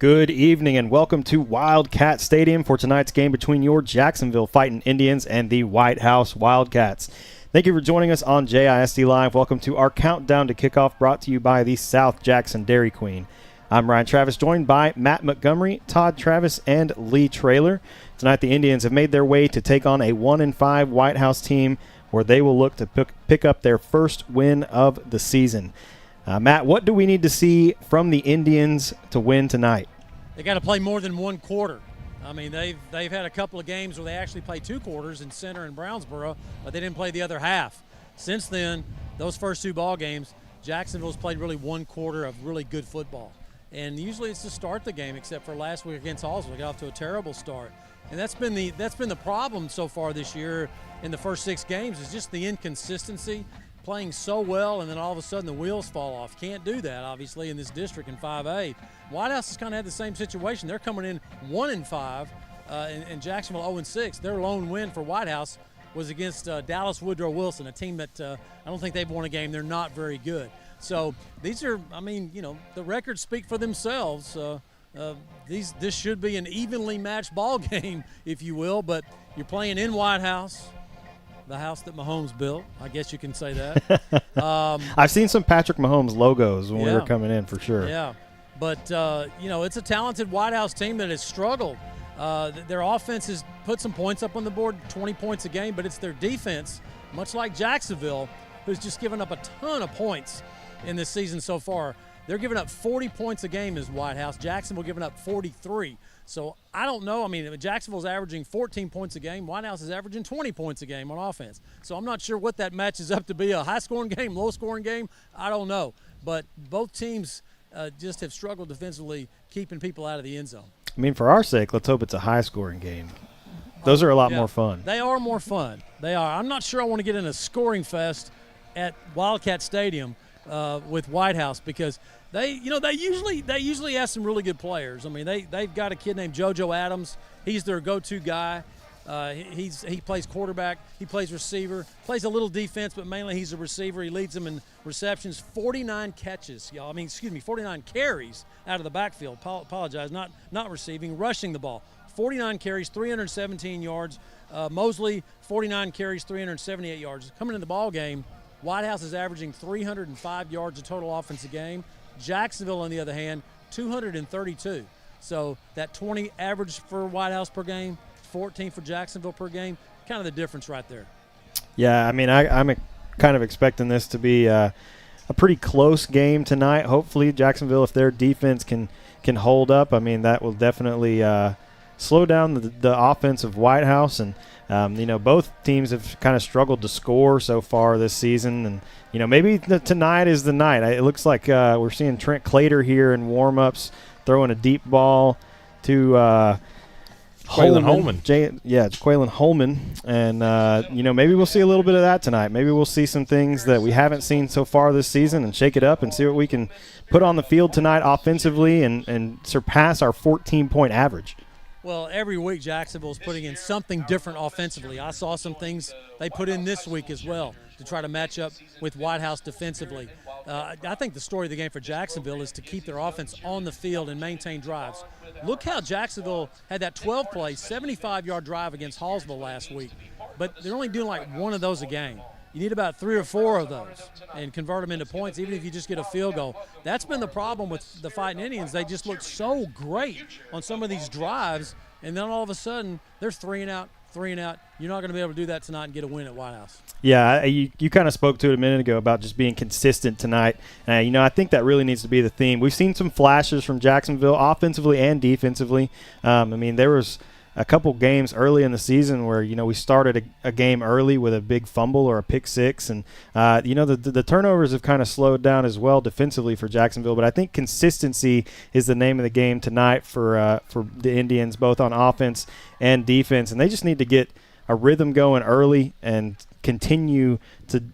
Good evening and welcome to Wildcat Stadium for tonight's game between your Jacksonville Fighting Indians and the Whitehouse Wildcats. Thank you for joining us on JISD Live. Welcome to our countdown to kickoff, brought to you by the South Jackson Dairy Queen. I'm Ryan Travis, joined by Matt Montgomery, Todd Travis, and Lee Traylor. Tonight the Indians have made their way to take on a 1-5 Whitehouse team where they will look to pick up their first win of the season. Matt, what do we need to see from the Indians to win tonight? They got to play more than one quarter. I mean, they've had a couple of games where they actually played two quarters in Center and Brownsboro, but they didn't play the other half. Since then, those first two ball games, Jacksonville's played really one quarter of really good football. And usually it's to start the game, except for last week against Hallsville. They got off to a terrible start. And that's been the problem so far this year in the first six games, is just the inconsistency. Playing so well, and then all of a sudden the wheels fall off. Can't do that, obviously, in this district in 5A. Whitehouse has kind of had the same situation. They're coming in 1-5, and Jacksonville 0-6. Their lone win for Whitehouse was against Dallas Woodrow Wilson, a team that I don't think they've won a game. They're not very good. So these are, I mean, you know, the records speak for themselves. This should be an evenly matched ball game, if you will, but you're playing in Whitehouse. The house that Mahomes built, I guess you can say that. I've seen some Patrick Mahomes logos when we were coming in, for sure. Yeah, but, you know, it's a talented Whitehouse team that has struggled. Their offense has put some points up on the board, 20 points a game, but it's their defense, much like Jacksonville, who's just given up a ton of points in this season so far. They're giving up 40 points a game as Whitehouse. Jacksonville giving up 43. So I don't know. I mean, Jacksonville's averaging 14 points a game. Whitehouse is averaging 20 points a game on offense. So I'm not sure what that matches up to be, a high-scoring game, low-scoring game. I don't know. But both teams just have struggled defensively, keeping people out of the end zone. I mean, for our sake, let's hope it's a high-scoring game. Those are a lot more fun. They are more fun. They are. I'm not sure I want to get in a scoring fest at Wildcat Stadium with Whitehouse, because they usually have some really good players. I mean, they've got a kid named JoJo Adams. He's their go-to guy. He plays quarterback. He plays receiver. Plays a little defense, but mainly he's a receiver. He leads them in receptions. 49 catches, y'all. 49 carries out of the backfield. Apologize, not receiving, rushing the ball. 49 carries, 317 yards. Mosley, 49 carries, 378 yards. Coming in the ball game, Whitehouse is averaging 305 yards of total offense a game. Jacksonville, on the other hand, 232. So that 20 average for Whitehouse per game, 14 for Jacksonville per game, kind of the difference right there. Yeah, I mean, I'm kind of expecting this to be a pretty close game tonight. Hopefully Jacksonville, if their defense can hold up, I mean, that will definitely slow down the offense of Whitehouse. And you know, both teams have kind of struggled to score so far this season, and you know, maybe tonight is the night. It looks like we're seeing Trent Clater here in warm-ups throwing a deep ball to Quaylen it's Quaylen Holman, and you know, maybe we'll see a little bit of that tonight. Maybe we'll see some things that we haven't seen so far this season and shake it up and see what we can put on the field tonight offensively and surpass our 14-point average. Well, every week Jacksonville's putting in something different offensively. I saw some things they put in this week as well to try to match up with Whitehouse defensively. I think the story of the game for Jacksonville is to keep their offense on the field and maintain drives. Look how Jacksonville had that 12-play, 75-yard drive against Hallsville last week, but they're only doing like one of those a game. You need about 3 or 4 of those and convert them into points, even if you just get a field goal. That's been the problem with the Fighting Indians. They just look so great on some of these drives, and then all of a sudden they're 3 and out. You're not going to be able to do that tonight and get a win at Whitehouse. Yeah, you kind of spoke to it a minute ago about just being consistent tonight. You know, I think that really needs to be the theme. We've seen some flashes from Jacksonville offensively and defensively. I mean, there was a couple games early in the season where, you know, we started a game early with a big fumble or a pick six, and you know, the turnovers have kind of slowed down as well defensively for Jacksonville. But I think consistency is the name of the game tonight for the Indians, both on offense and defense, and they just need to get a rhythm going early and continue to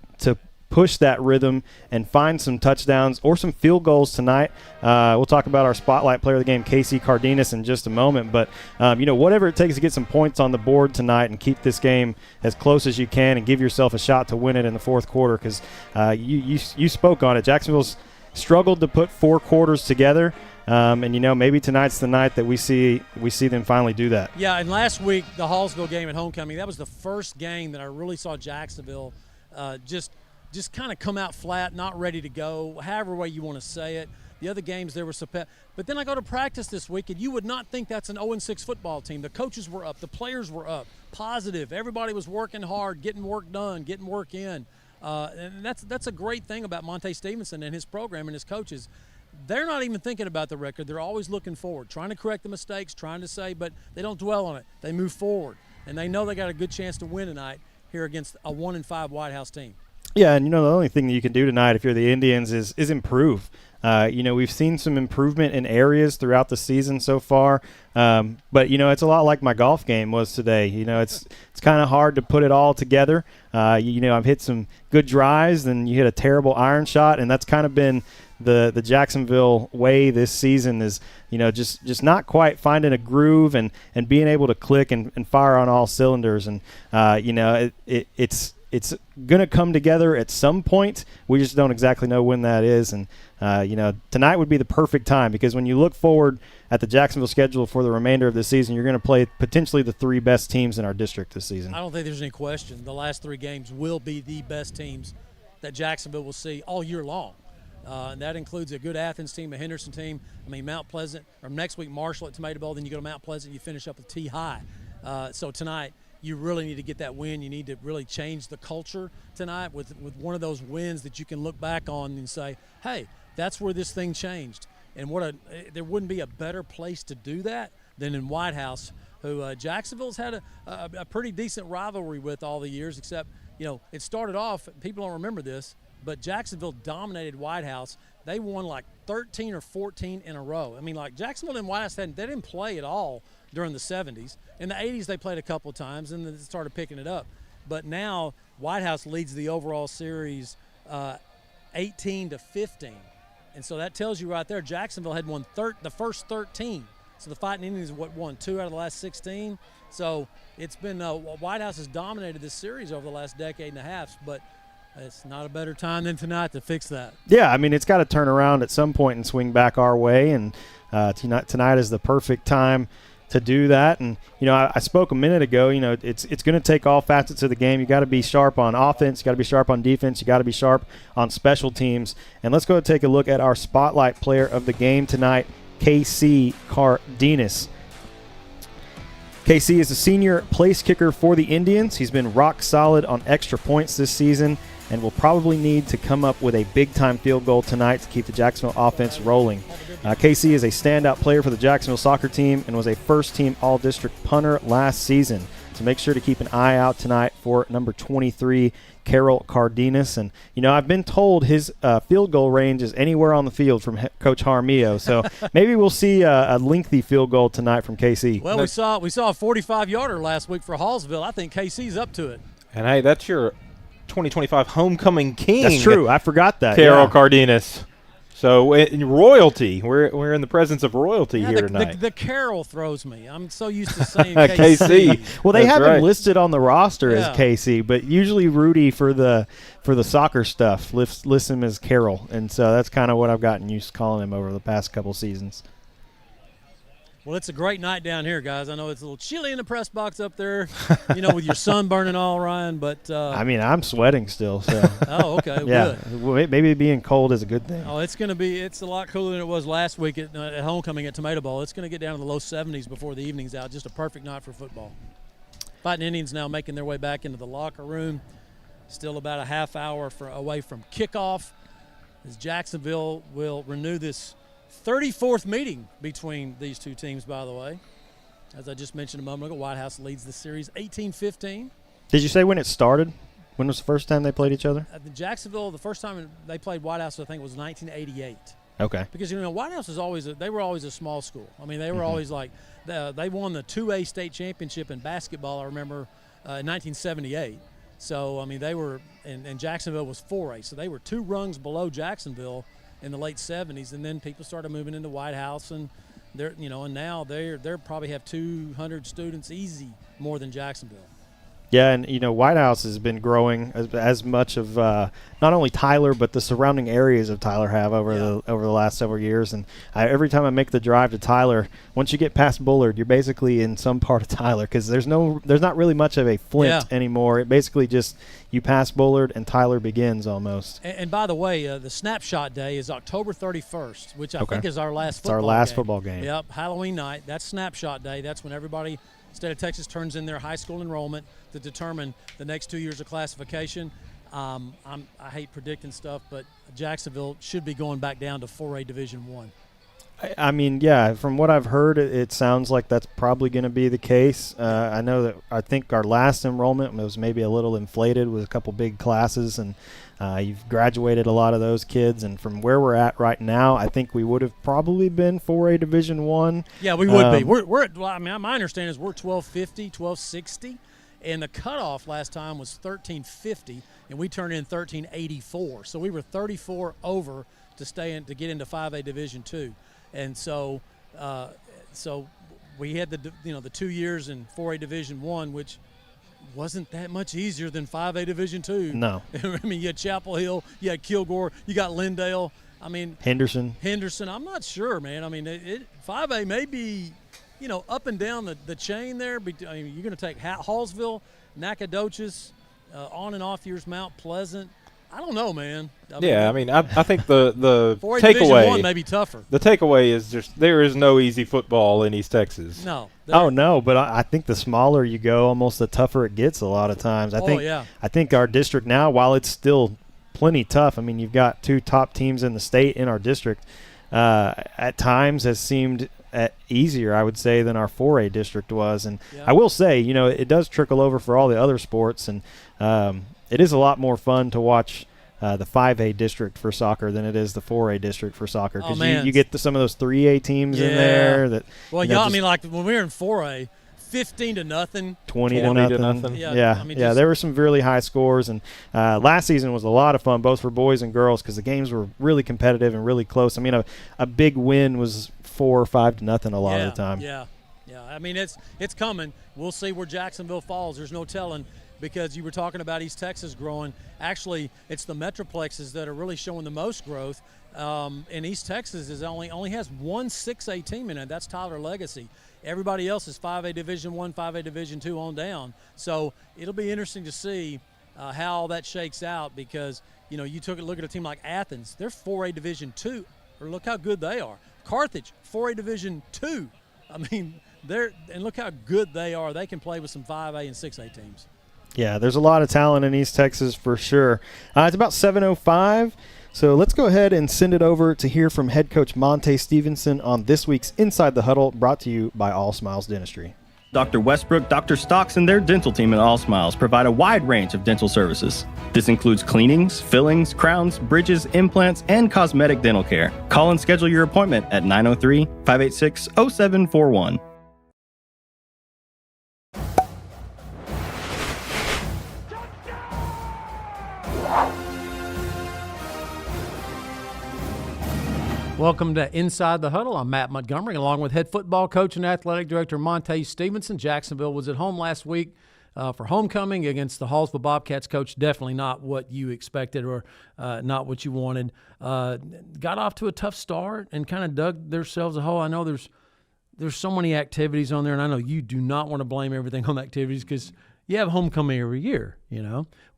push that rhythm and find some touchdowns or some field goals tonight. We'll talk about our spotlight player of the game, Casey Cardenas, in just a moment. But, you know, whatever it takes to get some points on the board tonight and keep this game as close as you can and give yourself a shot to win it in the fourth quarter, because you spoke on it. Jacksonville's struggled to put 4 quarters together. And maybe tonight's the night that we see them finally do that. Yeah, and last week the Hallsville game at homecoming, that was the first game that I really saw Jacksonville just kind of come out flat, not ready to go, however way you want to say it. The other games there were but then I go to practice this week, and you would not think that's an 0-6 football team. The coaches were up, the players were up, positive. Everybody was working hard, getting work done, getting work in. And that's a great thing about Monte Stevenson and his program and his coaches. They're not even thinking about the record. They're always looking forward, trying to correct the mistakes, trying to say, but they don't dwell on it. They move forward, and they know they got a good chance to win tonight here against a 1-5 Whitehouse team. Yeah, and the only thing that you can do tonight if you're the Indians is improve. We've seen some improvement in areas throughout the season so far, but it's a lot like my golf game was today. It's kind of hard to put it all together. I've hit some good drives, then you hit a terrible iron shot, and that's kind of been the Jacksonville way this season is just not quite finding a groove and being able to click and fire on all cylinders, and it's going to come together at some point. We just don't exactly know when that is. And, tonight would be the perfect time because when you look forward at the Jacksonville schedule for the remainder of the season, you're going to play potentially the 3 best teams in our district this season. I don't think there's any question. The last 3 games will be the best teams that Jacksonville will see all year long. And that includes a good Athens team, a Henderson team. Mount Pleasant, or next week Marshall at Tomato Bowl, then you go to Mount Pleasant, you finish up with T-High. So tonight, you really need to get that win. You need to really change the culture tonight with one of those wins that you can look back on and say, hey, that's where this thing changed. And there wouldn't be a better place to do that than in Whitehouse, who Jacksonville's had a pretty decent rivalry with all the years, except, it started off, people don't remember this, but Jacksonville dominated Whitehouse. They won like 13 or 14 in a row. Jacksonville and Whitehouse, they didn't play at all during the 70s. In the 80s, they played a couple of times, and then they started picking it up. But now Whitehouse leads the overall series 18-15. And so that tells you right there, Jacksonville had won the first 13. So the Fighting Indians won 2 out of the last 16. So it's been Whitehouse has dominated this series over the last decade and a half, but it's not a better time than tonight to fix that. Yeah, it's got to turn around at some point and swing back our way, and tonight is the perfect time to do that. And I spoke a minute ago, it's going to take all facets of the game. You got to be sharp on offense, you got to be sharp on defense, you got to be sharp on special teams. And let's go and take a look at our spotlight player of the game tonight, KC Cardenas. KC is a senior place kicker for the Indians. He's been rock solid on extra points this season and will probably need to come up with a big-time field goal tonight to keep the Jacksonville offense rolling. KC is a standout player for the Jacksonville soccer team and was a first-team all-district punter last season. So make sure to keep an eye out tonight for number 23, Carol Cardenas. And, I've been told his field goal range is anywhere on the field from Coach Jaramillo. So maybe we'll see a lengthy field goal tonight from KC. Well, we saw a 45-yarder last week for Hallsville. I think KC's up to it. And, hey, that's your 2025 homecoming king. That's true. I forgot that. Carol Cardenas. So in royalty, we're in the presence of royalty here tonight. The Carol throws me. I'm so used to saying KC. Well, they have him listed on the roster as KC, but usually Rudy for the soccer stuff lists him as Carol, and so that's kind of what I've gotten used to calling him over the past couple seasons. Well, it's a great night down here, guys. I know it's a little chilly in the press box up there, with your sun burning all, Ryan. But I'm sweating still. So. Oh, okay. Yeah. Good. Well, maybe being cold is a good thing. Oh, it's a lot cooler than it was last week at homecoming at Tomato Bowl. It's going to get down to the low 70s before the evening's out. Just a perfect night for football. Fighting Indians now making their way back into the locker room. Still about a half hour away from kickoff, as Jacksonville will renew this 34th meeting between these two teams, by the way. As I just mentioned a moment ago, Whitehouse leads the series 18-15. Did you say when it started? When was the first time they played each other? Jacksonville, the first time they played Whitehouse, I think, was 1988. Okay. Because, Whitehouse was they were always a small school. They were always like, they won the 2A state championship in basketball, I remember, in 1978. So, they were, and Jacksonville was 4A. So they were 2 rungs below Jacksonville in the late 70s, and then people started moving into Whitehouse, and and now they're probably have 200 students easy more than Jacksonville. Yeah, and Whitehouse has been growing as much of not only Tyler but the surrounding areas of Tyler have over the last several years. And every time I make the drive to Tyler, once you get past Bullard, you're basically in some part of Tyler because there's not really much of a Flint anymore. It basically just you pass Bullard and Tyler begins almost. And by the way, the snapshot day is October 31st, which I think is our last football game. It's our last football game. Yep, Halloween night. That's snapshot day. That's when everybody, state of Texas, turns in their high school enrollment to determine the next 2 years of classification. I hate predicting stuff, but Jacksonville should be going back down to 4A Division I. I mean, yeah, from what I've heard, it sounds like that's probably going to be the case. I think our last enrollment was maybe a little inflated with a couple big classes, and you've graduated a lot of those kids. And from where we're at right now, I think we would have probably been 4A Division I. Yeah, we would be. We're at, my understanding is we're 1250, 1260. And the cutoff last time was 1350, and we turned in 1384. So we were 34 over to get into 5A Division II. And so we had the 2 years in 4A Division I, which wasn't that much easier than 5A Division II. No. I mean, you had Chapel Hill, you had Kilgore, you got Lindale. I mean, Henderson. I'm not sure, man. I mean, 5A may be, up and down the chain there. I mean, you're going to take Hallsville, Nacogdoches, on and off years, Mount Pleasant. I don't know, man. I think the 4A takeaway Division I may be tougher. The takeaway is just there is no easy football in East Texas. No. Oh no, but I think the smaller you go, almost the tougher it gets a lot of times. I think our district now, while it's still plenty tough, I mean, you've got two top teams in the state in our district. At times has seemed easier, I would say, than our 4A district was. And I will say, it does trickle over for all the other sports, and it is a lot more fun to watch the 5A district for soccer than it is the 4A district for soccer because you get some of those 3A teams in there. Like when we were in 4A, 15-0, 20-0. Yeah, there were some really high scores, and last season was a lot of fun, both for boys and girls, because the games were really competitive and really close. I mean, a big win was 4 or 5-0 a lot of the time. Yeah. I mean, it's coming. We'll see where Jacksonville falls. There's no telling. Because you were talking about East Texas growing. Actually, it's the Metroplexes that are really showing the most growth. And East Texas only has one 6A team in it. That's Tyler Legacy. Everybody else is 5A Division I, 5A Division II on down. So it'll be interesting to see how all that shakes out because, you took a look at a team like Athens. They're 4A Division II. Or look how good they are. Carthage, 4A Division II. I mean, and look how good they are. They can play with some 5A and 6A teams. Yeah, there's a lot of talent in East Texas for sure. It's about 7:05, so let's go ahead and send it over to hear from head coach Monte Stevenson on this week's Inside the Huddle, brought to you by All Smiles Dentistry. Dr. Westbrook, Dr. Stocks, and their dental team at All Smiles provide a wide range of dental services. This includes cleanings, fillings, crowns, bridges, implants, and cosmetic dental care. Call and schedule your appointment at 903-586-0741. Welcome to Inside the Huddle. I'm Matt Montgomery, along with head football coach and athletic director Monte Stevenson. Jacksonville was at home last week for homecoming against the Hallsville Bobcats. Coach, definitely not what you expected or not what you wanted. Got off to a tough start and kind of dug themselves a hole. I know there's so many activities on there, and I know you do not want to blame everything on the activities because you have homecoming every year,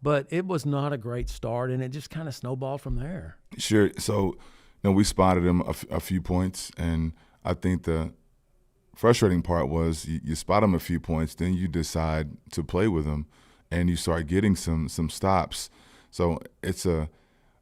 But it was not a great start, and it just kind of snowballed from there. Sure. So – we spotted him a few points, and I think the frustrating part was you spot him a few points, then you decide to play with him, and you start getting some stops. So it's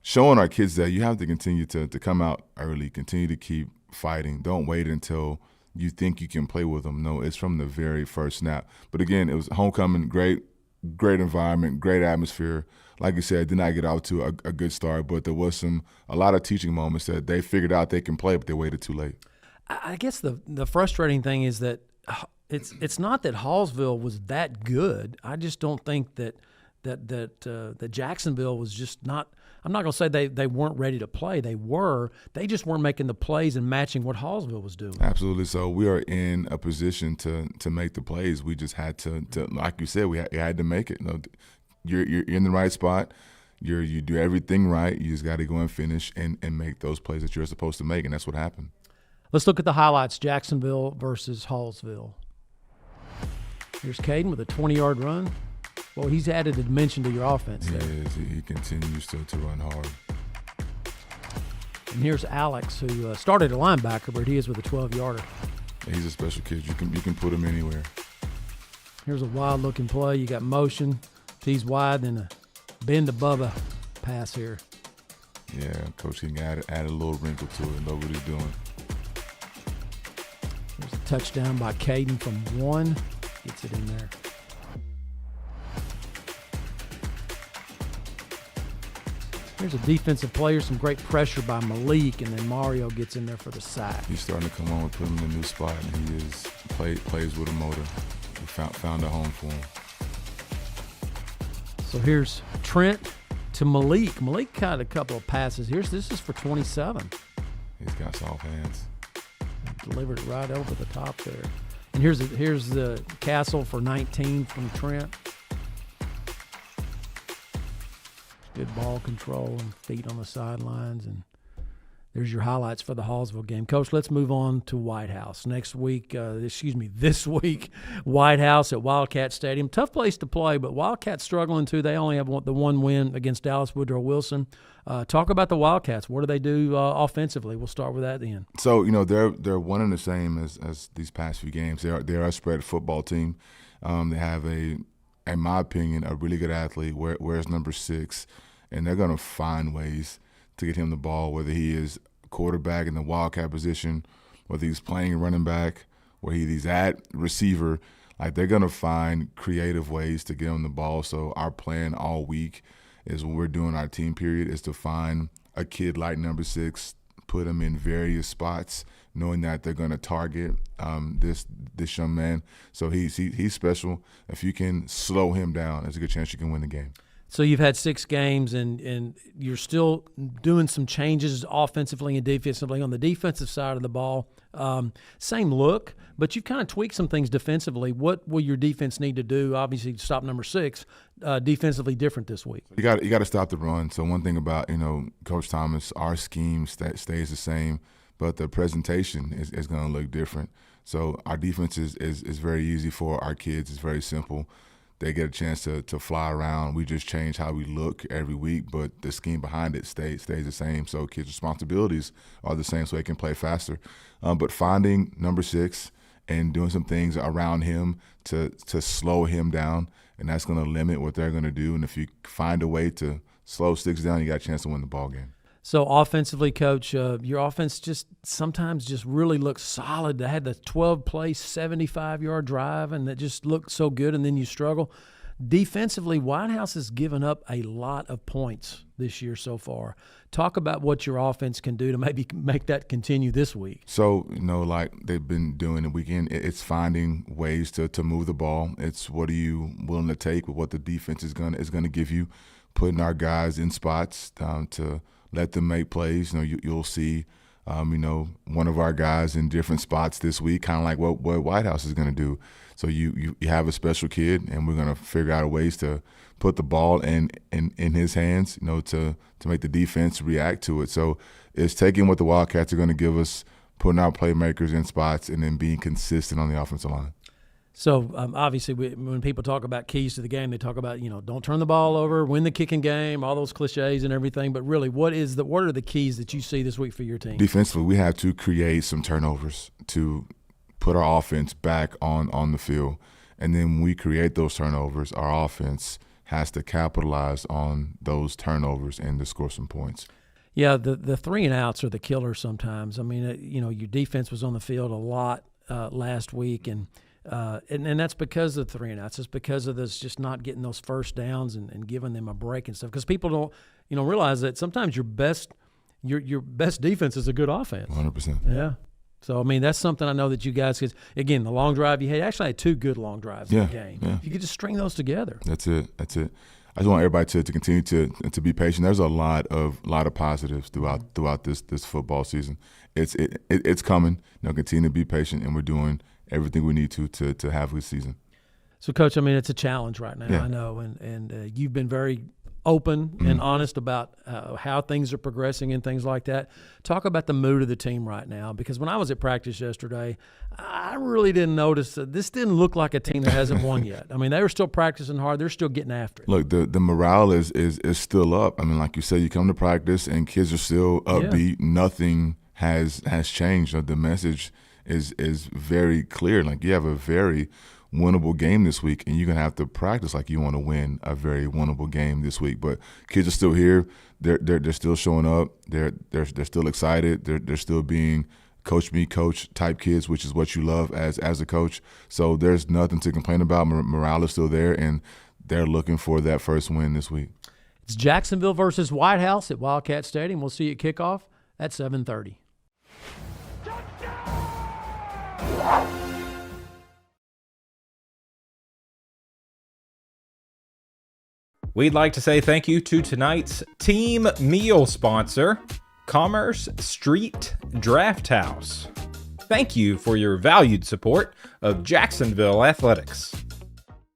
showing our kids that you have to continue to come out early, continue to keep fighting. Don't wait until you think you can play with them. No, it's from the very first snap. But again, it was homecoming, great environment, great atmosphere. Like you said, did not get out to a good start, but there was a lot of teaching moments that they figured out they can play, but they waited too late. I guess the frustrating thing is that it's not that Hallsville was that good. I just don't think that that Jacksonville was just not. I'm not going to say they weren't ready to play. They were. They just weren't making the plays and matching what Hallsville was doing. Absolutely. So we are in a position to make the plays. We just had to like you said, we had to make it. You're in the right spot. You do everything right. You just got to go and finish and make those plays that you're supposed to make, and that's what happened. Let's look at the highlights. Jacksonville versus Hallsville. Here's Caden with a 20-yard run. Well, he's added a dimension to your offense there. He is. He continues to run hard. And here's Alex, who started a linebacker, but he is with a 12-yarder. He's a special kid. You can put him anywhere. Here's a wild-looking play. You got motion. He's wide, then a bend-to-Bubba pass here. Yeah, Coach King add a little wrinkle to it. Know what he's doing. There's a touchdown by Caden from 1. Gets it in there. Here's a defensive player, some great pressure by Malik, and then Mario gets in there for the sack. He's starting to come on. We put him in a new spot, and he is plays with a motor. We found a home for him. So here's Trent to Malik. Malik caught a couple of passes. This is for 27. He's got soft hands. Delivered it right over the top there. And here's the Castle for 19 from Trent. Good ball control and feet on the sidelines. And there's your highlights for the Hallsville game. Coach, let's move on to Whitehouse. This week, Whitehouse at Wildcat Stadium. Tough place to play, but Wildcats struggling too. They only have the one win against Dallas Woodrow Wilson. Talk about the Wildcats. What do they do offensively? We'll start with that at the end. So, they're one and the same as these past few games. They're a spread football team. They have in my opinion, a really good athlete. Wears number 6, and they're going to find ways to get him the ball, whether he is quarterback in the Wildcat position, whether he's playing running back, whether he's at receiver. Like, they're going to find creative ways to get him the ball. So our plan all week is when we're doing our team period is to find a kid like number 6, put him in various spots, knowing that they're going to target this young man. So he's special. If you can slow him down, there's a good chance you can win the game. So you've had 6 games, and you're still doing some changes offensively and defensively. On the defensive side of the ball, same look, but you've kind of tweaked some things defensively. What will your defense need to do, obviously, to stop number 6, defensively different this week? You got to stop the run. So one thing about, Coach Thomas, our scheme stays the same, but the presentation is going to look different. So our defense is very easy for our kids. It's very simple. They get a chance to fly around. We just change how we look every week, but the scheme behind it stays the same. So kids' responsibilities are the same so they can play faster. But finding number 6 and doing some things around him to slow him down, and that's going to limit what they're going to do. And if you find a way to slow 6 down, you got a chance to win the ball game. So offensively, Coach, your offense sometimes really looks solid. They had the 12-play, 75-yard drive, and it just looked so good, and then you struggle. Defensively, Whitehouse has given up a lot of points this year so far. Talk about what your offense can do to maybe make that continue this week. So, like they've been doing the weekend, it's finding ways to move the ball. It's what are you willing to take with what the defense is going to give you, putting our guys in spots to let them make plays. You'll see, one of our guys in different spots this week, kind of like what Whitehouse is going to do. So you have a special kid, and we're going to figure out ways to put the ball in his hands, to make the defense react to it. So it's taking what the Wildcats are going to give us, putting our playmakers in spots, and then being consistent on the offensive line. So, obviously, when people talk about keys to the game, they talk about, don't turn the ball over, win the kicking game, all those cliches and everything. But really, what are the keys that you see this week for your team? Defensively, we have to create some turnovers to put our offense back on the field. And then when we create those turnovers, our offense has to capitalize on those turnovers and to score some points. Yeah, the 3-and-outs are the killer sometimes. I mean, your defense was on the field a lot last week, and that's because of the 3-and-outs. It's because of this just not getting those first downs and giving them a break and stuff. Because people don't realize that sometimes your best defense is a good offense. 100%. Yeah. So, I mean, that's something I know that you guys could, again, the long drive you had, actually had 2 good long drives in the game. Yeah. You could just string those together. That's it. I just want everybody to continue to be patient. There's a lot of positives throughout this football season. It's coming. Continue to be patient, and we're doing everything we need to have a good season. So, Coach, I mean, it's a challenge right now, Yeah. I know, and you've been very open and honest about how things are progressing and things like that. Talk about the mood of the team right now, because when I was at practice yesterday, I really didn't notice that this didn't look like a team that hasn't won yet. I mean, they were still practicing hard. They're still getting after it. Look, the morale is still up. I mean, like you said, you come to practice and kids are still upbeat. Yeah. Nothing has changed. The message is very clear. Like, you have a very winnable game this week, and you're gonna have to practice like you want to win a very winnable game this week. But kids are still here. They're still showing up. They're still excited. They're still being coach me coach type kids, which is what you love as a coach. So there's nothing to complain about. Morale is still there, and they're looking for that first win this week. It's Jacksonville versus Whitehouse at Wildcat Stadium. We'll see you at kickoff at 7:30. We'd like to say thank you to tonight's team meal sponsor, Commerce Street Draft House. Thank you for your valued support of Jacksonville athletics.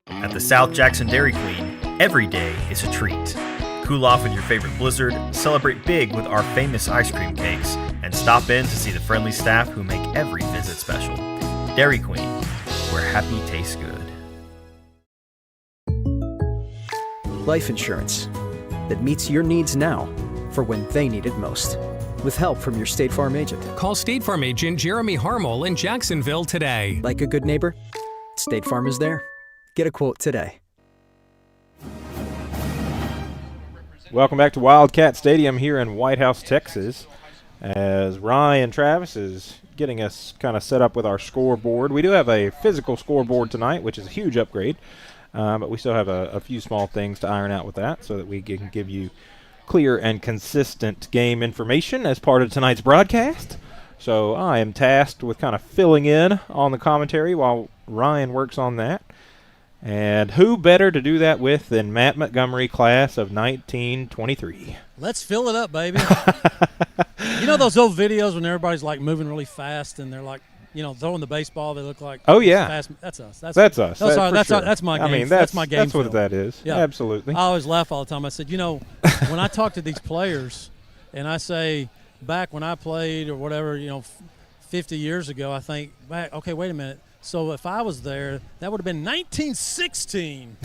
At the South Jackson Dairy Queen, every day is a treat. Cool off in your favorite blizzard, celebrate big with our famous ice cream cakes, and stop in to see the friendly staff who make every visit special. Dairy Queen, where happy tastes good. Life insurance that meets your needs now for when they need it most. With help from your State Farm agent. Call State Farm agent Jeremy Harmel in Jacksonville today. Like a good neighbor, State Farm is there. Get a quote today. Welcome back to Wildcat Stadium here in Whitehouse, Texas, as Ryan Travis is getting us kind of set up with our scoreboard. We do have a physical scoreboard tonight, which is a huge upgrade. But we still have a few small things to iron out with that so that we can give you clear and consistent game information as part of tonight's broadcast. So I am tasked with kind of filling in on the commentary while Ryan works on that. And who better to do that with than Matt Montgomery, class of 1923. Let's fill it up, baby. You know those old videos when everybody's like moving really fast and they're like, throwing the baseball, they look like fast. That's us. That's us. That's my game. I mean, that's my game. That's what that is. Yeah, absolutely. I always laugh all the time. I said, when I talk to these players, and I say back when I played or whatever, 50 years ago, I think back. Okay, wait a minute. So if I was there, that would have been 1916.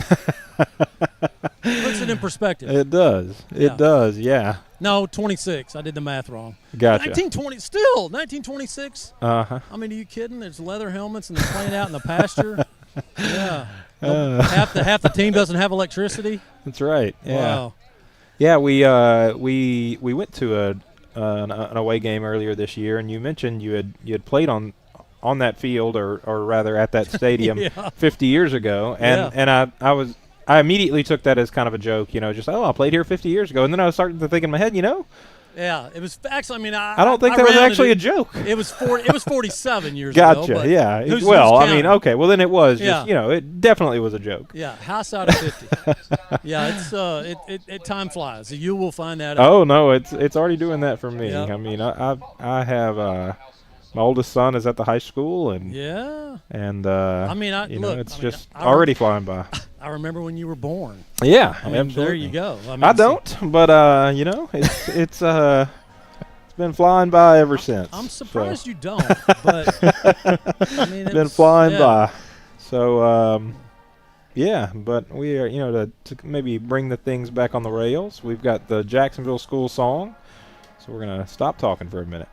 Puts it in perspective. It does. It does. Yeah. No, 26. I did the math wrong. Gotcha. 1926. Uh-huh. I mean, are you kidding? There's leather helmets and they're playing out in the pasture. Yeah. Half the team doesn't have electricity. That's right. Yeah. Wow. Yeah, we went to an away game earlier this year, and you mentioned you had played on that field or rather at that stadium 50 years ago, and I immediately took that as kind of a joke, just I played here 50 years ago, and then I was starting to think in my head, Yeah, it was actually. I mean, I don't think that was actually a joke. It was 47 years ago. Gotcha. Yeah. Who's I mean, okay. Well, then it was just it definitely was a joke. Yeah, house out of 50. Yeah, it's time flies. You will find that out. Oh no, it's already doing that for me. Yep. I mean, I have. My oldest son is at the high school, and I mean, it's already flying by. I remember when you were born. Yeah, I mean, absolutely. there you go. I mean, I don't, but it's been flying by ever since. I'm surprised you don't, but I mean, it's been flying by. So but we are to maybe bring the things back on the rails. We've got the Jacksonville school song, so we're gonna stop talking for a minute.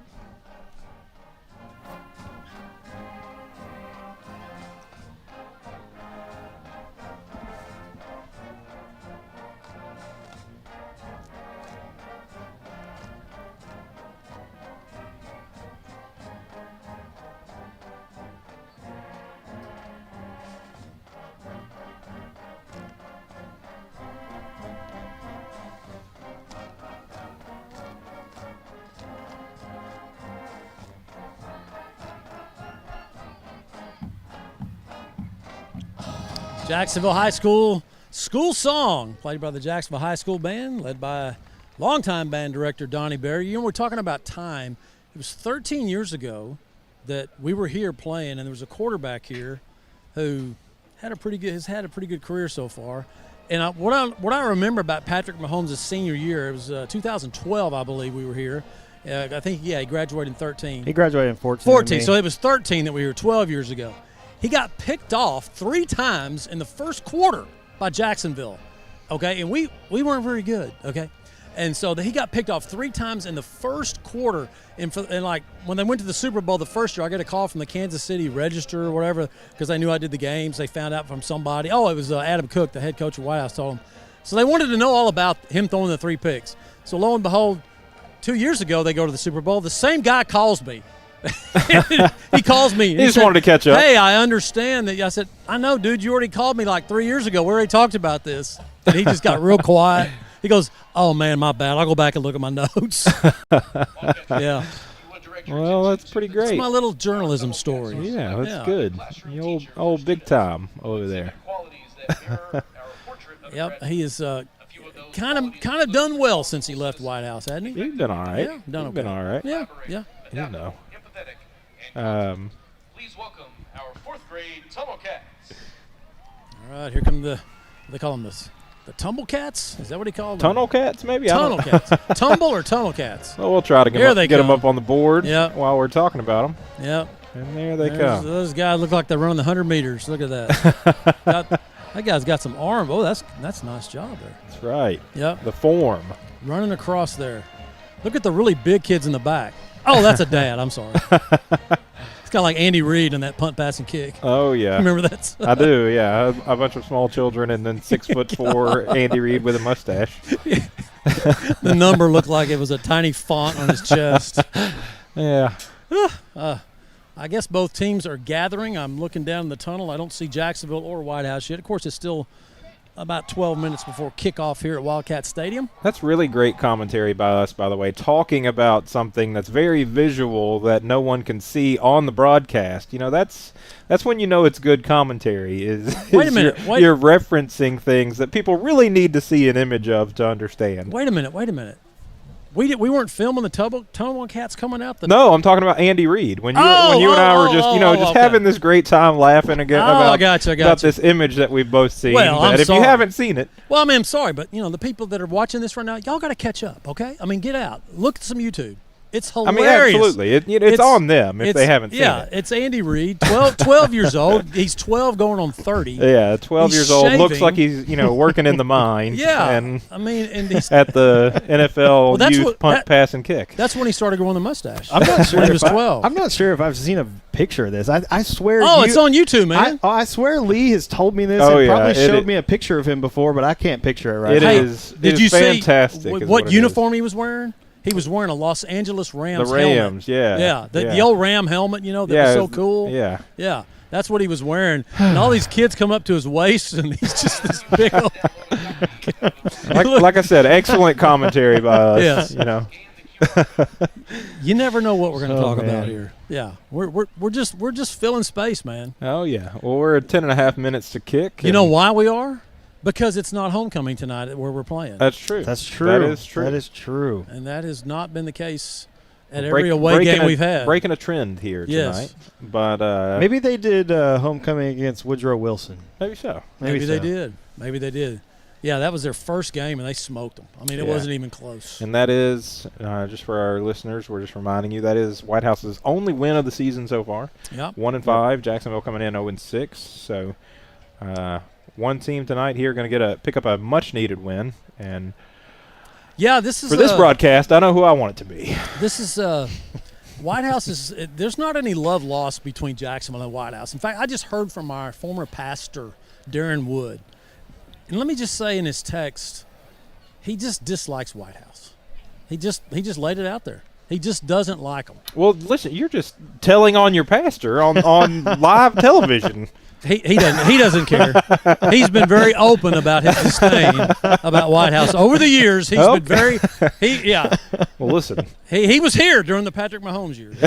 Jacksonville High School school song played by the Jacksonville High School band, led by longtime band director Donnie Berry. You know, we're talking about time. It was 13 years ago that we were here playing, and there was a quarterback here who had has had a pretty good career so far. And what I remember about Patrick Mahomes' senior year, it was 2012, I believe we were here. I think, he graduated in 13. He graduated in 14. 14, so it was 13 that we were 12 years ago. He got picked off 3 times in the first quarter by Jacksonville, okay? And we weren't very good, okay? And so he got picked off 3 times in the first quarter. And like when they went to the Super Bowl the first year, I got a call from the Kansas City Register or whatever because they knew I did the games. They found out from somebody. Oh, it was Adam Cook, the head coach of Whitehouse, told them. So they wanted to know all about him throwing the 3 picks. So lo and behold, 2 years ago they go to the Super Bowl. The same guy calls me. He calls me. He just wanted to catch up. Hey, I understand that. I said, I know, dude. You already called me like 3 years ago. We already talked about this. And he just got real quiet. He goes, oh, man, my bad. I'll go back and look at my notes. Yeah. Well, that's pretty great. It's my little journalism story. Yeah, that's good. The old big time over there. Yep, he is kind of done well since he left Whitehouse, hasn't he? He's done all right. Yeah, done okay. Been all right. Yeah. You know. Please welcome our 4th grade Tumble Cats. All right, here come they call them the Tumble Cats? Is that what he called them? Tunnel Cats, maybe? Tunnel Cats. Tumble or Tunnel Cats? Well, we'll try to get them up on the board while we're talking about them. Yep. And there they come. Those guys look like they're running the 100 meters. Look at that. That guy's got some arm. Oh, that's a nice job there. That's right. Yep. The form. Running across there. Look at the really big kids in the back. Oh, that's a dad. I'm sorry. It's kind of like Andy Reid in that punt, pass, and kick. Oh, yeah. Remember that? I do, yeah. A bunch of small children and then 6'4" Andy Reid with a mustache. The number looked like it was a tiny font on his chest. Yeah. I guess both teams are gathering. I'm looking down in the tunnel. I don't see Jacksonville or Whitehouse yet. Of course, it's still about 12 minutes before kickoff here at Wildcat Stadium. That's really great commentary by us, by the way, talking about something that's very visual that no one can see on the broadcast. You know, that's when you know it's good commentary. Wait a minute. You're referencing things that people really need to see an image of to understand. Wait a minute. We weren't filming the Tunnel Cats coming out? No, I'm talking about Andy Reid. When you and I were just having this great time laughing again about this image that we've both seen. Well, I'm if sorry. you haven't seen it. Well, I mean, I'm sorry, but, the people that are watching this right now, y'all got to catch up, okay? I mean, get out. Look at some YouTube. It's hilarious. I mean, absolutely. It's on them if they haven't seen it. Yeah, it's Andy Reid, 12 years old. He's 12 going on 30. Yeah, 12 years old. Looks like he's, working in the mine. Yeah. And he's at the NFL youth punt, pass, and kick. That's when he started growing the mustache. I'm not sure when he was 12. I'm not sure if I've seen a picture of this. I swear. Oh, it's on YouTube, man. I swear Lee has told me this and probably showed me a picture of him before, but I can't picture it right now. Did you fantastic see what uniform he was wearing? He was wearing a Los Angeles Rams helmet. The Rams, yeah. Yeah, the old Ram helmet, that was so cool. Yeah. Yeah, that's what he was wearing. And all these kids come up to his waist, and he's just this big old like I said, excellent commentary by us. Yes. You never know what we're going to talk about here. Yeah, we're just filling space, man. Oh, yeah. Well, we're at 10.5 minutes to kick. You know why we are? Because it's not homecoming tonight where we're playing. That's true. That is true. And that has not been the case at every away game we've had. Breaking a trend here tonight. But maybe they did homecoming against Woodrow Wilson. Maybe so. Maybe they did. Yeah, that was their first game, and they smoked them. I mean, it wasn't even close. And that is, just for our listeners, we're just reminding you, that is Whitehouse's only win of the season so far. Yep. 1-5. Jacksonville coming in 0-6. So one team tonight here going to pick up a much-needed win. And this is for this broadcast, I know who I want it to be. This is Whitehouse is. There's not any love lost between Jacksonville and Whitehouse. In fact, I just heard from our former pastor, Darren Wood. And let me just say in his text, he just dislikes Whitehouse. He just laid it out there. He just doesn't like them. Well, listen, you're just telling on your pastor on live television. He doesn't care. He's been very open about his disdain about Whitehouse over the years. He's been very Well, listen. He was here during the Patrick Mahomes years.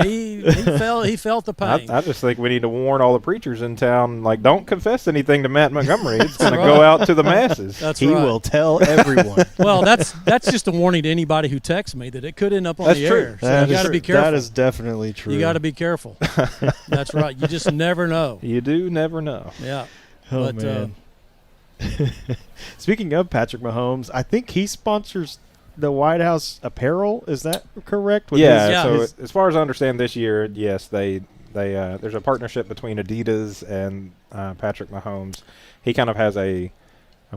He felt the pain. I just think we need to warn all the preachers in town, like, don't confess anything to Matt Montgomery. It's going to go out to the masses. That's He right. will tell everyone. Well, that's just a warning to anybody who texts me that it could end up on That's the true. air. So you got to be careful. That is definitely true. You got to be careful. That's right. You just never know. You do never know. Yeah. Oh, But, man. Speaking of Patrick Mahomes, I think he sponsors the Whitehouse apparel. Is that correct? With Yeah, his- so as far as I understand this year, yes, they there's a partnership between Adidas and Patrick Mahomes. He kind of has a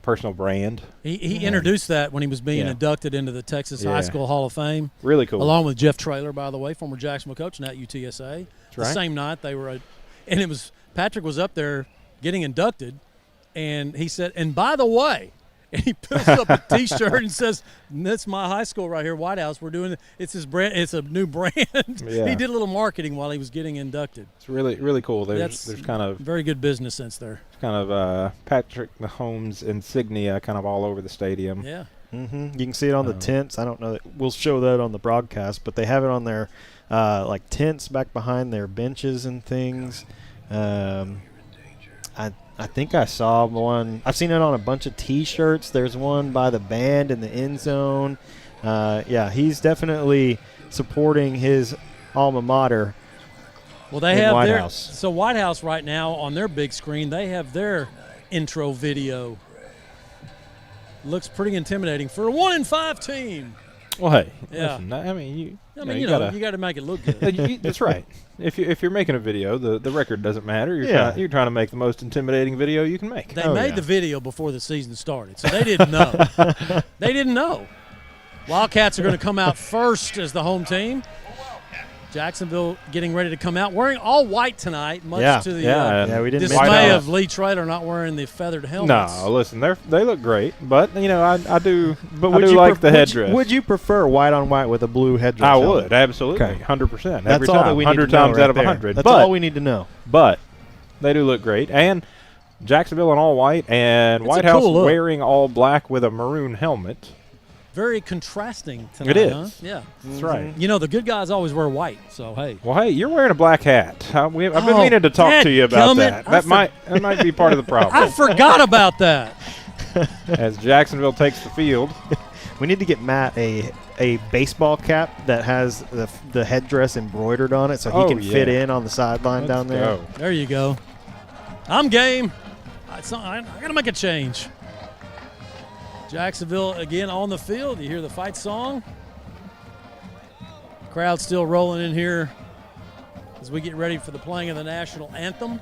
personal brand. He introduced that when he was being inducted into the Texas High School Hall of Fame. Really cool. Along with Jeff Traylor, by the way, former Jacksonville coach, now at UTSA. That's The right. same night they were, and it was Patrick was up there getting inducted, and he said, and by the way, and he pulls up a T-shirt and says, "That's my high school right here, Whitehouse. We're doing it's his brand. It's a new brand." Yeah. He did a little marketing while he was getting inducted. It's really cool. That's There's kind of very good business sense there. Patrick Mahomes insignia kind of all over the stadium. Yeah. Mm-hmm. You can see it on the tents. I don't know that we'll show that on the broadcast, but they have it on their like tents back behind their benches and things. I think I saw one. I've seen it on a bunch of T-shirts. There's one by the band in the end zone. He's definitely supporting his alma mater. Well, they have Whitehouse. So Whitehouse right now on their big screen, they have their intro video. Looks pretty intimidating for a 1-5 team. Well, hey, Yeah. listen, I mean, you You got to make it look good. that's right. If you're making a video, the record doesn't matter. You're trying to make the most intimidating video you can make. They made the video before the season started, so they didn't know. They didn't know. Wildcats are going to come out first as the home team. Jacksonville getting ready to come out wearing all white tonight, much to the we didn't dismay mention of Lee Traylor not wearing the feathered helmets. No, listen, they look great, but I do But like the headdress. Would you prefer white on white with a blue headdress? I helmet? would, absolutely, Okay. 100%. That's Every all time, that we need 100 to know times right out of there. 100. That's but, all we need to know. But they do look great, and Jacksonville in all white, and It's a Whitehouse cool look. wearing all black with a maroon helmet. Very contrasting tonight. It is. Huh? Yeah. That's right. You know, the good guys always wear white, so hey. Well, hey, you're wearing a black hat. I've been Oh, meaning to talk to you about dadgummit. that. That might be part of the problem. I forgot about that. As Jacksonville takes the field. We need to get Matt a baseball cap that has the headdress embroidered on it, so he can fit in on the sideline down there. Go. There you go. I'm game. I got to make a change. Jacksonville again on the field. You hear the fight song. Crowd still rolling in here as we get ready for the playing of the national anthem.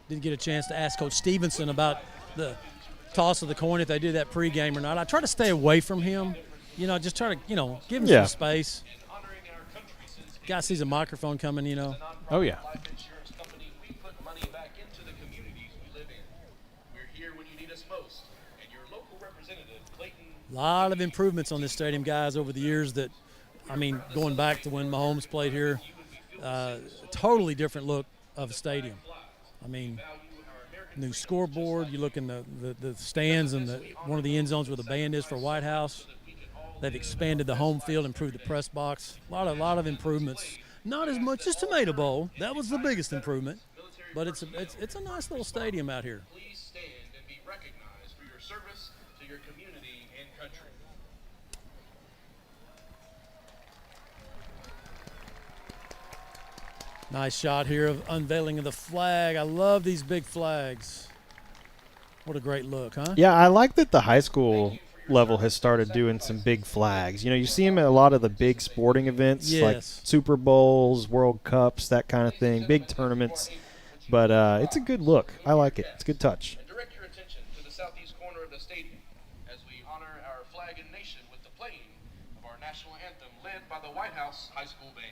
Didn't get a chance to ask Coach Stevenson about the toss of the coin, if they did that pregame or not. I try to stay away from him. Just try to, give him some space. Guy sees a microphone coming, Oh, yeah. A lot of improvements on this stadium, guys, over the years going back to when Mahomes played here. Totally different look of a stadium. New scoreboard. You look in the stands and one of the end zones where the band is for Whitehouse. They've expanded the home field, improved the press box. A lot of improvements. Not as much as Tomato Bowl. That was the biggest improvement. But it's a nice little stadium out here. Please stand and be recognized for your service to your community and country. Nice shot here of unveiling of the flag. I love these big flags. What a great look, huh? Yeah, I like that the high school level has started doing some big flags. You see them at a lot of the big sporting events, like Yes. Super Bowls, World Cups, that kind of thing, big tournaments. But it's a good look. I like it. It's a good touch. And direct your attention to the southeast corner of the stadium as we honor our flag and nation with the playing of our national anthem led by the Whitehouse High School Band.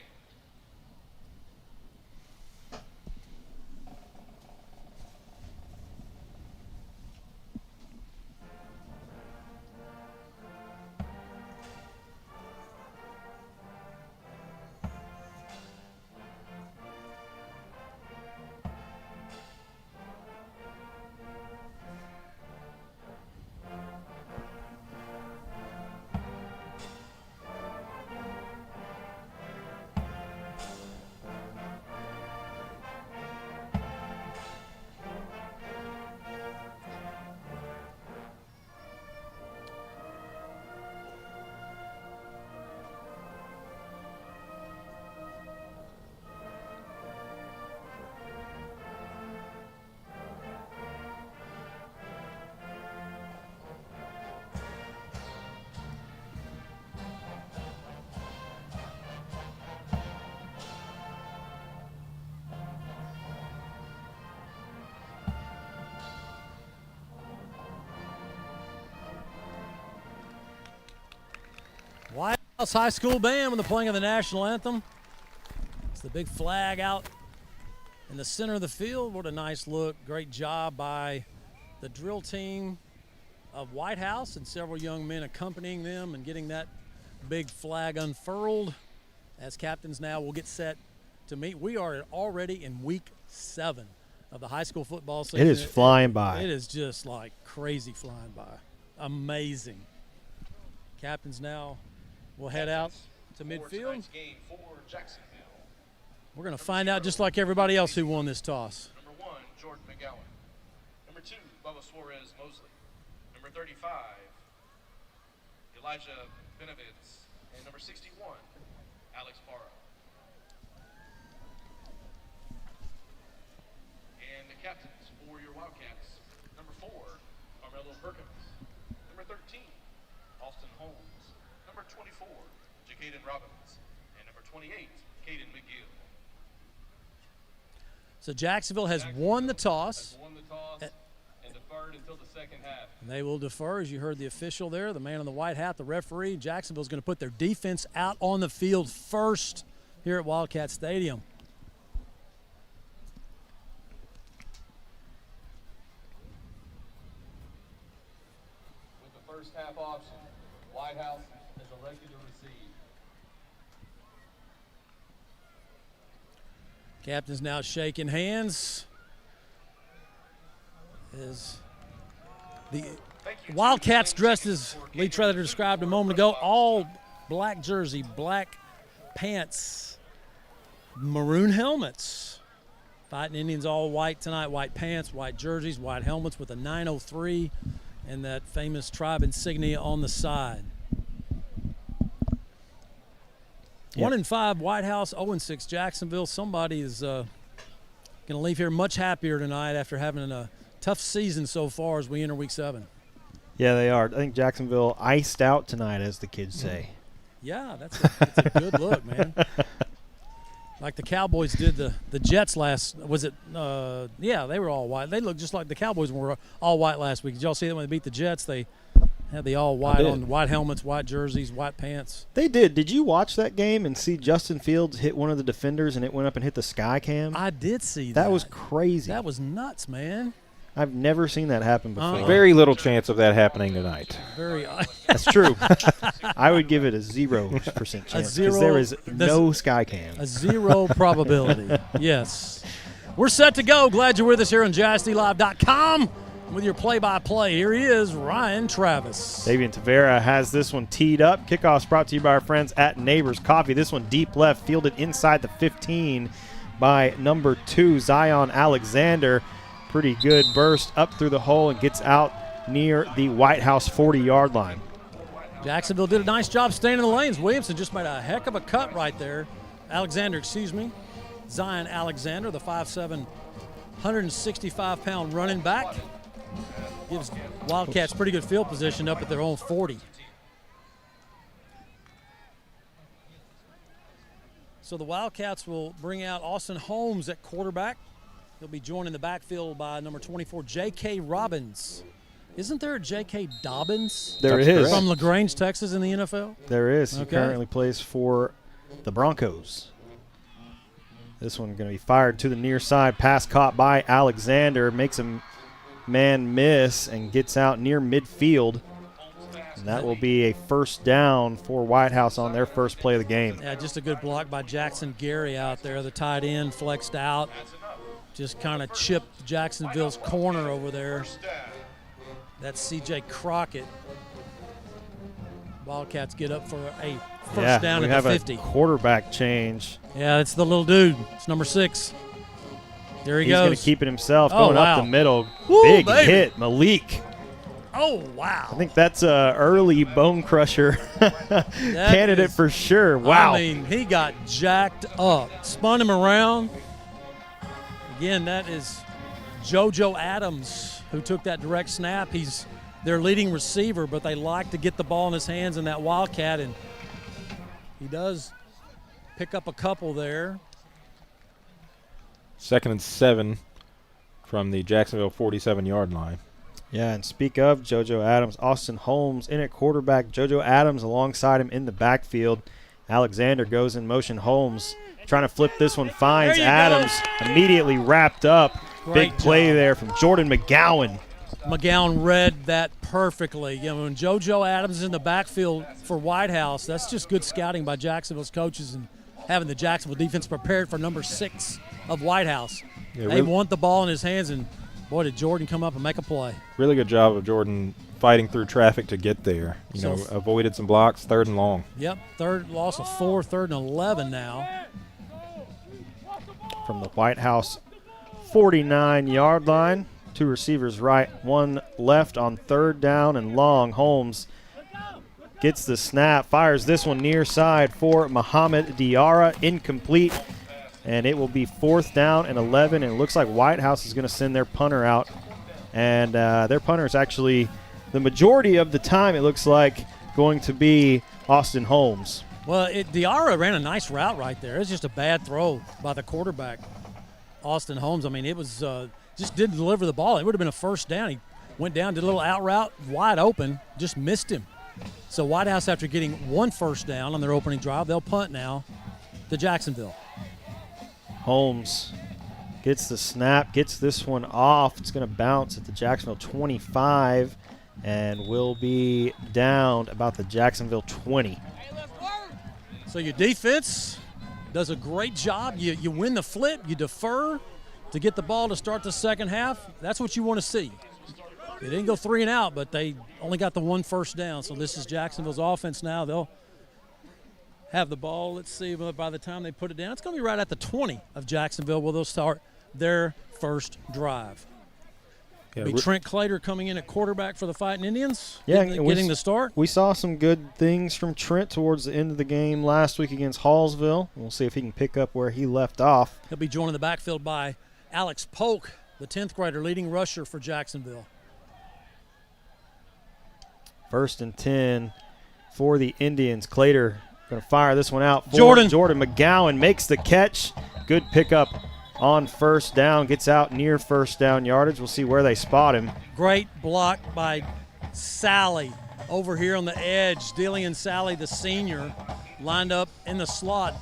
High School band with the playing of the national anthem. It's the big flag out in the center of the field. What a nice look. Great job by the drill team of Whitehouse and several young men accompanying them and getting that big flag unfurled. As captains now will get set to meet. We are already in week 7 of the high school football season. It is flying by. It is just like crazy flying by. Amazing. Captains now will head out to midfield. We're going to find out just like everybody else who won this toss. Number 1, Jordan McGowan. Number 2, Bubba Suarez Mosley. Number 35, Elijah Benavides. And number 61, Alex Barra. And the captains for your Wildcats. Number 4, Carmelo Perkins. Number 13, Austin Holmes. Number 24, Jacaden Robbins. And number 28, Caden McGill. So Jacksonville has won the toss. And deferred until the second half. And they will defer, as you heard the official there, the man in the white hat, the referee. Jacksonville's going to put their defense out on the field first here at Wildcat Stadium. With the first half option, Whitehouse is elected to receive. Captain's now shaking hands. As the Wildcats dressed as Lee Treather described a moment ago, all black jersey, black pants, maroon helmets. Fighting Indians all white tonight, white pants, white jerseys, white helmets with a 903 and that famous tribe insignia on the side. 1-5 Whitehouse, 0-6 Jacksonville. Somebody is going to leave here much happier tonight after having a tough season so far as we enter week 7. Yeah, they are. I think Jacksonville iced out tonight, as the kids say. Yeah, that's a good look, man. Like the Cowboys did the Jets last, was it? Yeah, they were all white. They looked just like the Cowboys were all white last week. Did y'all see that when they beat the Jets? They had the all white on, white helmets, white jerseys, white pants. They did. Did you watch that game and see Justin Fields hit one of the defenders and it went up and hit the sky cam? I did see that. That was crazy. That was nuts, man. I've never seen that happen before. Very little chance of that happening tonight. That's true. I would give it a 0% chance because there is no sky cam. A 0 probability. Yes. We're set to go. Glad you're with us here on JSDLive.com with your play-by-play. Here he is, Ryan Travis. Davian Tavera has this one teed up. Kickoff's brought to you by our friends at Neighbors Coffee. This one deep left, fielded inside the 15 by number 2, Zion Alexander. Pretty good burst up through the hole and gets out near the Whitehouse 40-yard line. Jacksonville did a nice job staying in the lanes. Williamson just made a heck of a cut right there. Zion Alexander, the 5'7", 165-pound running back. Gives Wildcats pretty good field position up at their own 40. So the Wildcats will bring out Austin Holmes at quarterback. He'll be joined in the backfield by number 24, J.K. Robbins. Isn't there a J.K. Dobbins? There is. From LaGrange, Texas in the NFL? There is. Okay. He currently plays for the Broncos. This one going to be fired to the near side. Pass caught by Alexander. Makes a man miss and gets out near midfield. And that will be a first down for Whitehouse on their first play of the game. Yeah, just a good block by Jackson Gary out there. The tight end flexed out. Just kind of chipped Jacksonville's corner over there. That's C.J. Crockett. Wildcats get up for a first down at the 50. We have a quarterback change. Yeah, it's the little dude. It's number 6. There he goes. He's going to keep it himself, going up the middle. Woo, big baby. hit, Malik. Oh, wow. I think that's an early bone crusher candidate for sure. Wow. I mean, he got jacked up. Spun him around. Again, that is JoJo Adams who took that direct snap. He's their leading receiver, but they like to get the ball in his hands in that Wildcat, and he does pick up a couple there. 2nd and 7 from the Jacksonville 47-yard line. Yeah, and speak of JoJo Adams, Austin Holmes in at quarterback. JoJo Adams alongside him in the backfield. Alexander goes in motion. Holmes trying to flip this one, finds Adams, immediately wrapped up. Great Big play job there from Jordan McGowan. McGowan read that perfectly. You know, when JoJo Adams is in the backfield for Whitehouse, that's just good scouting by Jacksonville's coaches and having the Jacksonville defense prepared for number 6 of Whitehouse. Yeah, They want the ball in his hands, and boy, did Jordan come up and make a play. Really good job of Jordan fighting through traffic to get there. Avoided some blocks, 3rd and long. Yep, loss of 4, 3rd and 11 now. From the Whitehouse 49-yard line. 2 receivers right, 1 left on 3rd down and long. Holmes gets the snap, fires this one near side for Muhammad Diarra, incomplete, and it will be 4th down and 11, and it looks like Whitehouse is going to send their punter out, and their punter is actually, the majority of the time it looks like, going to be Austin Holmes. Well, Diarra ran a nice route right there. It was just a bad throw by the quarterback, Austin Holmes. I mean, it was just didn't deliver the ball. It would have been a 1st down. He went down, did a little out route, wide open, just missed him. So Whitehouse, after getting 1 first down on their opening drive, they'll punt now to Jacksonville. Holmes gets the snap, gets this one off. It's going to bounce at the Jacksonville 25 and will be down about the Jacksonville 20. So your defense does a great job. You win the flip, you defer to get the ball to start the second half. That's what you want to see. They didn't go 3 and out, but they only got the 1 first down. So this is Jacksonville's offense now. They'll have the ball. Let's see, by the time they put it down, it's going to be right at the 20 of Jacksonville where they'll start their first drive. Yeah, Be Trent Clater coming in at quarterback for the Fighting Indians, Yeah, getting the start. We saw some good things from Trent towards the end of the game last week against Hallsville. We'll see if he can pick up where he left off. He'll be joined in the backfield by Alex Polk, the 10th grader, leading rusher for Jacksonville. 1st and 10 for the Indians. Clater going to fire this one out for Jordan McGowan makes the catch. Good pickup on 1st down. Gets out near 1st down yardage. We'll see where they spot him. Great block by Sally over here on the edge. Stealing and Sally, the senior, lined up in the slot.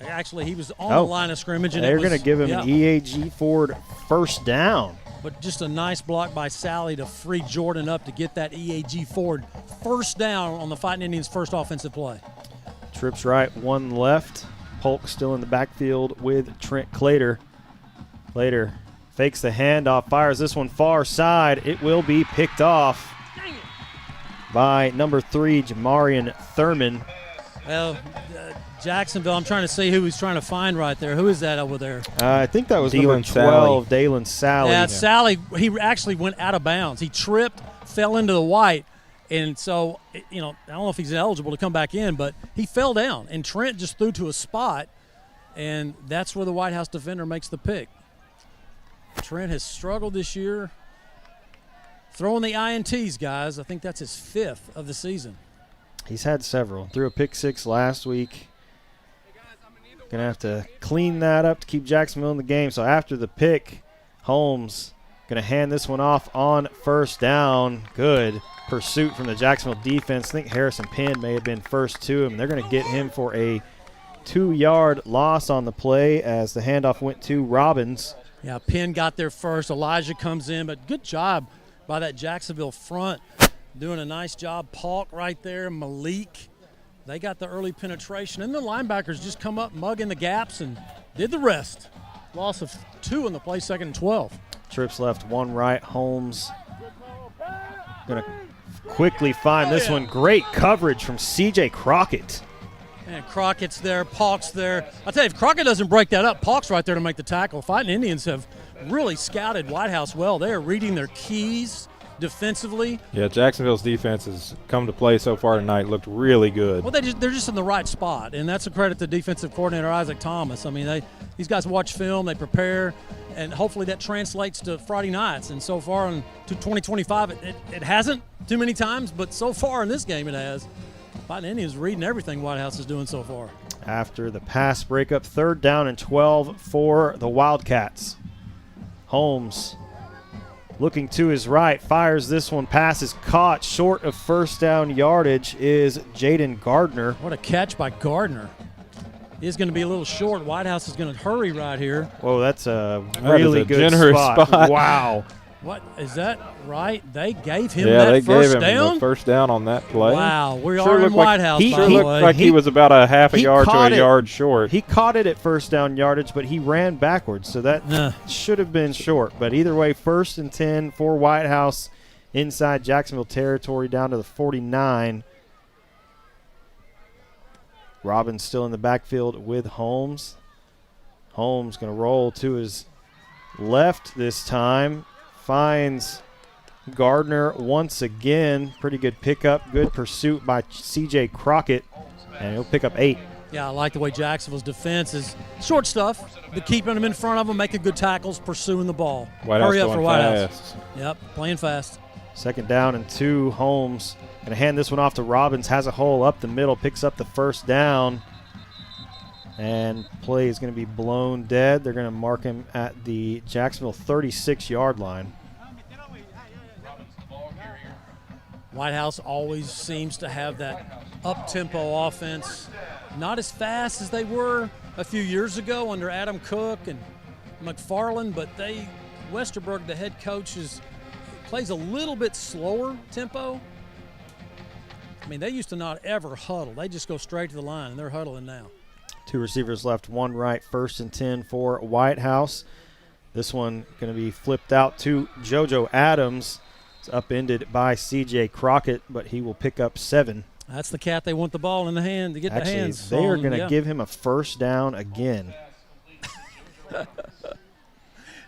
Actually, he was on the line of scrimmage. And they're going to give him an EAG forward 1st down. But just a nice block by Sally to free Jordan up to get that EAG forward 1st down on the Fighting Indians' first offensive play. Trips right, 1 left. Polk still in the backfield with Trent Clater. Clater fakes the handoff, fires this one far side. It will be picked off by number 3, Jamarian Thurman. Well, Jacksonville, I'm trying to see who he's trying to find right there. Who is that over there? I think that was number 12, Dalen Sally. Yeah, Sally, he actually went out of bounds. He tripped, fell into the white, and so, I don't know if he's eligible to come back in, but he fell down, and Trent just threw to a spot, and that's where the Whitehouse defender makes the pick. Trent has struggled this year throwing the INTs, guys. I think that's his 5th of the season. He's had several. Threw a pick 6 last week. Going to have to clean that up to keep Jacksonville in the game. So after the pick, Holmes going to hand this one off on 1st down. Good pursuit from the Jacksonville defense. I think Harrison Penn may have been first to him. They're going to get him for a 2-yard loss on the play as the handoff went to Robbins. Yeah, Penn got there first. Elijah comes in, but good job by that Jacksonville front. Doing a nice job. Polk right there, Malik. They got the early penetration. And the linebackers just come up, mugging the gaps, and did the rest. Loss of 2 in the play, 2nd and 12. Trips left, 1 right. Holmes going to quickly find this one. Great coverage from C.J. Crockett. And Crockett's there, Polk's there. I'll tell you, if Crockett doesn't break that up, Polk's right there to make the tackle. Fighting Indians have really scouted Whitehouse well. They are reading their keys defensively. Yeah, Jacksonville's defense has come to play so far tonight. Looked really good. Well, they're just in the right spot, and that's a credit to defensive coordinator Isaac Thomas. I mean, these guys watch film, they prepare, and hopefully that translates to Friday nights. And so far in 2025, it hasn't too many times, but so far in this game it has. Fighting Indians reading everything Whitehouse is doing so far. After the pass breakup, 3rd down and 12 for the Wildcats. Holmes looking to his right, fires this one, pass is caught, short of first down yardage is Jaden Gardner. What a catch by Gardner. He's going to be a little short. Whitehouse is going to hurry right here. Whoa, that's a really good generous spot. Wow. What, is that right? They gave him Yeah, that they first gave him down? the first down on that play. Wow, we Sure are in looked like- Whitehouse, he by the looked way. Like he was about a half a he yard to caught a it. yard short. He caught it at first down yardage, but he ran backwards, so that should have been short. But either way, 1st and 10 for Whitehouse inside Jacksonville territory down to the 49. Robbins still in the backfield with Holmes. Holmes going to roll to his left this time. Finds Gardner once again. Pretty good pickup. Good pursuit by C.J. Crockett. And he'll pick up 8. Yeah, I like the way Jacksonville's defense is short stuff, but keeping them in front of them, making good tackles, pursuing the ball. Whitehouse Hurry up going for Whitehouse. fast. Yep, playing fast. 2nd down and 2. Holmes going to hand this one off to Robbins. Has a hole up the middle. Picks up the first down. And play is going to be blown dead. They're going to mark him at the Jacksonville 36-yard line. Whitehouse always seems to have that up-tempo offense. Not as fast as they were a few years ago under Adam Cook and McFarland, but Westerberg, the head coach, plays a little bit slower tempo. I mean, they used to not ever huddle. They just go straight to the line, and they're huddling now. 2 receivers left, 1 right, 1st and 10 for Whitehouse. This one going to be flipped out to JoJo Adams. It's upended by C.J. Crockett, but he will pick up 7. That's the cat they want the ball in the hand to get Actually, the hands. they are going to give him a first down again.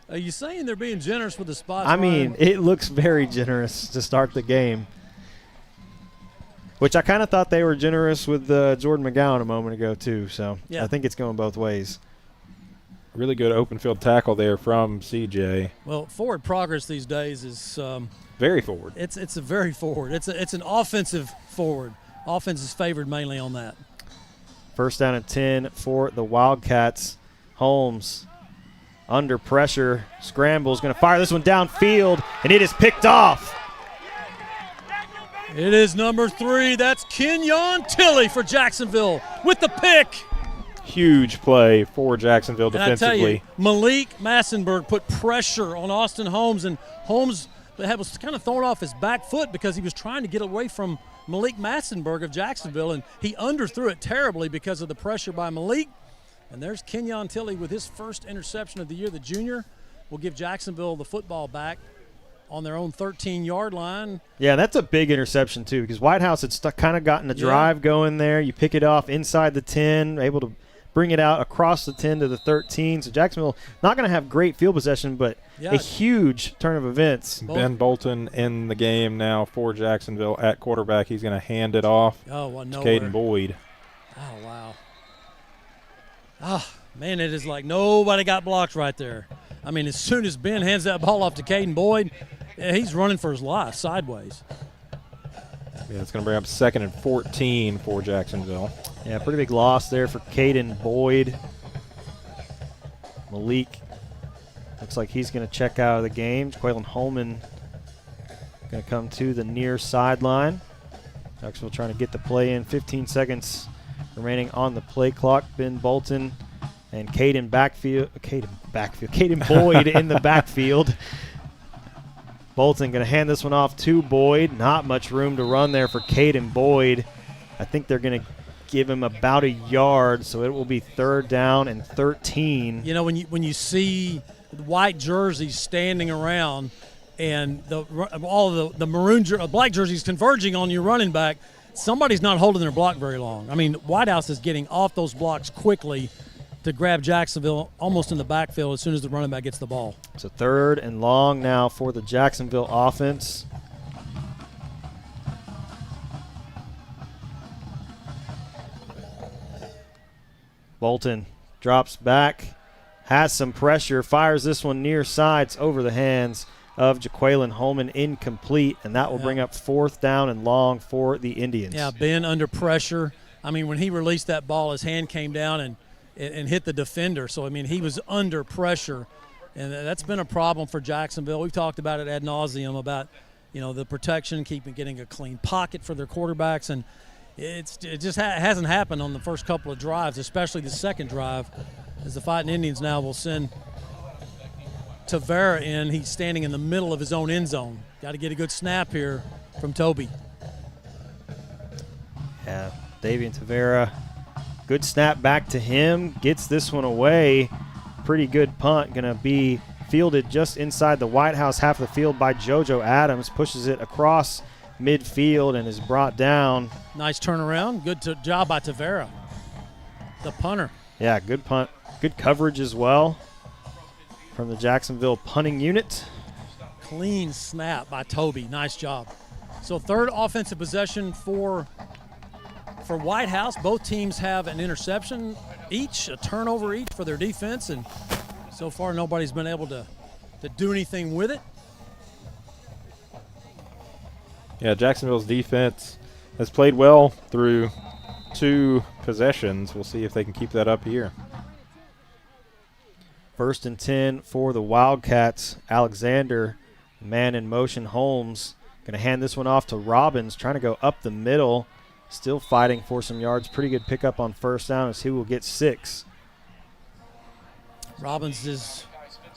Are you saying they're being generous with the spots? I mean, Ryan? it looks very generous to start the game, which I kind of thought they were generous with Jordan McGowan a moment ago too. So yeah. I think it's going both ways. Really good open field tackle there from CJ. Well, forward progress these days is very forward. It's a very forward. It's an offensive forward. Offense is favored mainly on that. 1st down and 10 for the Wildcats. Holmes under pressure, scrambles, going to fire this one downfield, and it is picked off. It is number 3. That's Kenyon Tilley for Jacksonville with the pick. Huge play for Jacksonville defensively. And I tell you, Malik Massenberg put pressure on Austin Holmes, and Holmes was kind of thrown off his back foot because he was trying to get away from Malik Massenberg of Jacksonville, and he underthrew it terribly because of the pressure by Malik. And there's Kenyon Tilley with his first interception of the year. The junior will give Jacksonville the football back on their own 13-yard line. Yeah, that's a big interception too, because Whitehouse had kind of gotten a drive going there. You pick it off inside the 10, able to bring it out across the 10 to the 13. So Jacksonville not going to have great field possession, but a huge turn of events. Ben Bolton in the game now for Jacksonville at quarterback. He's going to hand it off to Caden Boyd. Oh, wow. Oh, man, it is like nobody got blocked right there. I mean, as soon as Ben hands that ball off to Caden Boyd, he's running for his life sideways. Yeah, it's going to bring up 2nd and 14 for Jacksonville. Yeah, pretty big loss there for Caden Boyd. Malik looks like he's going to check out of the game. Jaquelin Holman going to come to the near sideline. Jacksonville trying to get the play in. 15 seconds remaining on the play clock. Ben Bolton and Caden Boyd in the backfield. Bolton going to hand this one off to Boyd. Not much room to run there for Caden Boyd. I think they're going to give him about a yard, so it will be 3rd down and 13. You know, when you see the white jerseys standing around and all the maroon black jerseys converging on your running back, somebody's not holding their block very long. I mean, Whitehouse is getting off those blocks quickly to grab Jacksonville almost in the backfield as soon as the running back gets the ball. It's a 3rd and long now for the Jacksonville offense. Bolton drops back, has some pressure, fires this one near sides over the hands of Jaquelin Holman, incomplete, and that will bring up 4th down and long for the Indians. Yeah, Ben under pressure. I mean, when he released that ball, his hand came down and hit the defender. So, I mean, he was under pressure. And that's been a problem for Jacksonville. We've talked about it ad nauseum about, the protection, getting a clean pocket for their quarterbacks. And it just hasn't happened on the first couple of drives, especially the second drive, as the Fighting Indians now will send Tavera in. He's standing in the middle of his own end zone. Got to get a good snap here from Toby. Yeah, Davian Tavera, good snap back to him, gets this one away. Pretty good punt, going to be fielded just inside the Whitehouse half of the field by JoJo Adams, pushes it across midfield and is brought down. Nice turnaround, good job by Tavera, the punter. Yeah, good punt, good coverage as well from the Jacksonville punting unit. Clean snap by Toby, nice job. So third offensive possession for Whitehouse. Both teams have an interception each, a turnover each for their defense, and so far nobody's been able to do anything with it. Yeah, Jacksonville's defense has played well through 2 possessions. We'll see if they can keep that up here. 1st and 10 for the Wildcats. Alexander, man in motion. Holmes going to hand this one off to Robbins, trying to go up the middle. Still fighting for some yards. Pretty good pickup on first down as he will get 6. Robbins is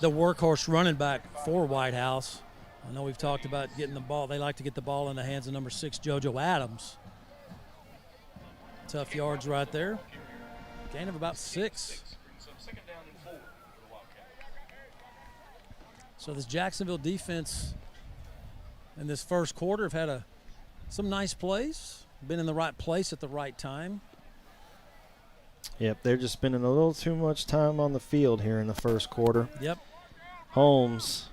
the workhorse running back for Whitehouse. I know we've talked about getting the ball. They like to get the ball in the hands of number 6, JoJo Adams. Tough yards right there. Gain of about 6. So this Jacksonville defense in this first quarter have had some nice plays. Been in the right place at the right time. Yep, they're just spending a little too much time on the field here in the first quarter. Yep. Holmes.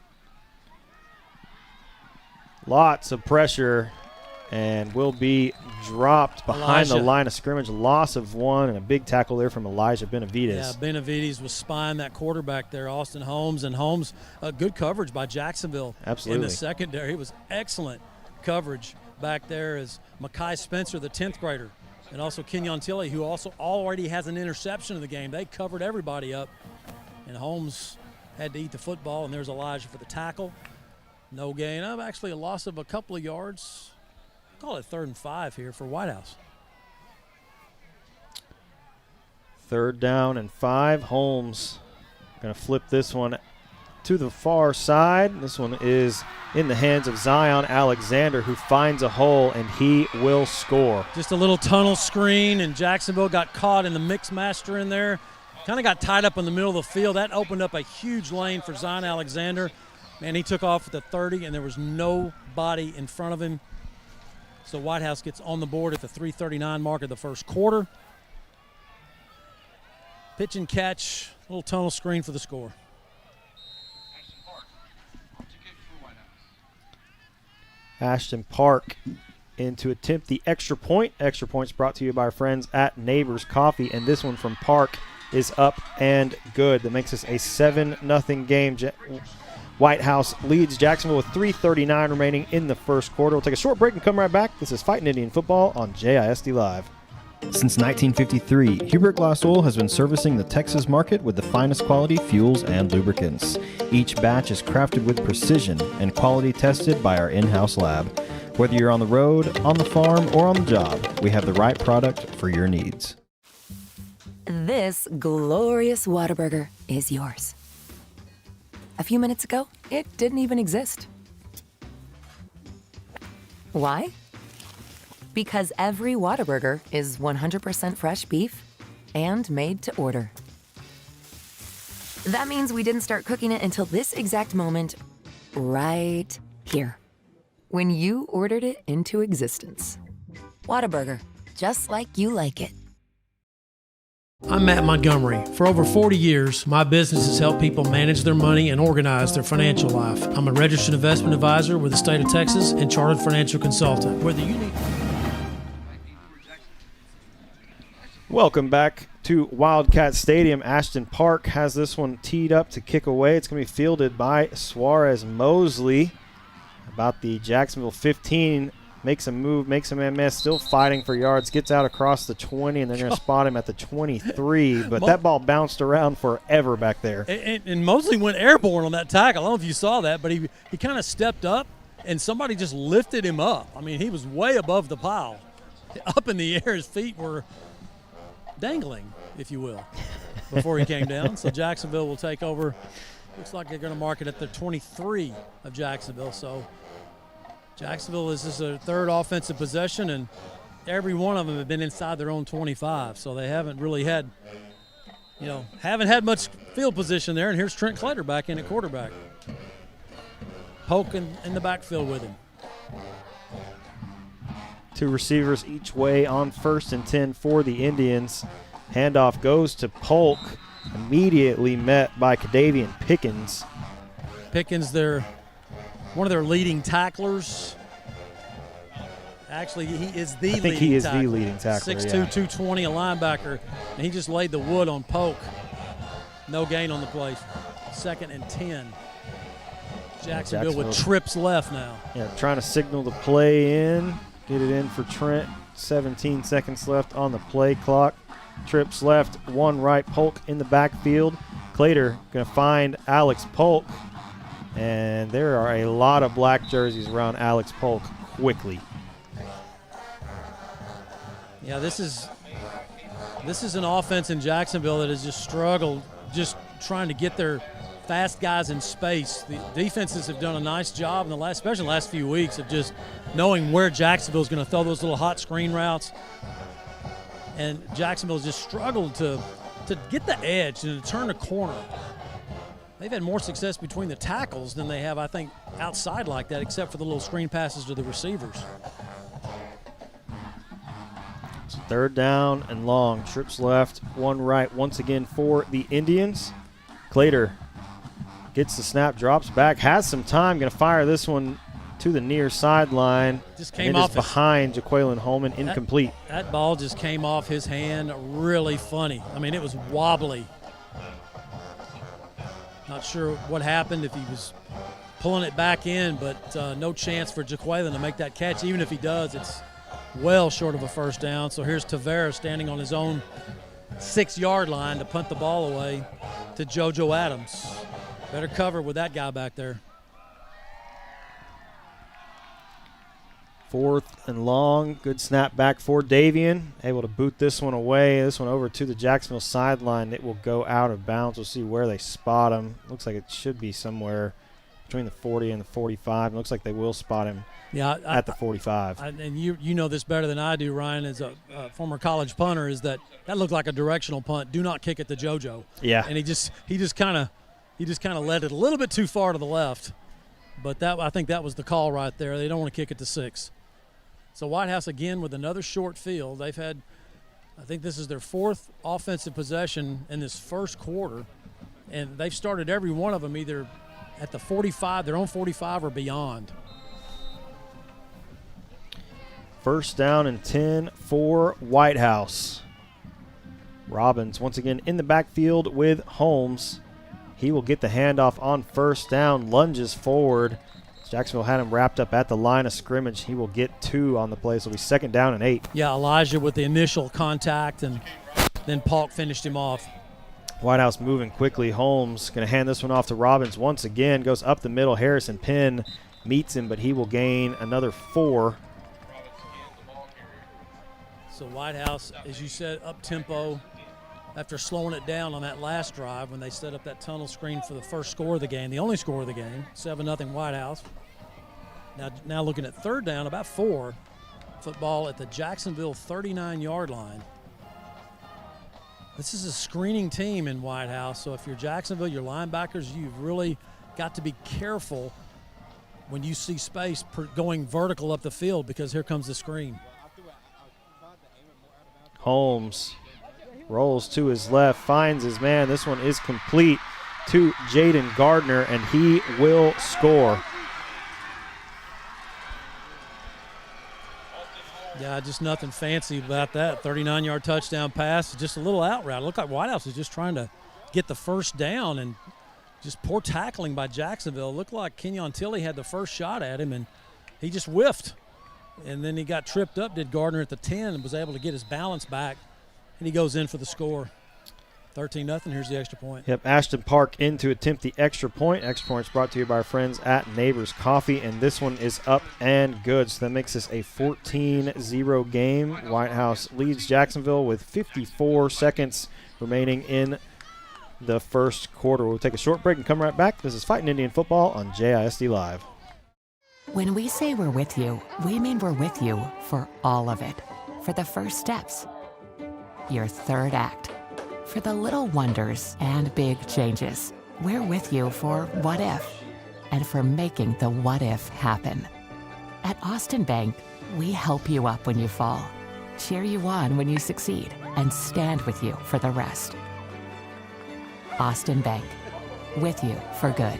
Lots of pressure and will be dropped behind the line of scrimmage. Loss of 1 and a big tackle there from Elijah Benavides. Yeah, Benavides was spying that quarterback there, Austin Holmes. And Holmes, good coverage by Jacksonville. Absolutely. In the secondary. It was excellent coverage back there as Makai Spencer, the 10th grader, and also Kenyon Tilley, who also already has an interception in the game. They covered everybody up, and Holmes had to eat the football, and there's Elijah for the tackle. No gain of, actually a loss of a couple of yards. Call it 3rd and 5 here for Whitehouse. 3rd down and 5. Holmes going to flip this one to the far side. This one is in the hands of Zion Alexander, who finds a hole, and he will score. Just a little tunnel screen, and Jacksonville got caught in the mix master in there. Kind of got tied up in the middle of the field. That opened up a huge lane for Zion Alexander. Man, he took off at the 30, and there was nobody in front of him. So Whitehouse gets on the board at the 3:39 mark of the first quarter. Pitch and catch, little tunnel screen for the score. Ashton Park in to attempt the extra point. Extra points brought to you by our friends at Neighbors Coffee, and this one from Park is up and good. That makes us a 7-0 game. Whitehouse leads Jacksonville with 3:39 remaining in the first quarter. We'll take a short break and come right back. This is Fighting Indian Football on JISD Live. Since 1953, Hubert Glass Oil has been servicing the Texas market with the finest quality fuels and lubricants. Each batch is crafted with precision and quality tested by our in-house lab. Whether you're on the road, on the farm, or on the job, we have the right product for your needs. This glorious Whataburger is yours. A few minutes ago, it didn't even exist. Why? Because every Whataburger is 100% fresh beef and made to order. That means we didn't start cooking it until this exact moment, right here, when you ordered it into existence. Whataburger, just like you like it. I'm Matt Montgomery. For over 40 years, my business has helped people manage their money and organize their financial life. I'm a registered investment advisor with the state of Texas and chartered financial consultant. Whether you need... Welcome back to Wildcat Stadium. Ashton Park has this one teed up to kick away. It's going to be fielded by Suarez Mosley. About the Jacksonville 15, makes a move, makes a man miss, still fighting for yards, gets out across the 20, and they're going to spot him at the 23. But that ball bounced around forever back there. And Mosley went airborne on that tackle. I don't know if you saw that, but he kind of stepped up, and somebody just lifted him up. I mean, he was way above the pile. Up in the air, his feet were dangling, if you will, before he came down. So Jacksonville will take over. Looks like they're going to mark it at the 23 of Jacksonville. So Jacksonville is their third offensive possession, and every one of them have been inside their own 25. So they haven't really had, haven't had much field position there. And here's Trent Clater back in at quarterback. Polk in the backfield with him. 2 receivers each way on 1st and 10 for the Indians. Handoff goes to Polk, immediately met by Kadavian Pickens. Pickens, one of their leading tacklers. Actually, he is the leading tackler. 6'2", 220, a linebacker, and he just laid the wood on Polk. No gain on the play. 2nd and 10. Jacksonville with trips left now. Yeah, trying to signal the play in. Get it in for Trent. 17 seconds left on the play clock. Trips left, 1 right. Polk in the backfield. Clater going to find Alex Polk. And there are a lot of black jerseys around Alex Polk quickly. Yeah, this is an offense in Jacksonville that has just struggled just trying to get their fast guys in space. The defenses have done a nice job especially the last few weeks, of just knowing where Jacksonville's going to throw those little hot screen routes. And Jacksonville's just struggled to get the edge and to turn the corner. They've had more success between the tackles than they have, I think, outside like that, except for the little screen passes to the receivers. So 3rd down and long. Trips left, 1 right once again for the Indians. Clater gets the snap, drops back, has some time, going to fire this one to the near sideline. Just came off behind Jaquelin Holman, incomplete. That ball just came off his hand, really funny. I mean, it was wobbly. Not sure what happened, if he was pulling it back in, but no chance for Jaquelin to make that catch. Even if he does, it's well short of a 1st down. So here's Tavares standing on his own 6-yard line to punt the ball away to JoJo Adams. Better cover with that guy back there. 4th and long. Good snap back for Davian. Able to boot this one away. This one over to the Jacksonville sideline. It will go out of bounds. We'll see where they spot him. Looks like it should be somewhere between the 40 and the 45. It looks like they will spot him at the 45. And you know this better than I do, Ryan, as a former college punter, is that looked like a directional punt. Do not kick it to JoJo. Yeah. And he just kind of led it a little bit too far to the left. But I think that was the call right there. They don't want to kick it to 6. So Whitehouse again with another short field. They've had, I think this is their 4th offensive possession in this first quarter, and they've started every one of them either at the 45, their own 45, or beyond. 1st down and 10 for Whitehouse. Robbins once again in the backfield with Holmes. He will get the handoff on 1st down, lunges forward. Jacksonville had him wrapped up at the line of scrimmage. He will get 2 on the play, so it'll be 2nd down and 8. Yeah, Elijah with the initial contact, and then Polk finished him off. Whitehouse moving quickly. Holmes going to hand this one off to Robbins once again. Goes up the middle. Harrison Penn meets him, but he will gain another 4. So Whitehouse, as you said, up-tempo after slowing it down on that last drive when they set up that tunnel screen for the first score of the game, the only score of the game, 7-0 Whitehouse. Now looking at 3rd down, about 4. Football at the Jacksonville 39-yard line. This is a screening team in Whitehouse, so if you're Jacksonville, your linebackers, you've really got to be careful when you see space going vertical up the field, because here comes the screen. Holmes rolls to his left, finds his man. This one is complete to Jaden Gardner, and he will score. Yeah, just nothing fancy about that. 39-yard touchdown pass, just a little out route. It looked like Whitehouse was just trying to get the 1st down, and just poor tackling by Jacksonville. It looked like Kenyon Tilley had the first shot at him, and he just whiffed. And then he got tripped up, did Gardner at the 10, and was able to get his balance back, and he goes in for the score. 13-0. Here's the extra point. Yep, Ashton Park in to attempt the extra point. Extra point's brought to you by our friends at Neighbors Coffee, and this one is up and good. So that makes this a 14-0 game. Whitehouse leads Jacksonville with 54 seconds remaining in the first quarter. We'll take a short break and come right back. This is Fighting Indian Football on JISD Live. When we say we're with you, we mean we're with you for all of it. For the first steps, your third act, for the little wonders and big changes. We're with you for what if, and for making the what if happen. At Austin Bank, we help you up when you fall, cheer you on when you succeed, and stand with you for the rest. Austin Bank, with you for good.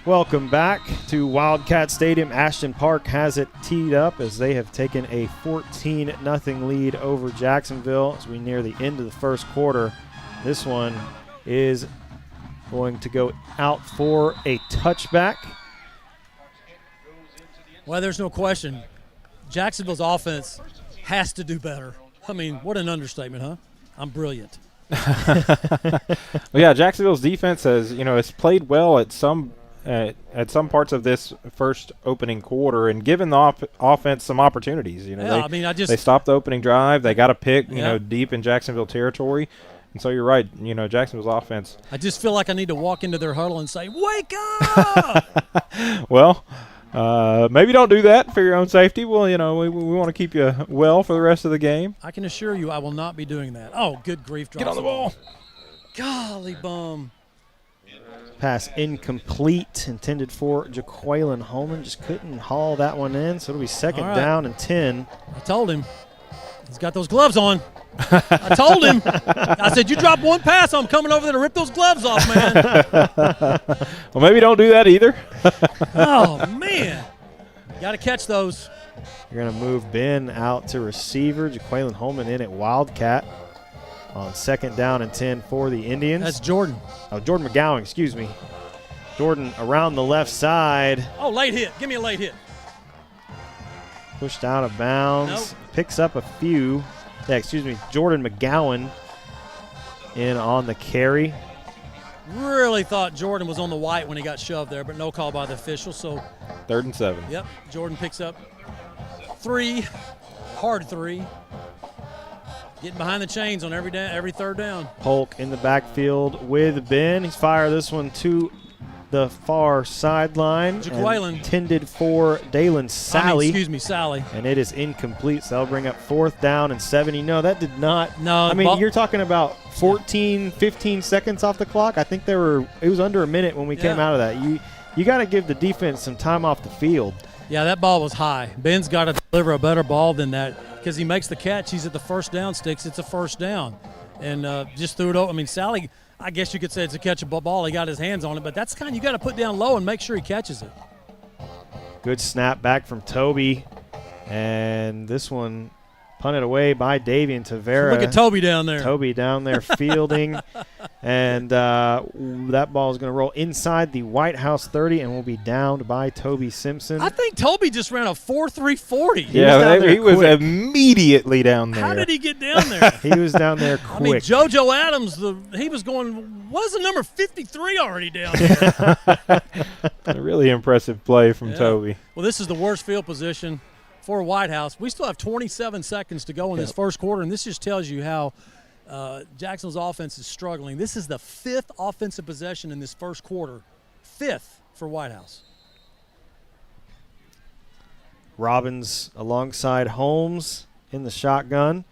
Welcome back to Wildcat Stadium. Ashton Park has it teed up as they have taken a 14-0 lead over Jacksonville as we near the end of the first quarter. This one is going to go out for a touchback. Well, there's no question. Jacksonville's offense has to do better. I mean, what an understatement, huh? I'm brilliant. Well, yeah, Jacksonville's defense has, it's played well at some parts of this first opening quarter and given the offense some opportunities. They stopped the opening drive. They got a pick, deep in Jacksonville territory. And so you're right, Jacksonville's offense. I just feel like I need to walk into their huddle and say, wake up! Well, maybe don't do that for your own safety. Well, we want to keep you well for the rest of the game. I can assure you I will not be doing that. Oh, good grief. Get on the ball. Golly bum. Pass incomplete, intended for Jaquaylin Holman. Just couldn't haul that one in, so it'll be second down and 10. I told him. He's got those gloves on. I told him. I said, you drop one pass, I'm coming over there to rip those gloves off, man. Well, maybe don't do that either. Oh, man. Got to catch those. You're going to move Ben out to receiver. Jaquaylin Holman in at Wildcat on second down and 10 for the Indians. That's Jordan. Oh, Jordan McGowan, excuse me. Jordan around the left side. Oh, late hit. Give me a late hit. Pushed out of bounds. Nope. Picks up a few. Jordan McGowan in on the carry. Really thought Jordan was on the white when he got shoved there, but no call by the official. So 3rd and 7. Yep. Jordan picks up 3. Hard 3. Getting behind the chains on every third down. Polk in the backfield with Ben. He's fired this one to the far sideline. Jaquaylin. Intended for Dalen Sally. Sally. And it is incomplete, so that'll bring up 4th down and 70. No, that did not. No. I mean, you're talking about 14, 15 seconds off the clock. I think it was under a minute when we came out of that. You got to give the defense some time off the field. Yeah, that ball was high. Ben's got to deliver a better ball than that because he makes the catch. He's at the first down sticks. It's a first down. And just threw it over. I mean, Sally, I guess you could say it's a catchable ball. He got his hands on it, but that's the kind you got to put down low and make sure he catches it. Good snap back from Toby. And this one punted away by Davian Tavera. Look at Toby down there. Toby down there fielding. And that ball is going to roll inside the Whitehouse 30 and will be downed by Toby Simpson. I think Toby just ran a 4.340. He was immediately down there. How did he get down there? He was down there quick. I mean, JoJo Adams, he was going, was the number 53 already down there? A really impressive play from Toby. Well, this is the worst field position for Whitehouse. We still have 27 seconds to go in this first quarter, and this just tells you how Jacksonville's offense is struggling. This is the 5th offensive possession in this first quarter. 5th for Whitehouse. Robbins alongside Holmes in the shotgun.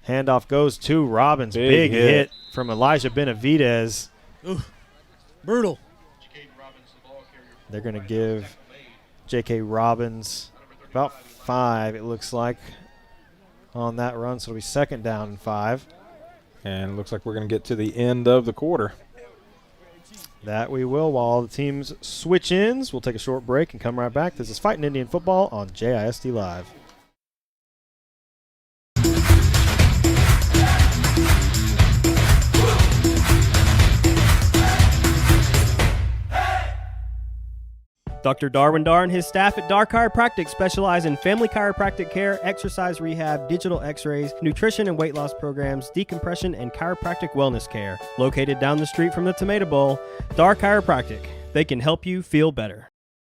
Handoff goes to Robbins. Big hit from Elijah Benavidez. Ooh, brutal. They're going to give J.K. Robbins about 5, it looks like, on that run. So it'll be second down and 5. And it looks like we're going to get to the end of the quarter. That we will. While the teams switch ends, we'll take a short break and come right back. This is Fighting Indian Football on JISD Live. Dr. Darwin Dar and his staff at Dar Chiropractic specialize in family chiropractic care, exercise rehab, digital x-rays, nutrition and weight loss programs, decompression, and chiropractic wellness care. Located down the street from the Tomato Bowl, Dar Chiropractic. They can help you feel better.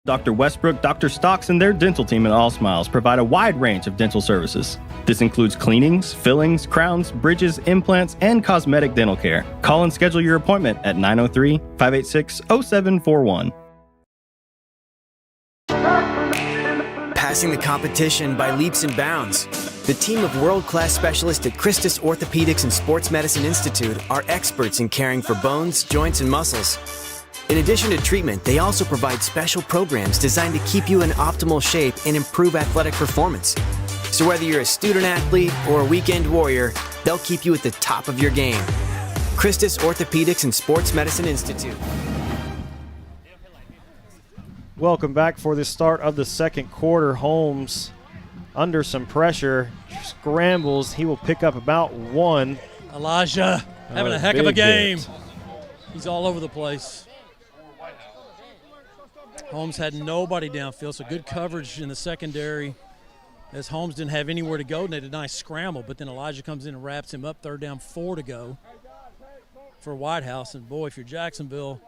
Dr. Westbrook, Dr. Stocks, and their dental team at All Smiles provide a wide range of dental services. This includes cleanings, fillings, crowns, bridges, implants, and cosmetic dental care. Call and schedule your appointment at 903-586-0741. Passing the competition by leaps and bounds. The team of world-class specialists at Christus Orthopedics and Sports Medicine Institute are experts in caring for bones, joints, and muscles. In addition to treatment, they also provide special programs designed to keep you in optimal shape and improve athletic performance. So whether you're a student athlete or a weekend warrior, they'll keep you at the top of your game. Christus Orthopedics and Sports Medicine Institute. Welcome back for the start of the second quarter. Holmes under some pressure, scrambles. He will pick up about one. Elijah having a heck of a game. He's all over the place. Holmes had nobody downfield, so good coverage in the secondary as Holmes didn't have anywhere to go, and they did a nice scramble, but then Elijah comes in and wraps him up. 3rd down, 4 to go for Whitehouse. And, boy, if you're Jacksonville,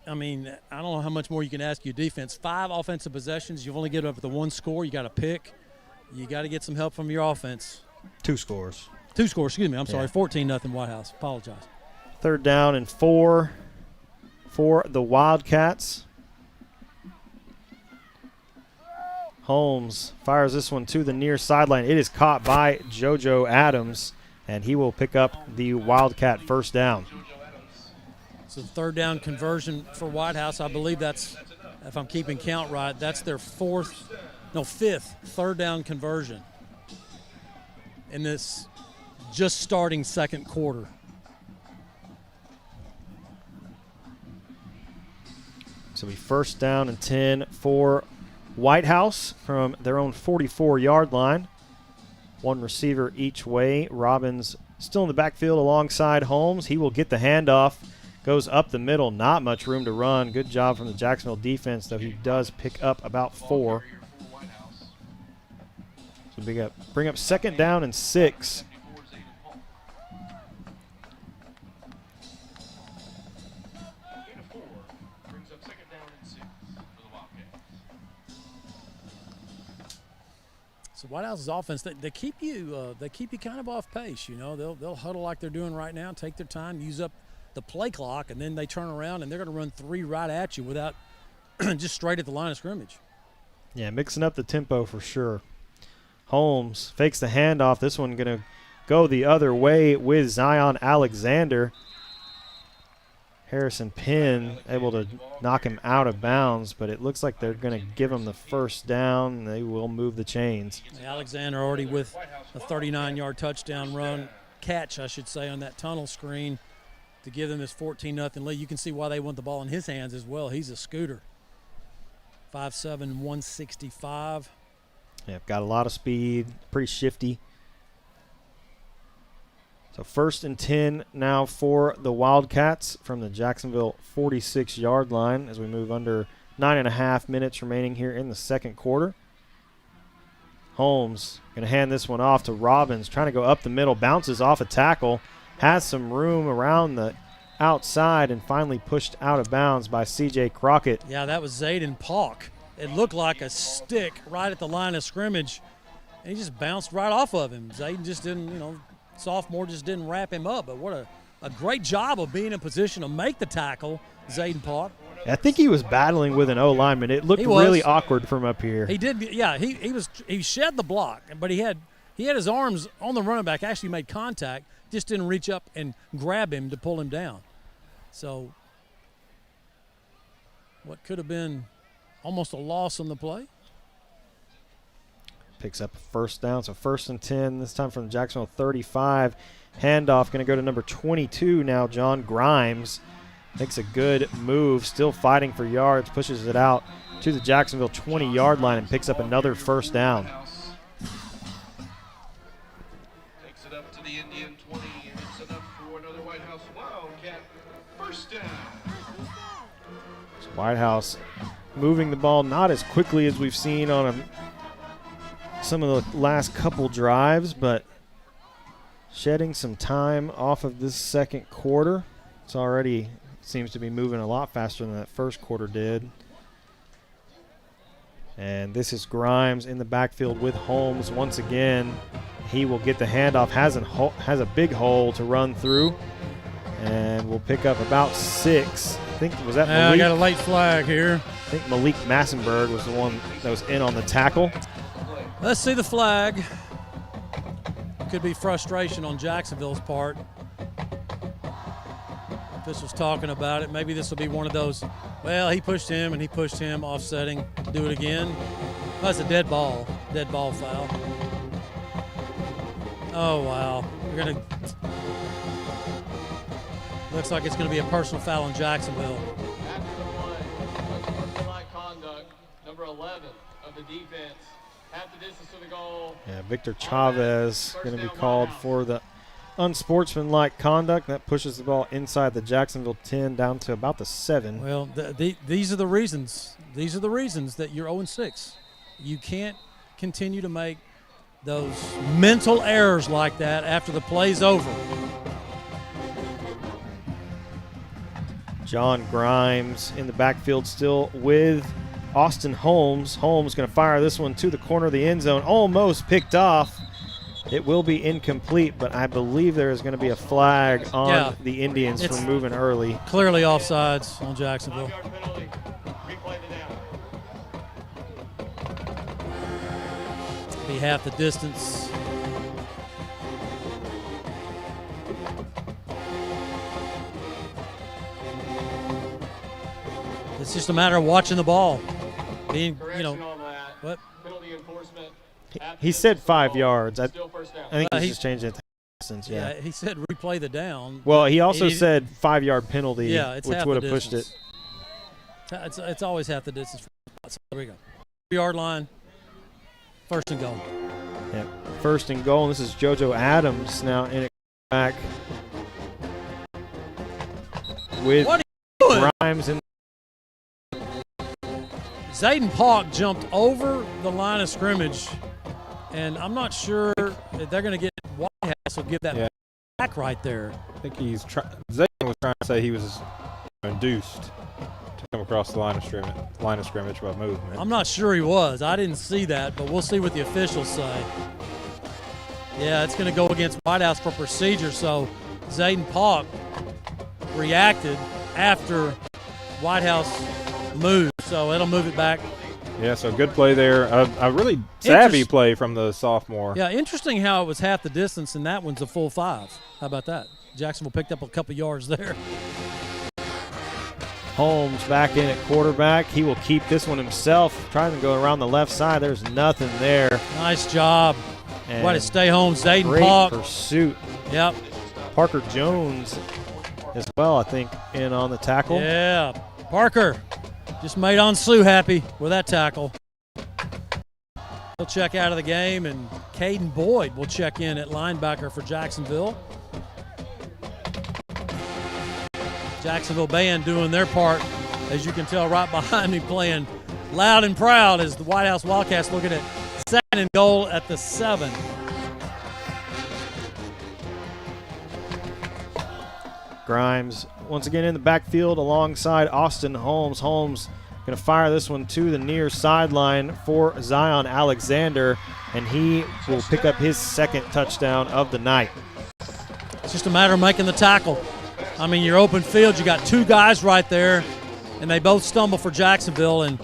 I mean, I don't know how much more you can ask your defense. 5 offensive possessions. You've only given up the 1 score. You got to pick. You got to get some help from your offense. 2 scores. 2 scores, excuse me. I'm sorry, 14-0 Whitehouse. Apologize. 3rd down and 4 for the Wildcats. Holmes fires this one to the near sideline. It is caught by JoJo Adams, and he will pick up the Wildcat 1st down. So 3rd down conversion for Whitehouse. I believe that's, if I'm keeping count right, that's their 5th 3rd down conversion in this just starting second quarter. So we 1st down and 10 for Whitehouse from their own 44-yard line. 1 receiver each way. Robbins still in the backfield alongside Holmes. He will get the handoff. Goes up the middle. Not much room to run. Good job from the Jacksonville defense, though he does pick up about 4. So bring up 2nd down and 6. So Whitehouse's offense, they keep you kind of off pace. You know, they'll huddle like they're doing right now, take their time, use up the play clock, and then they turn around and they're going to run 3 right at you without just straight at the line of scrimmage. Yeah, mixing up the tempo for sure. Holmes fakes the handoff. This one going to go the other way with Zion Alexander. Harrison Penn able to knock him out of bounds, but it looks like they're going to give him the 1st down. They will move the chains. Alexander already with a 39-yard touchdown run, catch, I should say, on that tunnel screen to give them this 14-0 lead. You can see why they want the ball in his hands as well. He's a scooter. 5'7", 165. Yeah, got a lot of speed, pretty shifty. So 1st and 10 now for the Wildcats from the Jacksonville 46-yard line as we move under 9.5 minutes remaining here in the second quarter. Holmes going to hand this one off to Robbins, trying to go up the middle, bounces off a tackle, has some room around the outside, and finally pushed out of bounds by C.J. Crockett. Yeah, that was Zayden Polk. It looked like a stick right at the line of scrimmage, and he just bounced right off of him. Zayden just didn't, sophomore just didn't wrap him up, but what a great job of being in position to make the tackle, Zayden Polk. I think he was battling with an O-lineman. It looked really awkward from up here. He did, yeah. He shed the block, but he had his arms on the running back, actually made contact, just didn't reach up and grab him to pull him down. So what could have been almost a loss on the play. Picks up a first down, so 1st and 10, this time from Jacksonville 35. Handoff going to go to number 22 now, John Grimes. Makes a good move, still fighting for yards, pushes it out to the Jacksonville 20-yard line and picks up another first down. Takes it up to the Indian 20, and it's enough for another Whitehouse Wildcat first down. So Whitehouse moving the ball not as quickly as we've seen on some of the last couple drives, but shedding some time off of this second quarter. It's already seems to be moving a lot faster than that first quarter did. And this is Grimes in the backfield with Holmes once again. He will get the handoff, has a big hole to run through, and will pick up about 6. I think, was that Malik? I got a late flag here. I think Malik Massenberg was the one that was in on the tackle. Let's see the flag. Could be frustration on Jacksonville's part. Officials talking about it. Maybe this will be one of those, well, he pushed him and he pushed him, offsetting. Do it again. That's a dead ball foul. Oh, wow. We're going to, looks like it's going to be a personal foul on Jacksonville. After the one, unsportsmanlike conduct, number 11 of the defense. Half the distance to the goal. Yeah, Victor Chavez going to be called for the unsportsmanlike conduct. That pushes the ball inside the Jacksonville 10 down to about the 7. Well, these are the reasons. These are the reasons that you're 0-6. You can't continue to make those mental errors like that after the play's over. John Grimes in the backfield still with Austin Holmes. Holmes going to fire this one to the corner of the end zone. Almost picked off. It will be incomplete, but I believe there is going to be a flag on the Indians for moving early. Clearly offsides on Jacksonville. Be half the distance. It's just a matter of watching the ball. Being, what? He said 5 yards. I think he's he just changed it to distance. Yeah, he said replay the down. Well, he also said 5-yard penalty, it's which would have pushed it. It's always half the distance. So there we go. 3-yard line. 1st and goal. Yep. 1st and goal. And this is JoJo Adams now in it back with Grimes in. Zayden Pauk jumped over the line of scrimmage, and I'm not sure that they're going to get Whitehouse will give that back right there. I think Zayden was trying to say he was induced to come across the line of scrimmage by movement. I'm not sure he was. I didn't see that, but we'll see what the officials say. Yeah, it's going to go against Whitehouse for procedure, so Zayden Pauk reacted after Whitehouse moved, so it'll move it back. Yeah, so good play there. A really savvy play from the sophomore. Yeah, interesting how it was half the distance, and that one's a full 5. How about that? Jacksonville picked up a couple yards there. Holmes back in at quarterback. He will keep this one himself, trying to go around the left side. There's nothing there. Nice job. And way to stay home, Zayden great Pauk. Pursuit. Yep. Parker Jones as well, I think, in on the tackle. Yeah, Parker just made Onsu happy with that tackle. He'll check out of the game, and Caden Boyd will check in at linebacker for Jacksonville. Jacksonville band doing their part, as you can tell right behind me, playing loud and proud as the Whitehouse Wildcats looking at 2nd and goal at the 7. Grimes once again in the backfield alongside Austin Holmes. Holmes going to fire this one to the near sideline for Zion Alexander, and he will pick up his 2nd touchdown of the night. It's just a matter of making the tackle. I mean, you're open field, you got 2 guys right there, and they both stumble for Jacksonville, and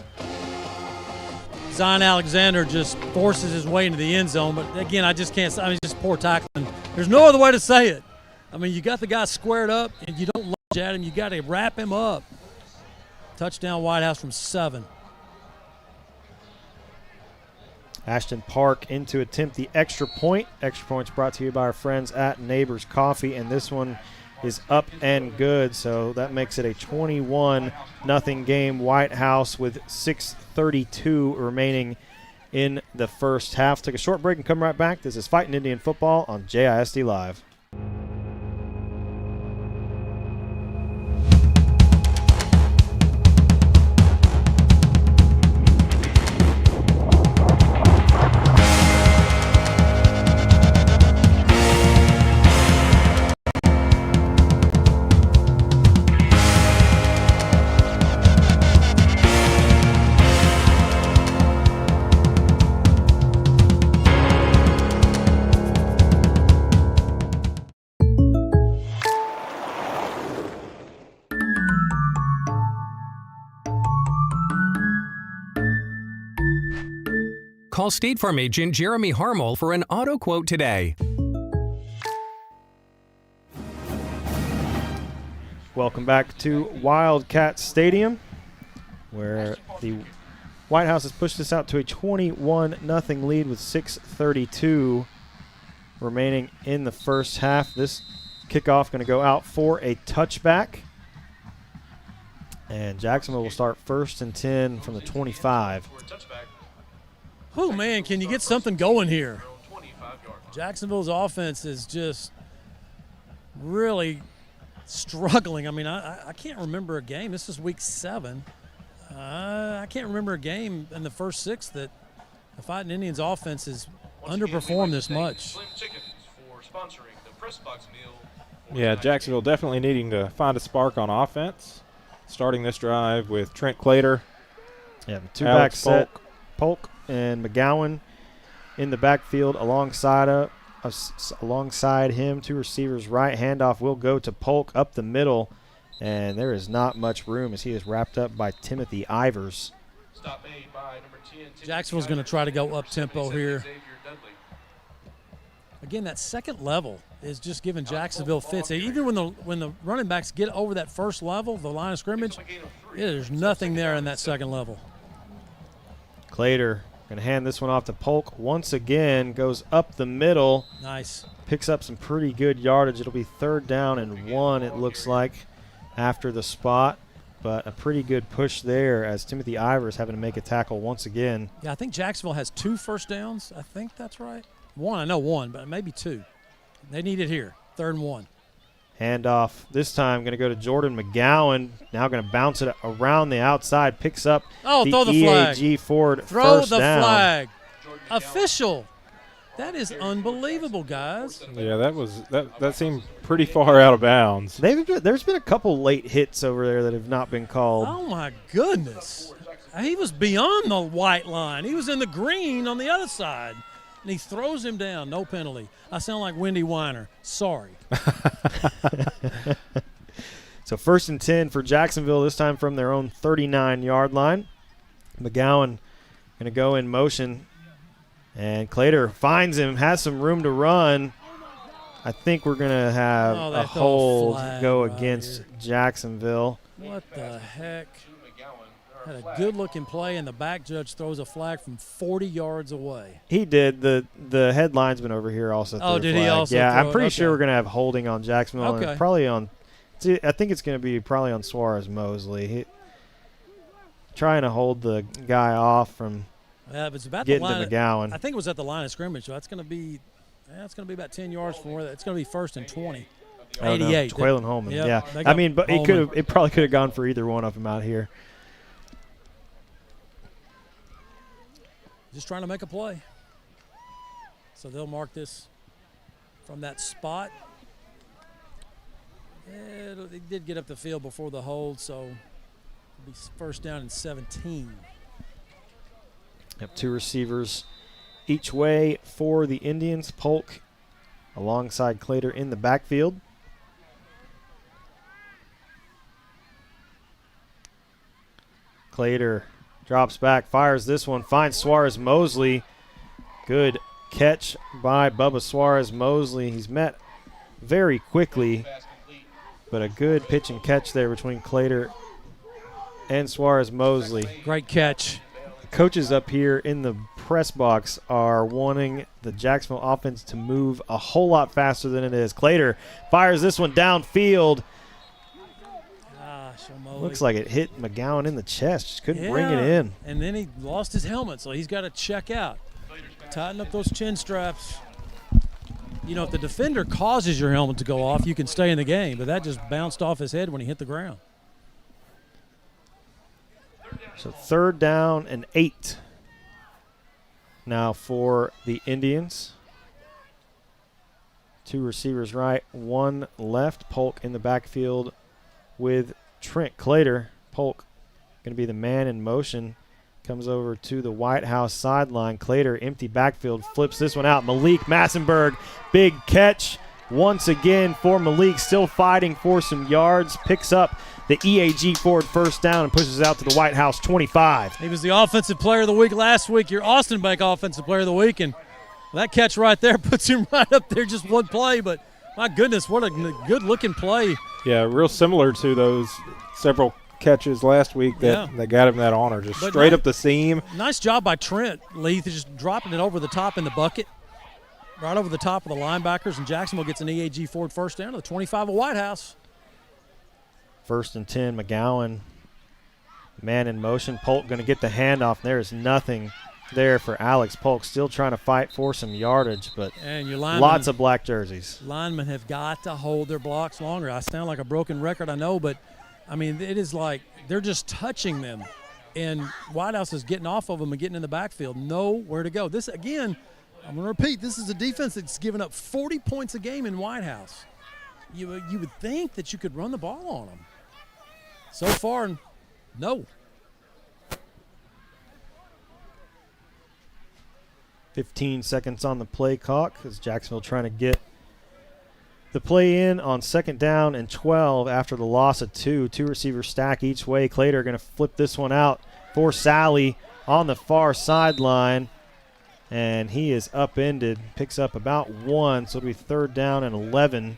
Zion Alexander just forces his way into the end zone. But again, I just can't. I mean, just poor tackling. There's no other way to say it. I mean, you got the guy squared up, and you don't lunge at him. You got to wrap him up. Touchdown Whitehouse from 7. Ashton Park in to attempt the extra point. Extra points brought to you by our friends at Neighbors Coffee, and this one is up and good, so that makes it a 21-0 game. Whitehouse with 6:32 remaining in the first half. Take a short break and come right back. This is Fighting Indian Football on JISD Live. Call State Farm agent Jeremy Harmel for an auto quote today. Welcome back to Wildcat Stadium, where the Whitehouse has pushed this out to a 21-0 lead with 6:32 remaining in the first half. This kickoff going to go out for a touchback. And Jacksonville will start 1st and 10 from the 25. Oh, man, can you get something going here? Jacksonville's offense is just really struggling. I mean, I can't remember a game. This is week 7. I can't remember a game in the first 6 that the Fighting Indians offense has underperformed this much. Yeah, Jacksonville definitely needing to find a spark on offense. Starting this drive with Trent Clater. Yeah, two-back set. Polk and McGowan in the backfield alongside him. 2 receivers right. Handoff will go to Polk up the middle, and there is not much room as he is wrapped up by Timothy Ivers. Jacksonville's going to try to go up-tempo here. Again, that second level is just giving Jacksonville fits. Even when the running backs get over that first level, the line of scrimmage, there's nothing there in that second level. Clater going to hand this one off to Polk once again, goes up the middle. Nice. Picks up some pretty good yardage. It'll be 3rd down and 1, it looks like, after the spot. But a pretty good push there as Timothy Ivers having to make a tackle once again. Yeah, I think Jacksonville has 2 first downs. I think that's right. 1, I know 1, but maybe 2. They need it here, 3rd and 1. Handoff this time going to go to Jordan McGowan. Now going to bounce it around the outside. Picks up the throw the EAG flag. Ford Throw first the down. flag. Official. That is unbelievable, guys. Yeah, that seemed pretty far out of bounds. There's been a couple late hits over there that have not been called. Oh, my goodness. He was beyond the white line. He was in the green on the other side. And he throws him down. No penalty. I sound like Wendy Weiner. Sorry. So 1st and 10 for Jacksonville, this time from their own 39-yard line. McGowan going to go in motion. And Clater finds him, has some room to run. I think we're going to have a hold go against Jacksonville. What the heck? Had a good-looking play, and the back judge throws a flag from 40 yards away. He did. The head linesman over here also threw a did flag. he also Yeah, throw I'm pretty it? sure we're going to have holding on Jacksonville. Okay. And probably on – I think it's going to be probably on Suarez Mosley. Trying to hold the guy off from it's about getting the line, to McGowan. I think it was at the line of scrimmage, so that's going to be about 10 yards from where it's going to be 1st and 20. 88. No, Quaylen Holman. Yep, Yeah. I mean, but it probably could have gone for either one of them out here. Just trying to make a play. So they'll mark this from that spot. It did get up the field before the hold, so it'll be 1st down and 17. Have 2 receivers each way for the Indians. Polk alongside Clater in the backfield. Clater drops back, fires this one, finds Suarez Mosley. Good catch by Bubba Suarez Mosley. He's met very quickly, but a good pitch and catch there between Clater and Suarez Mosley. Great catch. The coaches up here in the press box are wanting the Jacksonville offense to move a whole lot faster than it is. Clater fires this one downfield. Looks like it hit McGowan in the chest. Just couldn't bring it in. And then he lost his helmet, so he's got to check out. Tighten up those chin straps. You know, if the defender causes your helmet to go off, you can stay in the game, but that just bounced off his head when he hit the ground. So 3rd down and 8 now for the Indians. 2 receivers right, 1 left. Polk in the backfield with Trent Clater. Polk going to be the man in motion. Comes over to the Whitehouse sideline. Clater, empty backfield, flips this one out. Malik Massenberg, big catch once again for Malik. Still fighting for some yards. Picks up the EAG Ford first down and pushes out to the Whitehouse 25. He was the offensive player of the week last week, your Austin Bank offensive player of the week, and that catch right there puts him right up there, just one play. But my goodness, what a good-looking play. Yeah, real similar to those several catches last week that got him that honor, just straight up the seam. Nice job by Trent Leith, just dropping it over the top in the bucket, right over the top of the linebackers, and Jacksonville gets an EAG Ford first down to the 25 of Whitehouse. 1st and 10, McGowan, man in motion. Polk going to get the handoff. There is nothing there for Alex Polk. Still trying to fight for some yardage, but and your linemen, lots of black jerseys. Linemen have got to hold their blocks longer. I sound like a broken record, I know, but I mean, it is like they're just touching them, and Whitehouse is getting off of them and getting in the backfield. Nowhere to go. This, again, I'm going to repeat, this is a defense that's given up 40 points a game in Whitehouse. You would think that you could run the ball on them. So far, no. 15 seconds on the play clock as Jacksonville trying to get the play in on 2nd down and 12 after the loss of 2. 2 receivers stack each way. Clater going to flip this one out for Sally on the far sideline. And he is upended. Picks up about 1, so it'll be 3rd down and 11.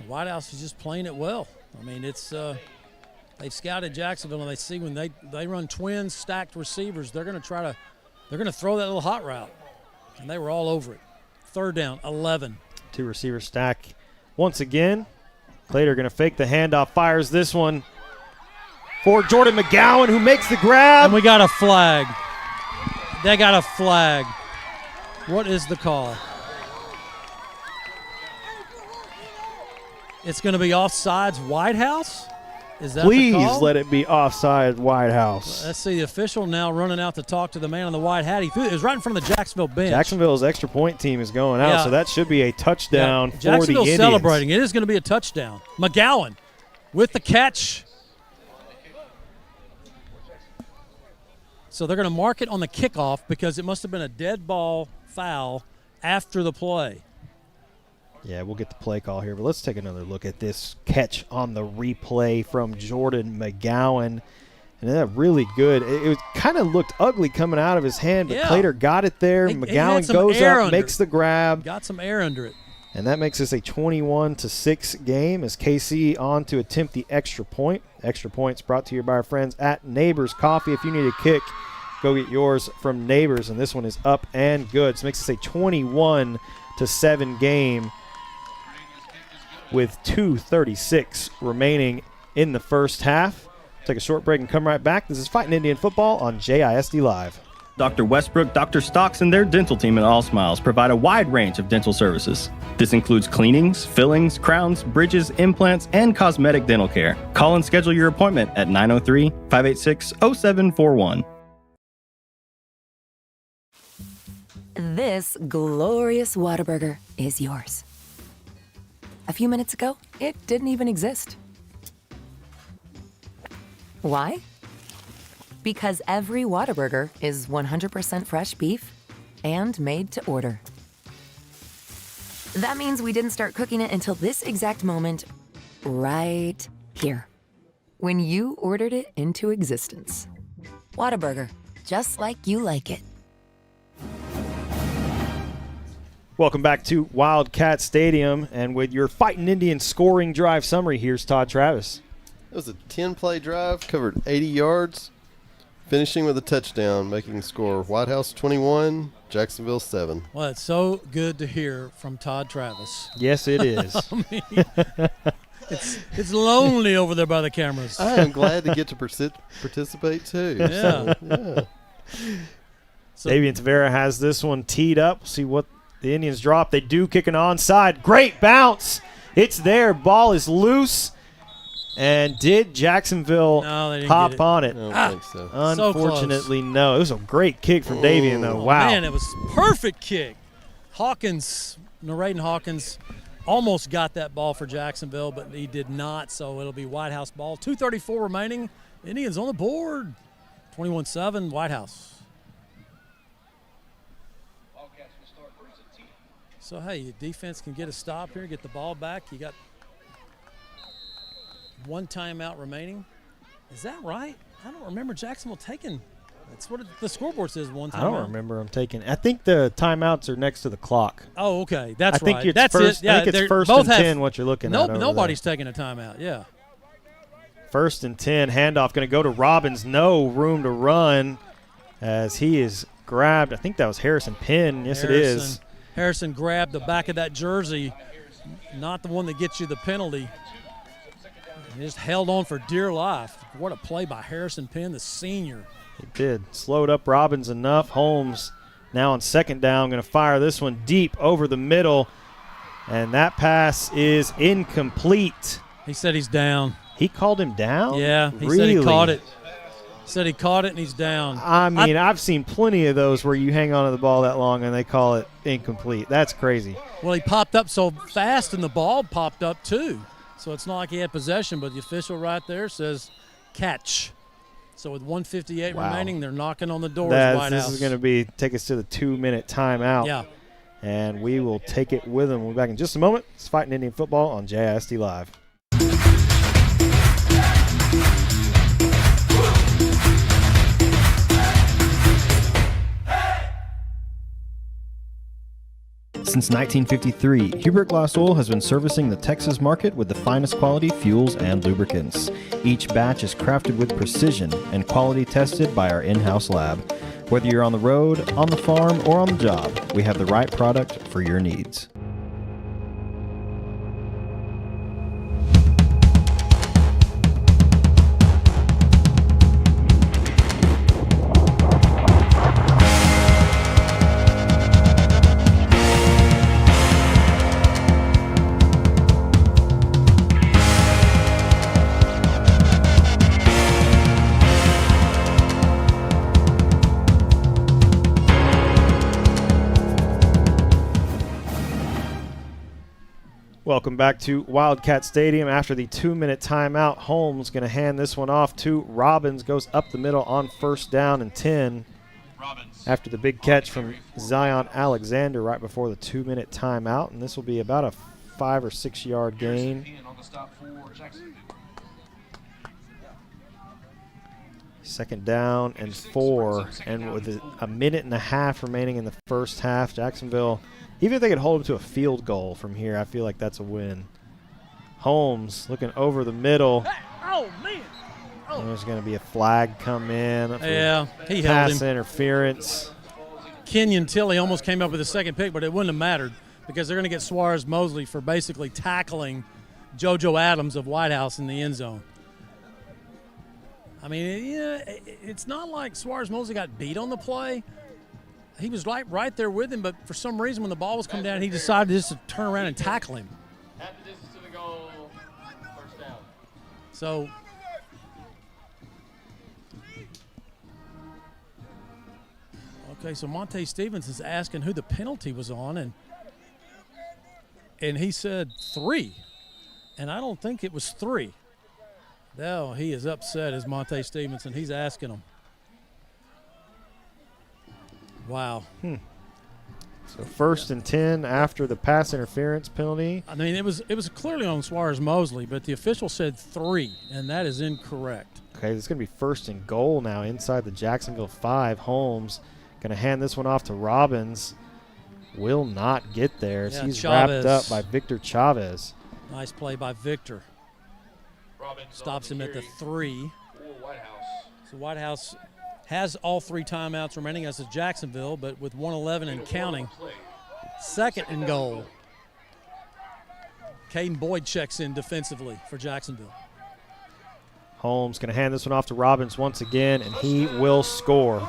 Whitehouse is just playing it well. I mean, it's they've scouted Jacksonville, and they see when they run twins, stacked receivers, they're going to throw that little hot route. And they were all over it. 3rd down, 11. 2 receivers stack once again. Clater going to fake the handoff, fires this one for Jordan McGowan, who makes the grab. And we got a flag. They got a flag. What is the call? It's going to be offsides Whitehouse? Is that Please the call? let it be offside Whitehouse. Let's see the official now running out to talk to the man in the white hat. It was right in front of the Jacksonville bench. Jacksonville's extra point team is going out, so that should be a touchdown for the Indians. Jacksonville's celebrating. It is going to be a touchdown. McGowan with the catch. So they're going to mark it on the kickoff because it must have been a dead ball foul after the play. Yeah, we'll get the play call here, but let's take another look at this catch on the replay from Jordan McGowan. And that really good. It kind of looked ugly coming out of his hand, but Clater got it there. McGowan goes up, makes the grab. Got some air under it. And that makes this a 21-6 game as KC on to attempt the extra point. Extra points brought to you by our friends at Neighbors Coffee. If you need a kick, go get yours from Neighbors, and this one is up and good. So it makes this a 21-7 game with 2:36 remaining in the first half. Take a short break and come right back. This is Fighting Indian Football on JISD Live. Dr. Westbrook, Dr. Stocks, and their dental team at All Smiles provide a wide range of dental services. This includes cleanings, fillings, crowns, bridges, implants, and cosmetic dental care. Call and schedule your appointment at 903-586-0741. This glorious Whataburger is yours. A few minutes ago, it didn't even exist. Why? Because every Whataburger is 100% fresh beef and made to order. That means we didn't start cooking it until this exact moment, right here, when you ordered it into existence. Whataburger, just like you like it. Welcome back to Wildcat Stadium, and with your Fighting Indian scoring drive summary, here's Todd Travis. It was a 10-play drive, covered 80 yards. finishing with a touchdown, making the score Whitehouse 21, Jacksonville 7. Well, it's so good to hear from Todd Travis. Yes, it is. I mean, it's lonely over there by the cameras. I am glad to get to participate too. Yeah. So Davian Tavera has this one teed up. See what the Indians drop. They do kick an onside. Great bounce. It's there. Ball is loose. And did Jacksonville hop on it? I don't think so. Unfortunately, no. It was a great kick from Davian, though. Wow. Man, it was perfect kick. Hawkins, Narraden Hawkins, almost got that ball for Jacksonville, but he did not, so it'll be Whitehouse ball. 2:34 remaining. Indians on the board. 21-7, Whitehouse. So, hey, your defense can get a stop here, get the ball back. You got one timeout remaining. Is that right? I don't remember Jacksonville taking. That's what the scoreboard says, one timeout. I don't remember them taking. I think the timeouts are next to the clock. Oh, okay. That's right. I think it's first, Yeah, I think it's first and 10 what you're looking at. Nobody's taking a timeout, yeah. First and 10, handoff going to go to Robbins. No room to run as he is grabbed. I think that was Harrison Penn. Yes, it is. Harrison grabbed the back of that jersey, not the one that gets you the penalty. He just held on for dear life. What a play by Harrison Penn, the senior. He did. Slowed up Robbins enough. Holmes now on second down, going to fire this one deep over the middle. And that pass is incomplete. He said he's down. He called him down? Yeah, he really? said he caught it. Said he caught it and he's down. I mean, I've seen plenty of those where you hang on to the ball that long and they call it incomplete. That's crazy. Well, he popped up so fast and the ball popped up too. So it's not like he had possession, but the official right there says catch. So with 1:58 remaining, they're knocking on the door. This is going to take us to the 2-minute timeout. Yeah. And we will take it with them. We'll be back in just a moment. It's Fighting Indian Football on JISD Live. Since 1953, Hubert Glass Oil has been servicing the Texas market with the finest quality fuels and lubricants. Each batch is crafted with precision and quality tested by our in-house lab. Whether you're on the road, on the farm, or on the job, we have the right product for your needs. Welcome back to Wildcat Stadium. After the 2-minute timeout, Holmes going to hand this one off to Robbins. Goes up the middle on first down and 10. After the big catch from Zion Alexander right before the 2-minute timeout. And this will be about a 5 or 6 yard gain. Second down and 4. And with a minute and a half remaining in the first half, Jacksonville, even if they could hold it to a field goal from here, I feel like that's a win. Holmes looking over the middle. Oh, man. And there's going to be a flag come in. Yeah, he held pass him. Interference. Kenyon Tilley almost came up with a second pick, but it wouldn't have mattered because they're going to get Suarez Mosley for basically tackling JoJo Adams of Whitehouse in the end zone. I mean, it's not like Suarez Mosley got beat on the play. He was right there with him, but for some reason when the ball was coming down, he decided just to turn around and tackle him. Half the distance to the goal, first down. So okay, so Monte Stevens is asking who the penalty was on, and he said 3, and I don't think it was 3. No, he is upset as Monte Stevenson. He's asking him. Wow. So first and 10 after the pass interference penalty. I mean, it was clearly on Suarez Mosley, but the official said 3, and that is incorrect. Okay, it's going to be first and goal now inside the Jacksonville 5. Holmes going to hand this one off to Robbins. Will not get there. Yeah, He's Chavez. wrapped up by Victor Chavez. Nice play by Victor. Stops him at the 3. So Whitehouse has all 3 timeouts remaining as is Jacksonville, but with 1:11 and counting. 2nd and goal. Caden Boyd checks in defensively for Jacksonville. Holmes going to hand this one off to Robbins once again, and he will score.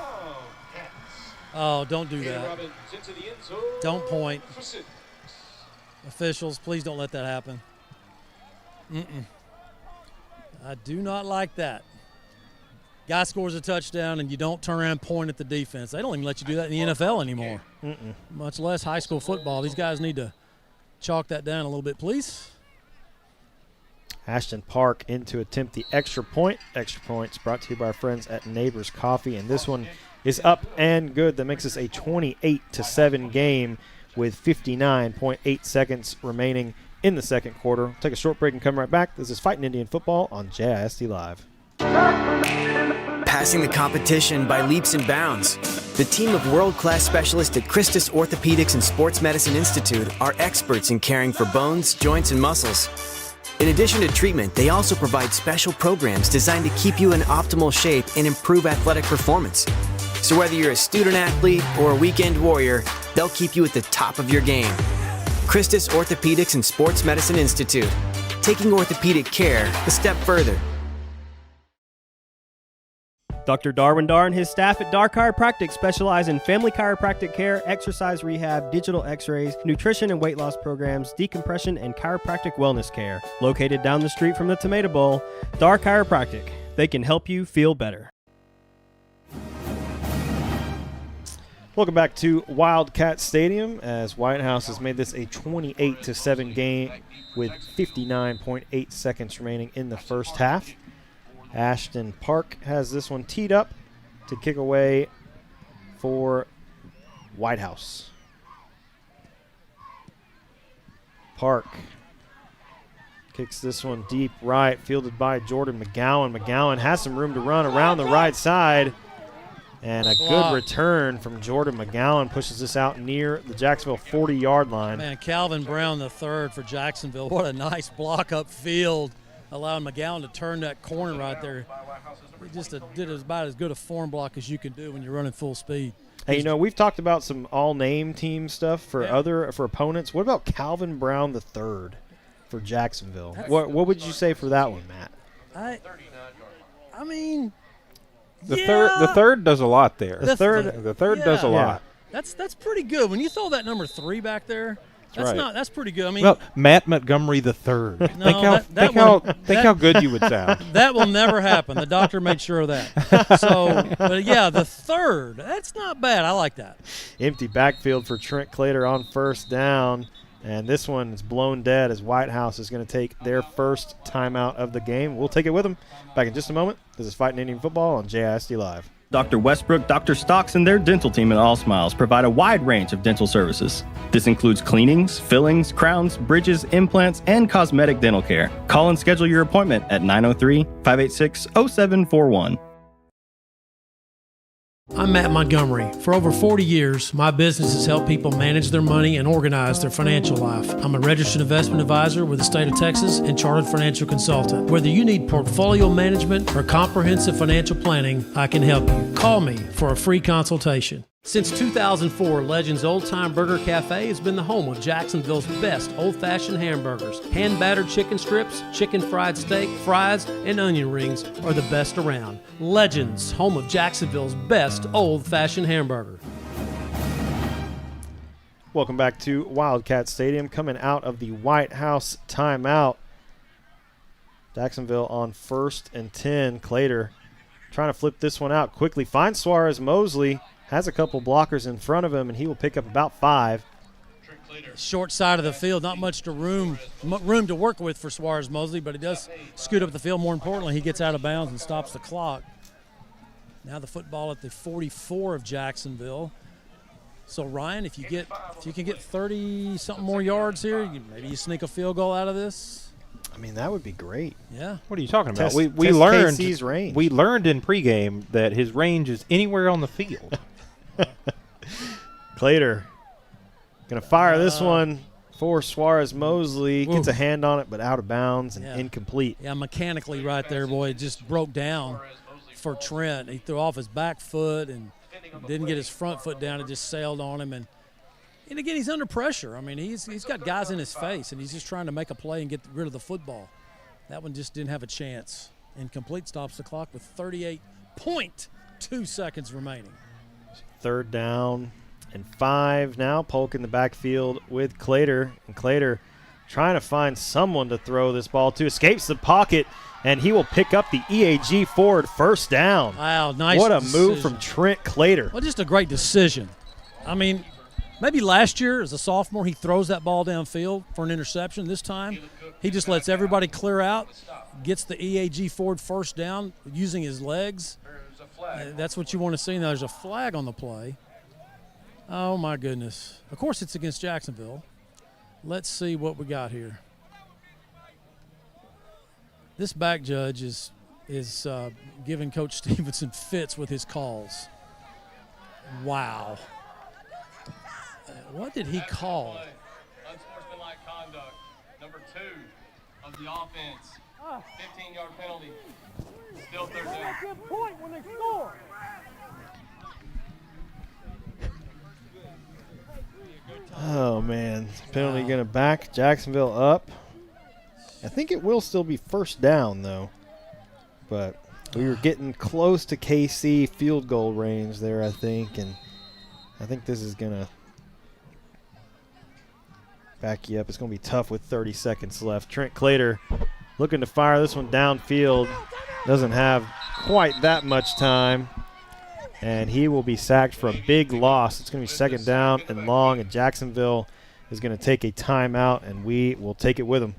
Oh, don't do that. Don't point. Officials, please don't let that happen. I do not like that. Guy scores a touchdown, and you don't turn around and point at the defense. They don't even let you do that in the NFL anymore, much less high school football. These guys need to chalk that down a little bit, please. Ashton Park in to attempt the extra point. Extra points brought to you by our friends at Neighbors Coffee, and this one is up and good. That makes us a 28-7 game with 59.8 seconds remaining in the second quarter. We'll take a short break and come right back. This is Fighting Indian Football on JISD Live. Passing the competition by leaps and bounds. The team of world-class specialists at Christus Orthopedics and Sports Medicine Institute are experts in caring for bones, joints, and muscles. In addition to treatment, they also provide special programs designed to keep you in optimal shape and improve athletic performance. So whether you're a student athlete or a weekend warrior, they'll keep you at the top of your game. Christus Orthopedics and Sports Medicine Institute, taking orthopedic care a step further. Dr. Darwin Dar and his staff at Dar Chiropractic specialize in family chiropractic care, exercise rehab, digital x-rays, nutrition and weight loss programs, decompression, and chiropractic wellness care. Located down the street from the Tomato Bowl, Dar Chiropractic. They can help you feel better. Welcome back to Wildcat Stadium as Whitehouse has made this a 28-7 game with 59.8 seconds remaining in the first half. Ashton Park has this one teed up to kick away for Whitehouse. Park kicks this one deep right, fielded by Jordan McGowan. McGowan has some room to run around the right side. And a good return from Jordan McGowan pushes this out near the Jacksonville 40-yard line. Man, Calvin Brown III for Jacksonville. What a nice block upfield, allowing McGowan to turn that corner right there. He just did about as good a form block as you can do when you're running full speed. Hey, we've talked about some all-name team stuff for opponents. What about Calvin Brown III for Jacksonville? What would you say for that one, Matt? I mean, the third does a lot there. The third does a lot. That's pretty good. When you throw that number 3 back there, that's pretty good. I mean, well, Matt Montgomery the third. Think how good you would sound. That will never happen. The doctor made sure of that. So, but yeah, the third. That's not bad. I like that. Empty backfield for Trent Clater on first down. And this one is blown dead as Whitehouse is going to take their first timeout of the game. We'll take it with them. Back in just a moment. This is Fighting Indian Football on JISD Live. Dr. Westbrook, Dr. Stocks, and their dental team at All Smiles provide a wide range of dental services. This includes cleanings, fillings, crowns, bridges, implants, and cosmetic dental care. Call and schedule your appointment at 903-586-0741. I'm Matt Montgomery. For over 40 years, my business has helped people manage their money and organize their financial life. I'm a registered investment advisor with the state of Texas and chartered financial consultant. Whether you need portfolio management or comprehensive financial planning, I can help you. Call me for a free consultation. Since 2004, Legends Old Time Burger Cafe has been the home of Jacksonville's best old-fashioned hamburgers. Hand-battered chicken strips, chicken fried steak, fries, and onion rings are the best around. Legends, home of Jacksonville's best old-fashioned hamburger. Welcome back to Wildcat Stadium. Coming out of the Whitehouse timeout. Jacksonville on 1st and 10. Clater trying to flip this one out quickly. Finds Suarez Mosley. Has a couple blockers in front of him, and he will pick up about 5. Short side of the field, not much room to work with for Suarez Mosley, but he does scoot up the field. More importantly, he gets out of bounds and stops the clock. Now the football at the 44 of Jacksonville. So Ryan, if you can get 30-something more yards here, maybe you sneak a field goal out of this. I mean, that would be great. Yeah. What are you talking about? Test we learned KC's range. We learned in pregame that his range is anywhere on the field. Clater going to fire this one for Suarez Mosley. Gets a hand on it, but out of bounds and incomplete. Yeah, mechanically right there, boy. It just broke down. for Trent. He threw off his back foot and didn't get his front foot down. It just sailed on him. And again, he's under pressure. I mean, he's got guys in his face, and he's just trying to make a play and get rid of the football. That one just didn't have a chance. Incomplete, stops the clock with 38.2 seconds remaining. 3rd down and 5 now. Polk in the backfield with Clater. And Clater trying to find someone to throw this ball to. Escapes the pocket, and he will pick up the EAG Ford first down. Wow, nice What a decision. move from Trent Clater. Well, just a great decision. I mean, maybe last year as a sophomore he throws that ball downfield for an interception. This time he just lets everybody clear out, gets the EAG Ford first down using his legs. That's what you want to see. Now there's a flag on the play. Oh, my goodness. Of course it's against Jacksonville. Let's see what we got here. This back judge is giving Coach Stevenson fits with his calls. Wow. What did he call? Unsportsmanlike conduct, number 2 of the offense. 15-yard penalty. Still 3rd down. Good point when they score. Oh, man. Penalty going to back Jacksonville up. I think it will still be first down, though. But we were getting close to KC field goal range there, I think. And I think this is going to back you up. It's going to be tough with 30 seconds left. Trent Clater looking to fire this one downfield. Doesn't have quite that much time. And he will be sacked for a big loss. It's going to be 2nd down and long, and Jacksonville is going to take a timeout, and we will take it with them.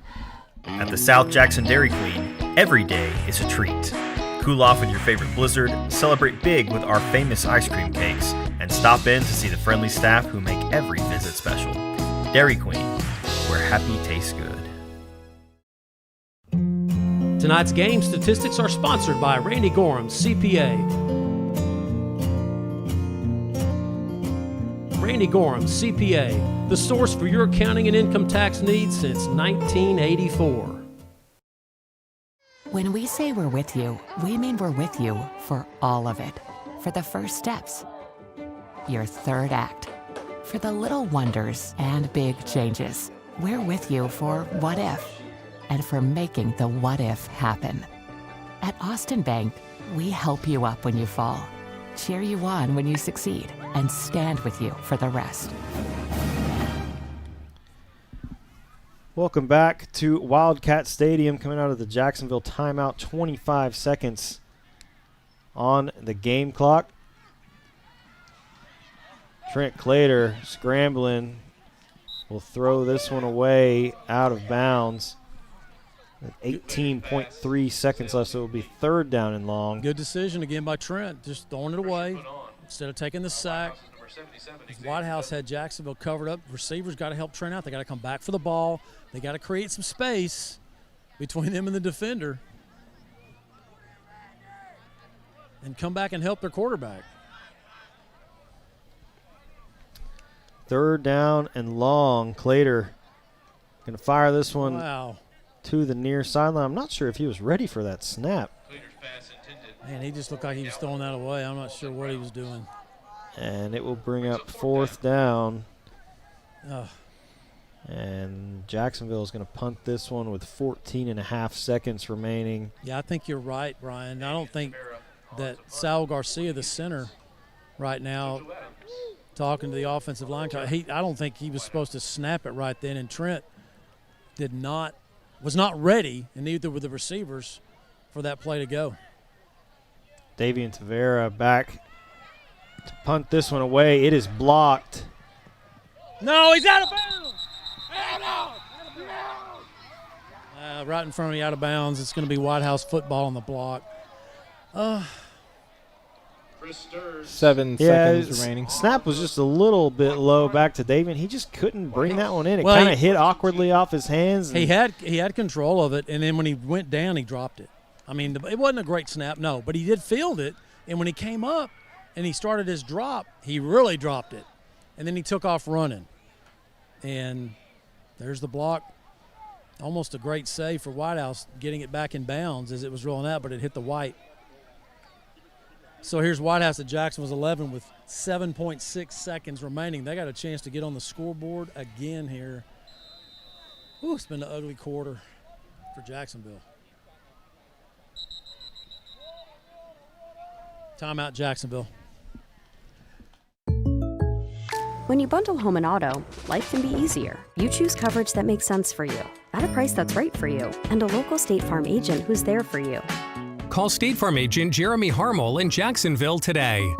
At the South Jackson Dairy Queen, every day is a treat. Cool off in your favorite blizzard, celebrate big with our famous ice cream cakes, and stop in to see the friendly staff who make every visit special. Dairy Queen, where happy tastes good. Tonight's game statistics are sponsored by Randy Gorham, CPA. Randy Gorham, CPA, the source for your accounting and income tax needs since 1984. When we say we're with you, we mean we're with you for all of it. For the first steps, your 3rd act, for the little wonders and big changes. We're with you for what if, and for making the what if happen. At Austin Bank, we help you up when you fall, cheer you on when you succeed, and stand with you for the rest. Welcome back to Wildcat Stadium, coming out of the Jacksonville timeout. 25 seconds on the game clock. Trent Clater scrambling, will throw this one away out of bounds. 18.3 seconds left, so it will be 3rd down and long. Good decision again by Trent, just throwing it away instead of taking the sack. Whitehouse had Jacksonville covered up. Receivers got to help Trent out. They got to come back for the ball. They got to create some space between them and the defender and come back and help their quarterback. 3rd down and long. Clater going to fire this one to the near sideline. I'm not sure if he was ready for that snap. Man, he just looked like he was throwing that away. I'm not sure what he was doing. And it will bring up 4th down. Ugh. And Jacksonville is going to punt this one with 14.5 seconds remaining. Yeah, I think you're right, Brian. I don't think that Sal Garcia, the center, right now, talking to the offensive line, I don't think he was supposed to snap it right then. And Trent was not ready, and neither were the receivers for that play to go. Davian Tavera back to punt this one away. It is blocked. No, he's out of bounds. Right in front of me, out of bounds. It's going to be Whitehouse football on the block. 7 seconds remaining. Snap was just a little bit low back to Davian. He just couldn't bring that one in. It kind of hit awkwardly off his hands. He had control of it, and then when he went down, he dropped it. I mean, it wasn't a great snap, no, but he did field it, and when he came up and he started his drop, he really dropped it, and then he took off running. And there's the block. Almost a great save for Whitehouse, getting it back in bounds as it was rolling out, but it hit the white. So here's Whitehouse at Jacksonville's 11 with 7.6 seconds remaining. They got a chance to get on the scoreboard again here. Ooh, it's been an ugly quarter for Jacksonville. Timeout, Jacksonville. When you bundle home and auto, life can be easier. You choose coverage that makes sense for you, at a price that's right for you, and a local State Farm agent who's there for you. Call State Farm agent Jeremy Harmel in Jacksonville today.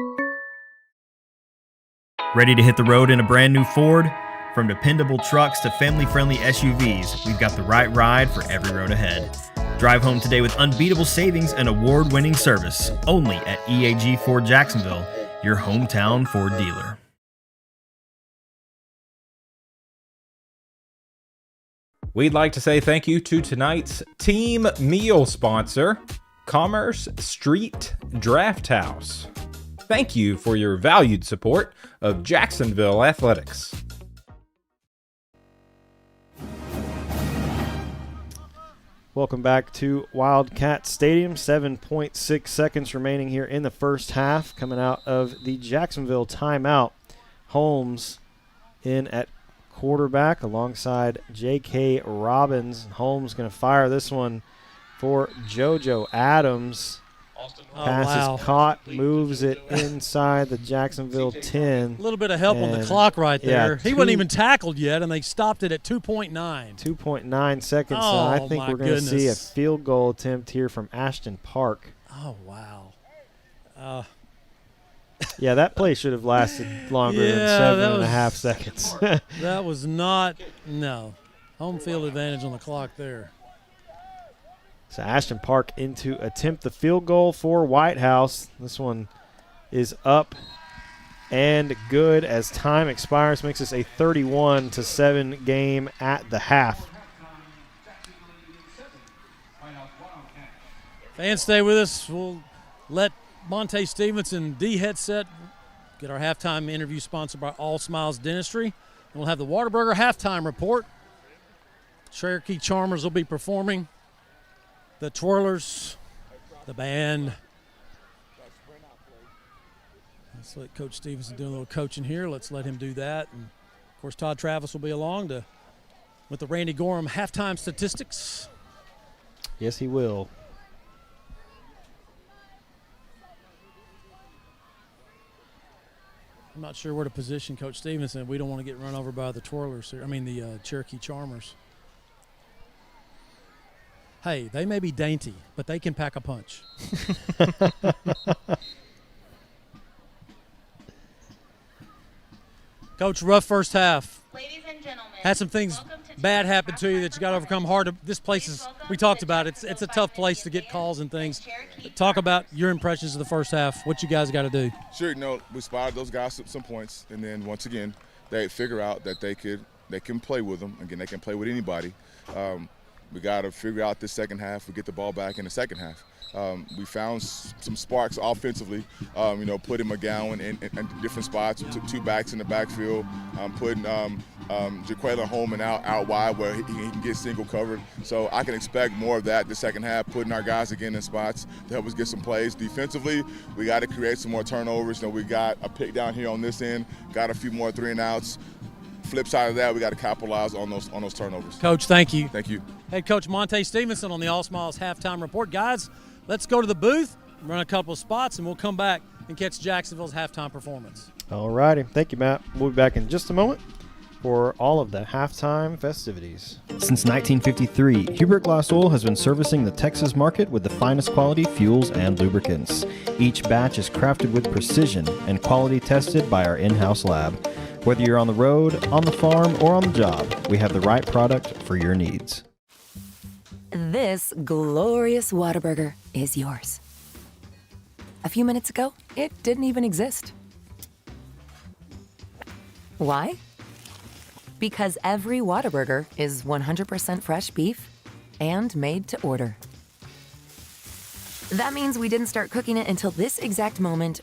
Ready to hit the road in a brand new Ford? From dependable trucks to family-friendly SUVs, we've got the right ride for every road ahead. Drive home today with unbeatable savings and award-winning service, only at EAG Ford Jacksonville, your hometown Ford dealer. We'd like to say thank you to tonight's team meal sponsor, Commerce Street Draft House. Thank you for your valued support of Jacksonville Athletics. Welcome back to Wildcat Stadium. 7.6 seconds remaining here in the first half. Coming out of the Jacksonville timeout. Holmes in at quarterback alongside J.K. Robbins. Holmes going to fire this one for JoJo Adams. Pass is caught, moves it inside the Jacksonville 10. A little bit of help on the clock right there. He wasn't even tackled yet, and they stopped it at 2.9. 2.9 seconds. Oh, I think we're going to see a field goal attempt here from Ashton Park. Oh, wow. Yeah, that play should have lasted longer than 7.5 seconds. That was not, no. Home field advantage on the clock there. So Ashton Park in to attempt the field goal for Whitehouse. This one is up and good as time expires. Makes this a 31-7 game at the half. Fans, stay with us. We'll let Monte Stevenson, D-Headset, get our halftime interview sponsored by All Smiles Dentistry. And we'll have the Whataburger halftime report. Cherokee Charmers will be performing. The Twirlers, the band. Let's let Coach Stevenson do a little coaching here. Let's let him do that. And, of course, Todd Travis will be along with the Randy Gorham halftime statistics. Yes, he will. I'm not sure where to position Coach Stevenson. We don't want to get run over by the Twirlers here. I mean, the Cherokee Charmers. Hey, they may be dainty, but they can pack a punch. Coach, rough first half. Ladies and gentlemen, had some things bad happen to you that you got to overcome. This place is, we talked about it, it's a tough place to get calls and things. Talk about your impressions of the first half, what you guys got to do. Sure, we spotted those guys some points, and then once again, they figure out that they can play with them. Again, they can play with anybody. We got to figure out this second half. We get the ball back in the second half. We found some sparks offensively, putting McGowan in different spots, two backs in the backfield, putting Jaquelin Holman out wide where he can get single covered. So I can expect more of that the second half, putting our guys again in spots to help us get some plays. Defensively, we got to create some more turnovers. We got a pick down here on this end, got a few more 3-and-outs. Flip side of that, we got to capitalize on those turnovers. Coach, thank you. Thank you. Head Coach Monte Stevenson on the All Smiles halftime report. Guys, let's go to the booth, run a couple of spots, and we'll come back and catch Jacksonville's halftime performance. All righty. Thank you, Matt. We'll be back in just a moment for all of the halftime festivities. Since 1953, Hubert Glass Oil has been servicing the Texas market with the finest quality fuels and lubricants. Each batch is crafted with precision and quality tested by our in-house lab. Whether you're on the road, on the farm, or on the job, we have the right product for your needs. This glorious Whataburger is yours. A few minutes ago, it didn't even exist. Why? Because every Whataburger is 100% fresh beef and made to order. That means we didn't start cooking it until this exact moment,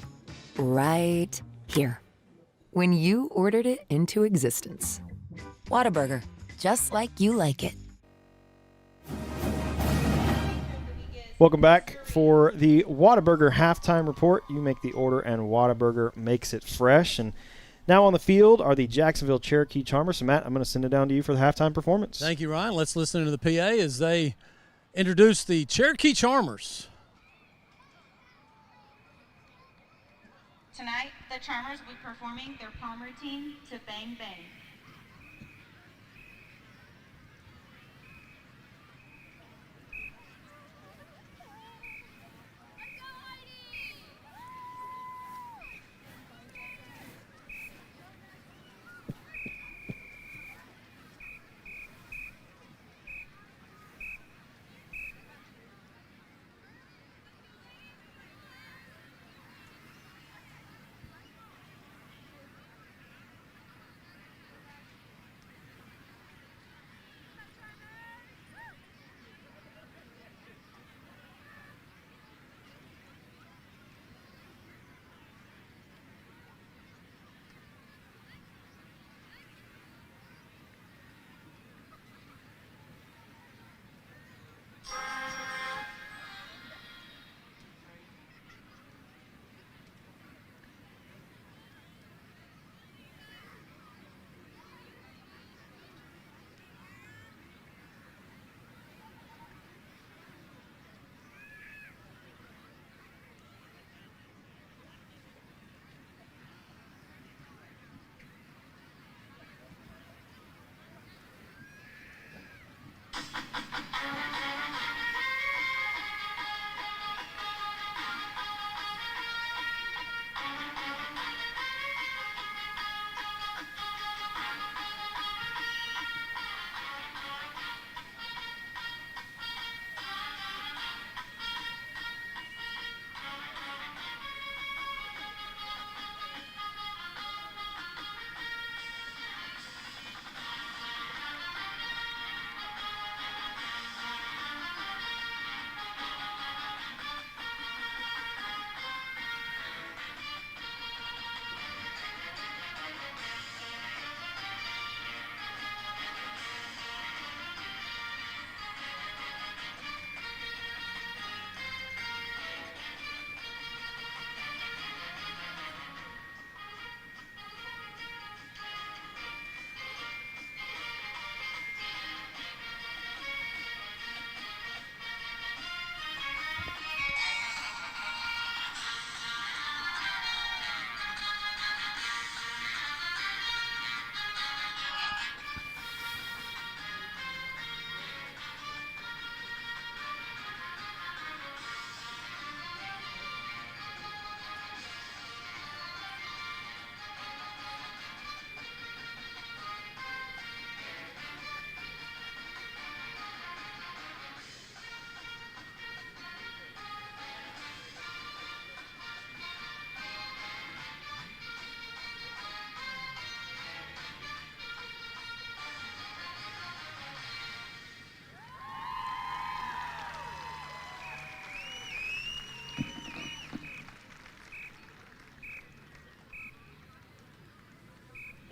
right here, when you ordered it into existence. Whataburger, just like you like it. Welcome back for the Whataburger halftime report. You make the order, and Whataburger makes it fresh. And now on the field are the Jacksonville Cherokee Charmers. So, Matt, I'm going to send it down to you for the halftime performance. Thank you, Ryan. Let's listen to the PA as they introduce the Cherokee Charmers. Tonight, the Charmers will be performing their prom routine to Bang Bang.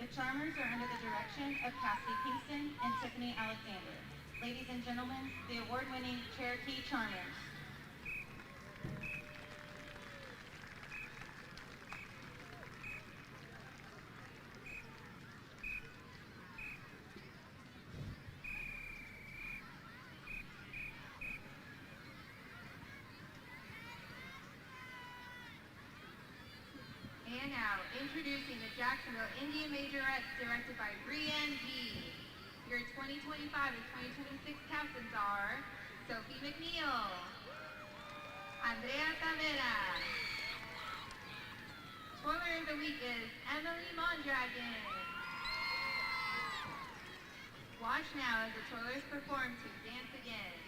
The Charmers are under the direction of Cassidy Kingston and Tiffany Alexander. Ladies and gentlemen, the award-winning Cherokee Charmers. And now, introducing the Jacksonville Indian Majorettes, directed by Brienne G. Your 2025 and 2026 captains are Sophie McNeil, Andrea Tavera. Twirler of the week is Emily Mondragon. Watch now as the twirlers perform to Dance Again.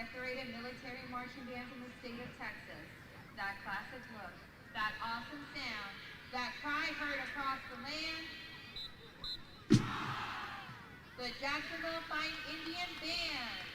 decorated military marching bands in the state of Texas. That classic look, that awesome sound, that cry heard across the land. The Jacksonville Fine Indian Band.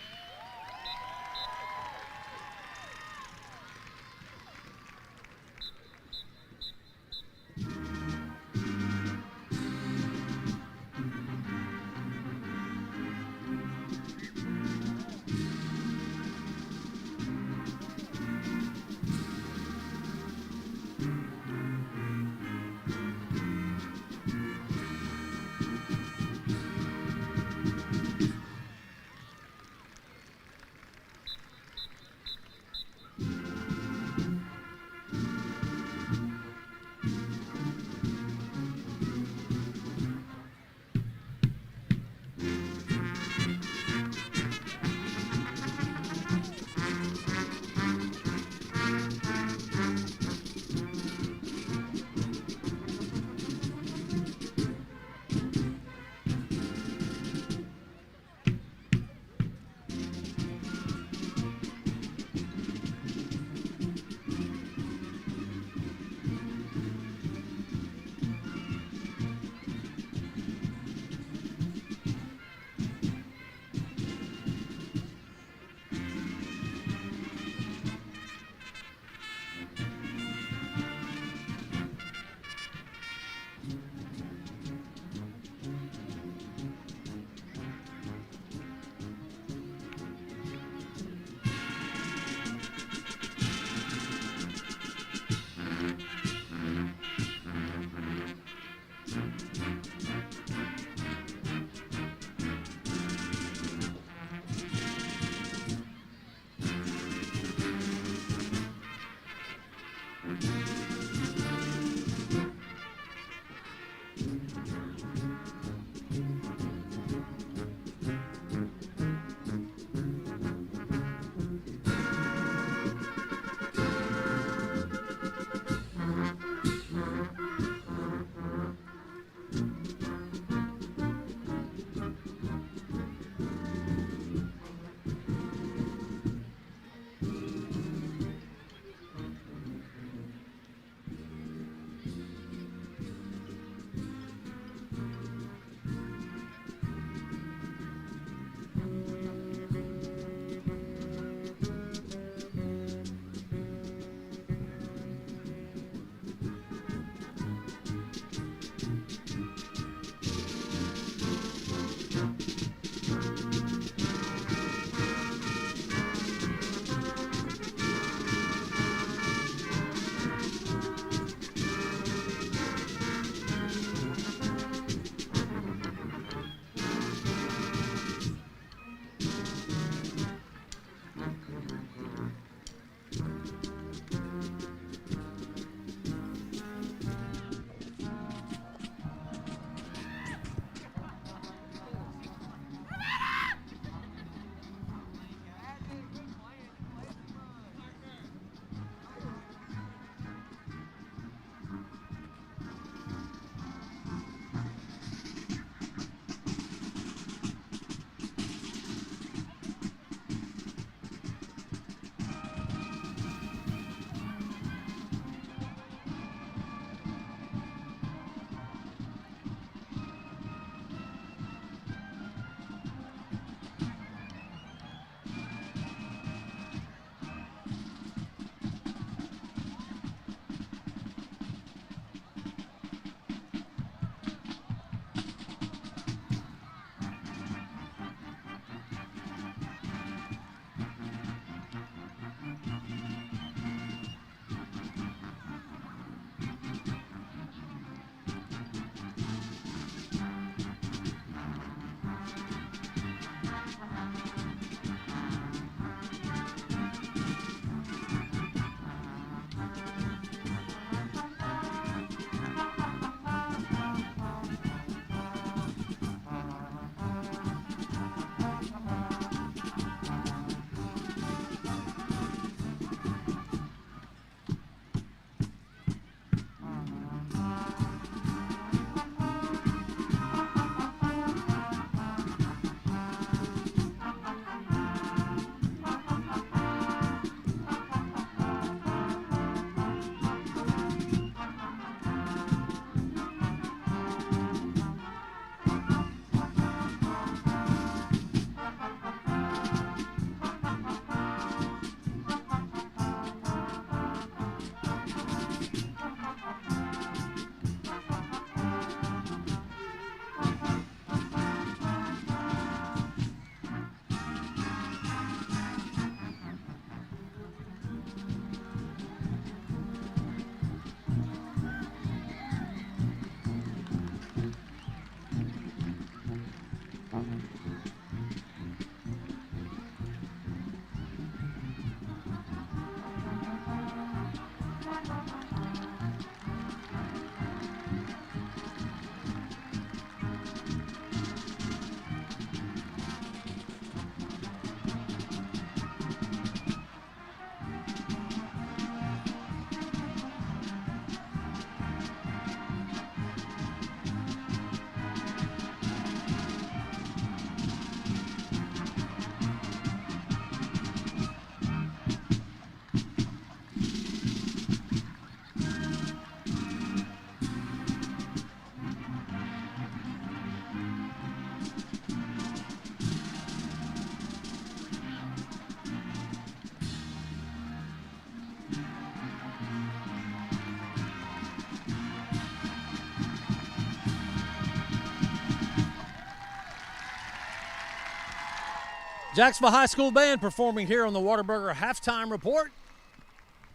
Jacksonville High School Band performing here on the Whataburger Halftime Report.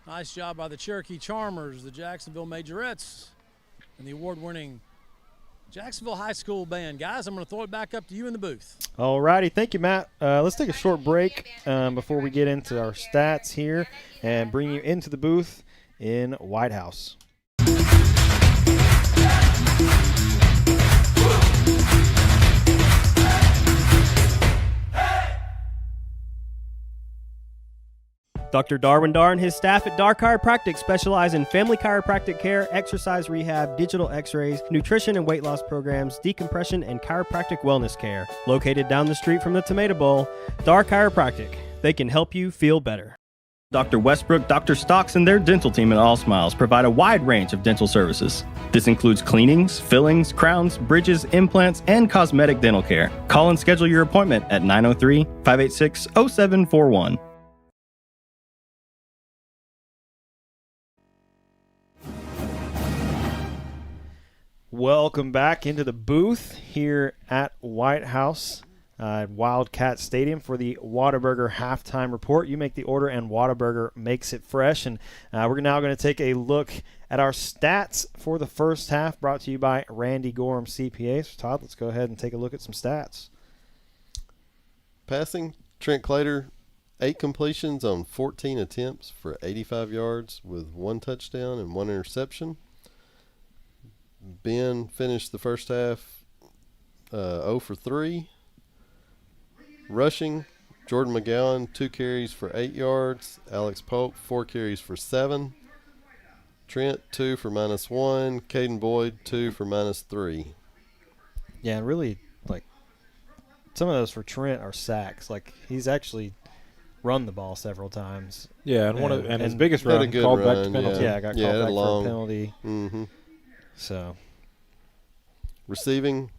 Nice job by the Cherokee Charmers, the Jacksonville Majorettes, and the award-winning Jacksonville High School Band. Guys, I'm going to throw it back up to you in the booth. All righty. Thank you, Matt. Let's take a short break before we get into our stats here and bring you into the booth in Whitehouse. Dr. Darwin Dar and his staff at Dar Chiropractic specialize in family chiropractic care, exercise rehab, digital x-rays, nutrition and weight loss programs, decompression, and chiropractic wellness care. Located down the street from the Tomato Bowl, Dar Chiropractic. They can help you feel better. Dr. Westbrook, Dr. Stocks, and their dental team at All Smiles provide a wide range of dental services. This includes cleanings, fillings, crowns, bridges, implants, and cosmetic dental care. Call and schedule your appointment at 903-586-0741. Welcome back into the booth here at Whitehouse, Wildcat Stadium for the Whataburger Halftime Report. You make the order and Whataburger makes it fresh. And we're now going to take a look at our stats for the first half, brought to you by Randy Gorham CPA. So Todd, let's go ahead and take a look at some stats. Passing, Trent Clater, 8 completions on 14 attempts for 85 yards with 1 touchdown and 1 interception. Ben finished the first half 0 for 3. Rushing, Jordan McGowan, 2 carries for 8 yards. Alex Polk, 4 carries for 7. Trent, 2 for -1. Caden Boyd, 2 for -3. Yeah, and really, like, some of those for Trent are sacks. Like, he's actually run the ball several times. Yeah, and his biggest run called back to penalty. Yeah, got called back for a penalty. Mm-hmm. So, receiving,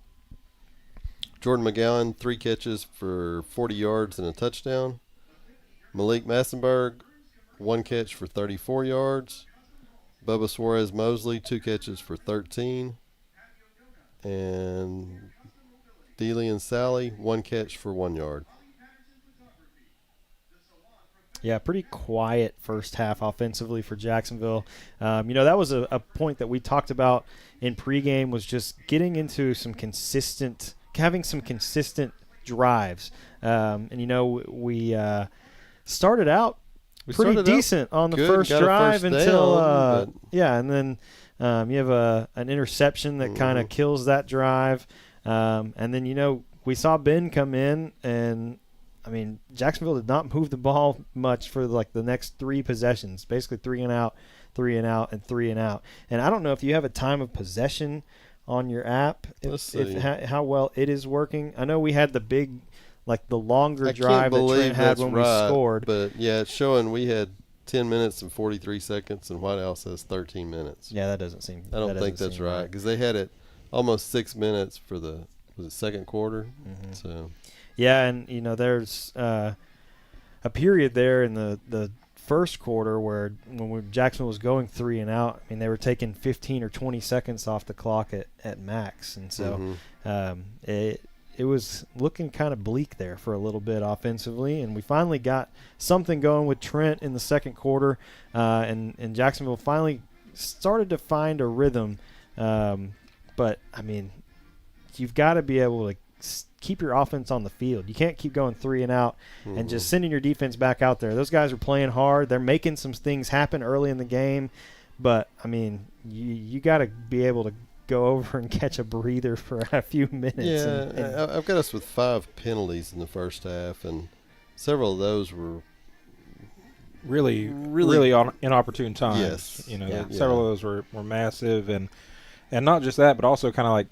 Jordan McGowan, 3 catches for 40 yards and a touchdown. Malik Massenberg, 1 catch for 34 yards. Bubba Suarez Mosley, 2 catches for 13. And Dealey and Sally, 1 catch for 1 yard. Yeah, pretty quiet first half offensively for Jacksonville. That was a point that we talked about in pregame, was just getting into having some consistent drives. We started out pretty decent on the first drive until, and then you have an interception that kind of kills that drive. And then, we saw Ben come in and, Jacksonville did not move the ball much for the next 3 possessions, basically 3 and out, 3 and out, and 3 and out. And I don't know if you have a time of possession on your app, how well it is working. I know we had the big, the longer drive that Trent had when we scored. But, yeah, it's showing we had 10 minutes and 43 seconds, and Whitehouse has 13 minutes. Yeah, that doesn't seem I don't think that's right, because they had it almost 6 minutes for the second quarter. Mm-hmm. So. Yeah, and, there's a period there in the first quarter where when Jacksonville was going 3 and out, they were taking 15 or 20 seconds off the clock at max. And so it was looking kind of bleak there for a little bit offensively. And we finally got something going with Trent in the second quarter, and Jacksonville finally started to find a rhythm. But, you've got to be able to keep your offense on the field. You can't keep going 3 and out and just sending your defense back out there. Those guys are playing hard. They're making some things happen early in the game. But, you got to be able to go over and catch a breather for a few minutes. Yeah, I've got us with 5 penalties in the first half, and several of those were really on inopportune times. Yes. Several of those were massive, and not just that, but also kind of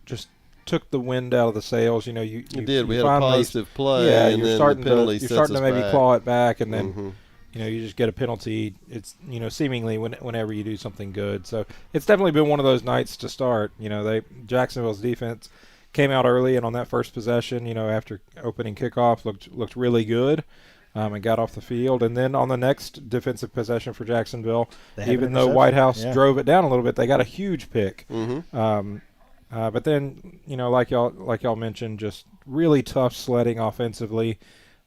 just took the wind out of the sails. You did. We had a positive play. Yeah, and you're starting to maybe claw it back, and then you just get a penalty. It's seemingly whenever you do something good. So it's definitely been one of those nights to start. Jacksonville's defense came out early, and on that first possession, after opening kickoff, looked really good. And got off the field. And then on the next defensive possession for Jacksonville, even though Whitehouse drove it down a little bit, they got a huge pick. But then, like y'all mentioned, just really tough sledding offensively.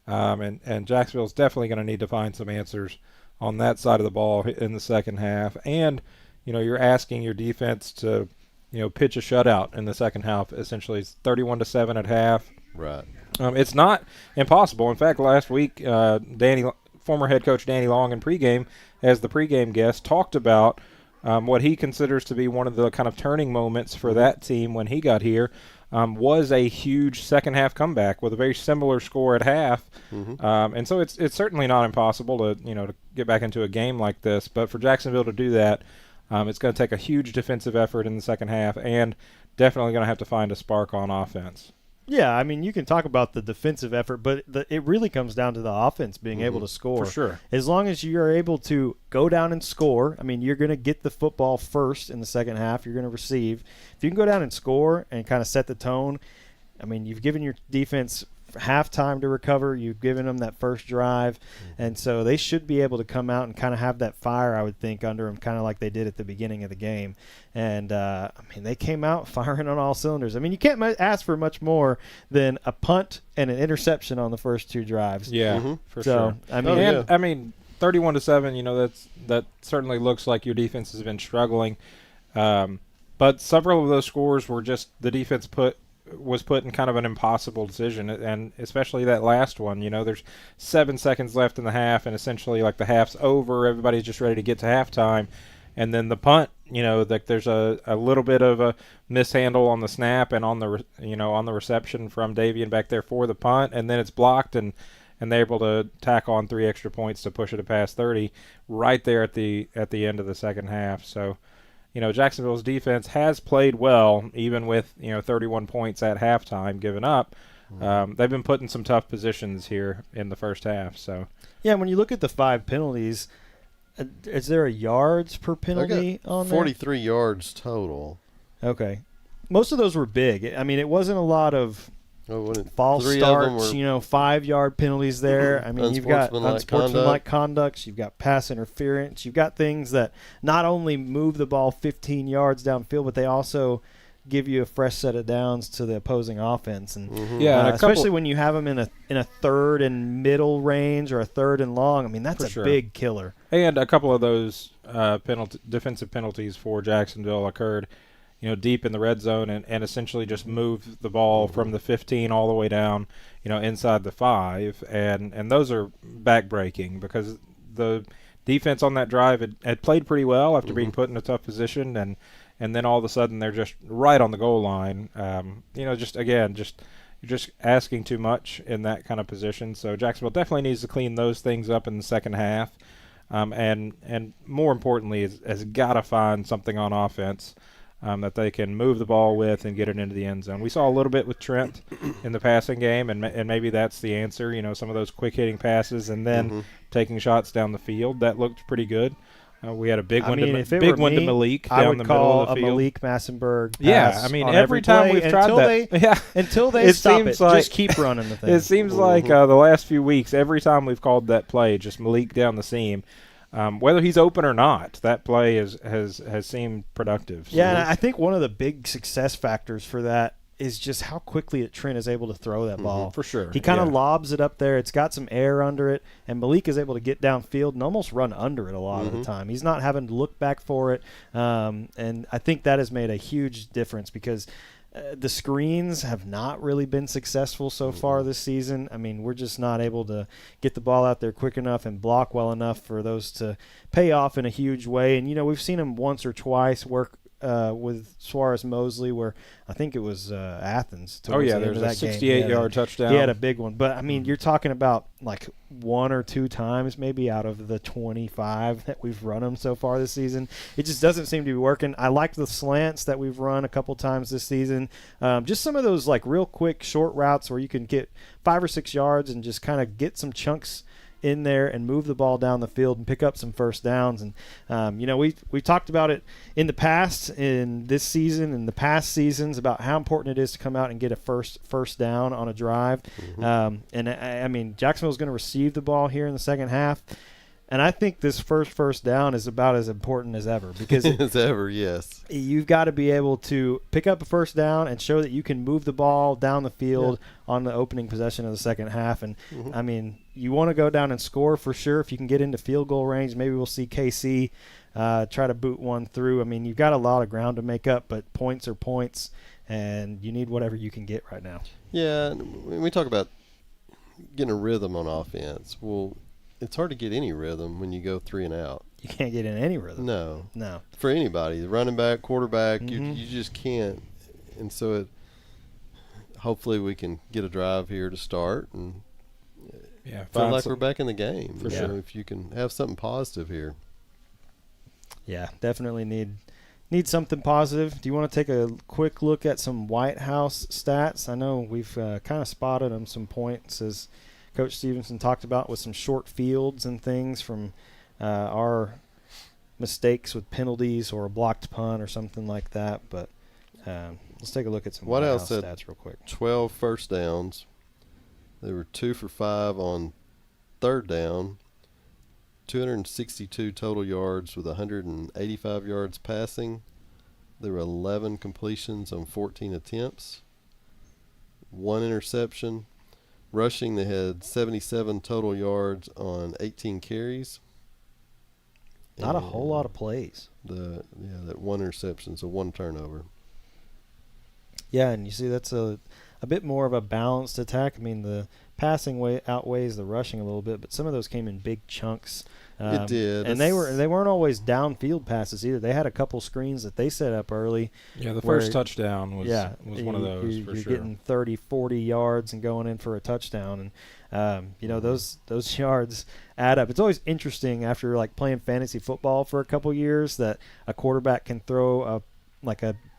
And Jacksonville's definitely going to need to find some answers on that side of the ball in the second half. And, you're asking your defense to, pitch a shutout in the second half. Essentially, it's 31-7 at half. Right. It's not impossible. In fact, last week, former head coach Danny Long in pregame, as the pregame guest, talked about what he considers to be one of the kind of turning moments for that team when he got here. Was a huge second half comeback with a very similar score at half, and so it's certainly not impossible to get back into a game like this. But for Jacksonville to do that, it's going to take a huge defensive effort in the second half, and definitely going to have to find a spark on offense. Yeah, I mean, you can talk about the defensive effort, but it really comes down to the offense being able to score. For sure. As long as you are able to go down and score, I mean, you're going to get the football first in the second half. You're going to receive. If you can go down and score and kind of set the tone, I mean, you've given your defense half time to recover. You've given them that first drive, and so they should be able to come out and kind of have that fire, I would think, under them, kind of like they did at the beginning of the game. And, I mean, they came out firing on all cylinders. I mean, you can't ask for much more than a punt and an interception on the first two drives. Yeah, for sure. I mean, I mean, 31-7, that certainly looks like your defense has been struggling. But several of those scores were just the defense was put in kind of an impossible decision, and especially that last one. There's 7 seconds left in the half, and essentially like the half's over, everybody's just ready to get to halftime, and then the punt, like there's a little bit of a mishandle on the snap and on the on the reception from Davian back there for the punt, and then it's blocked, and they're able to tack on 3 extra points to push it past 30 right there at the end of the second half. So Jacksonville's defense has played well, even with 31 points at halftime given up. They've been put in some tough positions here in the first half. So yeah, when you look at the 5 penalties, is there a yards per penalty on there? 43 yards total. Okay, most of those were big. I mean, it wasn't a lot of false starts. 5-yard penalties there. I mean, you've got unsportsmanlike conducts. You've got pass interference. You've got things that not only move the ball 15 yards downfield, but they also give you a fresh set of downs to the opposing offense. And especially when you have them in a third and middle range or a third and long. I mean, that's a big killer. And a couple of those defensive penalties for Jacksonville occurred deep in the red zone and essentially just moved the ball from the 15 all the way down, inside the 5. And those are back-breaking because the defense on that drive had played pretty well after being put in a tough position, and then all of a sudden they're just right on the goal line. You're just asking too much in that kind of position. So Jacksonville definitely needs to clean those things up in the second half. And more importantly, has got to find something on offense that they can move the ball with and get it into the end zone. We saw a little bit with Trent in the passing game, and maybe that's the answer. Some of those quick-hitting passes and then taking shots down the field. That looked pretty good. We had a big one to Malik down the middle of the field. I would call a Malik Massenberg pass. Yeah, I mean, every time we've tried that. Until they stop it, just keep running the thing. It seems like the last few weeks, every time we've called that play, just Malik down the seam. Whether he's open or not, that play has seemed productive. So. Yeah, and I think one of the big success factors for that is just how quickly Trent is able to throw that ball. For sure. He kind of lobs it up there. It's got some air under it, and Malik is able to get downfield and almost run under it a lot of the time. He's not having to look back for it, and I think that has made a huge difference because the screens have not really been successful so far this season. I mean, we're just not able to get the ball out there quick enough and block well enough for those to pay off in a huge way. And, we've seen him once or twice work with Suarez Mosley, where I think it was Athens. There's a 68-yard touchdown. He had a big one. But, I mean, you're talking about like 1 or 2 times maybe out of the 25 that we've run him so far this season. It just doesn't seem to be working. I like the slants that we've run a couple times this season. Just some of those like real quick short routes where you can get 5 or 6 yards and just kind of get some chunks in there and move the ball down the field and pick up some first downs. And we talked about it in the past, in this season, in the past seasons, about how important it is to come out and get a first down on a drive. And I mean, Jacksonville's going to receive the ball here in the second half. And I think this first down is about as important as ever because as ever, yes. You've got to be able to pick up a first down and show that you can move the ball down the field on the opening possession of the second half. And, I mean, you want to go down and score for sure. If you can get into field goal range, maybe we'll see KC try to boot one through. I mean, you've got a lot of ground to make up, but points are points, and you need whatever you can get right now. Yeah, when we talk about getting a rhythm on offense, well, it's hard to get any rhythm when you go 3 and out. You can't get in any rhythm. No. For anybody, the running back, quarterback, you just can't. And so hopefully we can get a drive here to start and feel like we're back in the game. For sure. If you can have something positive here. Yeah, definitely need something positive. Do you want to take a quick look at some Whitehouse stats? I know we've kind of spotted them some points as Coach Stevenson talked about with some short fields and things from our mistakes with penalties or a blocked punt or something like that. But let's take a look at some Whitehouse stats real quick. 12 first downs. They were 2 for 5 on third down. 262 total yards with 185 yards passing. There were 11 completions on 14 attempts. 1 interception. Rushing, they had 77 total yards on 18 carries. Not a whole lot of plays. That 1 interception, so 1 turnover. Yeah, and you see that's a bit more of a balanced attack. I mean, the passing outweighs the rushing a little bit, but some of those came in big chunks. It did, and they weren't always downfield passes either. They had a couple screens that they set up early. Yeah, the first touchdown was one of those for you're sure. Getting 30, 40 yards and going in for a touchdown, and those yards add up. It's always interesting after like playing fantasy football for a couple years that a quarterback can throw a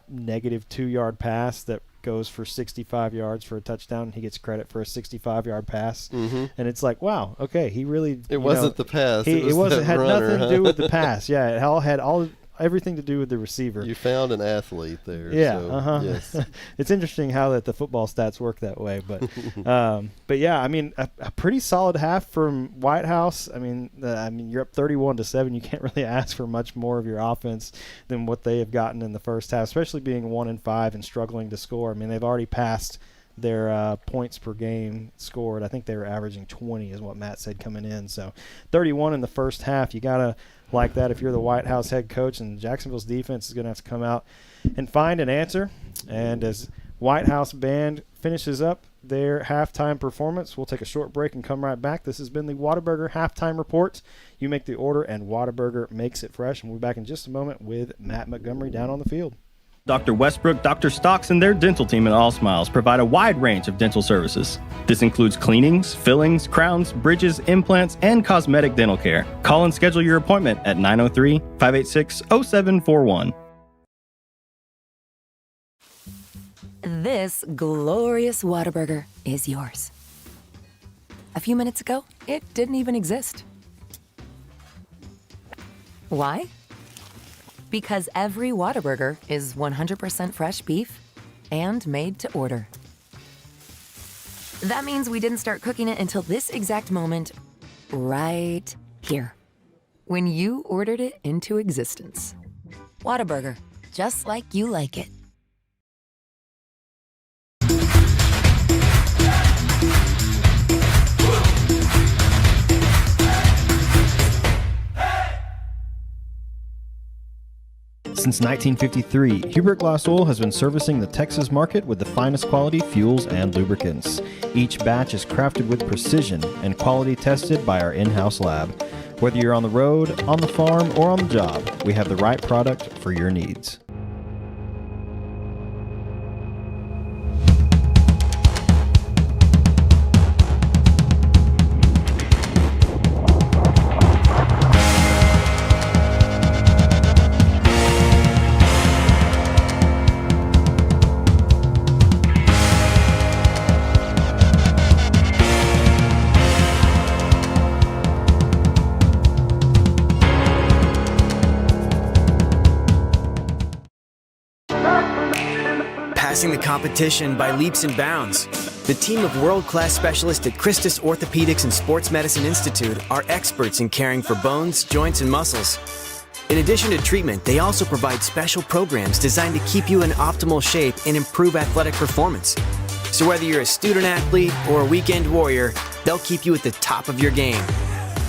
negative 2-yard pass that goes for 65 yards for a touchdown, and he gets credit for a 65-yard pass. And it's like, wow, okay, he really. It wasn't the pass. It wasn't had runner, nothing to do with the pass. Yeah, it all had everything to do with the receiver. You found an athlete there. Yeah, so, yes. It's interesting how that the football stats work that way, but yeah, I mean a pretty solid half from Whitehouse. I mean you're up 31-7. You can't really ask for much more of your offense than what they have gotten in the first half, especially being 1-5 and struggling to score. I mean they've already passed their points per game scored. I think they were averaging 20 is what Matt said coming in. So 31 in the first half. You gotta like that if you're the Whitehouse head coach, and Jacksonville's defense is going to have to come out and find an answer. And as Whitehouse band finishes up their halftime performance, we'll take a short break and come right back. This has been the Whataburger Halftime Report. You make the order, and Whataburger makes it fresh. And we'll be back in just a moment with Matt Montgomery down on the field. Dr. Westbrook, Dr. Stocks, and their dental team at All Smiles provide a wide range of dental services. This includes cleanings, fillings, crowns, bridges, implants, and cosmetic dental care. Call and schedule your appointment at 903-586-0741. This glorious Whataburger is yours. A few minutes ago, it didn't even exist. Why? Because every Whataburger is 100% fresh beef and made to order. That means we didn't start cooking it until this exact moment, right here, when you ordered it into existence. Whataburger, just like you like it. Since 1953, Hubert Glass Oil has been servicing the Texas market with the finest quality fuels and lubricants. Each batch is crafted with precision and quality tested by our in-house lab. Whether you're on the road, on the farm, or on the job, we have the right product for your needs. Passing the competition by leaps and bounds. The team of world-class specialists at Christus Orthopedics and Sports Medicine Institute are experts in caring for bones, joints, and muscles. In addition to treatment, they also provide special programs designed to keep you in optimal shape and improve athletic performance. So whether you're a student athlete or a weekend warrior, they'll keep you at the top of your game.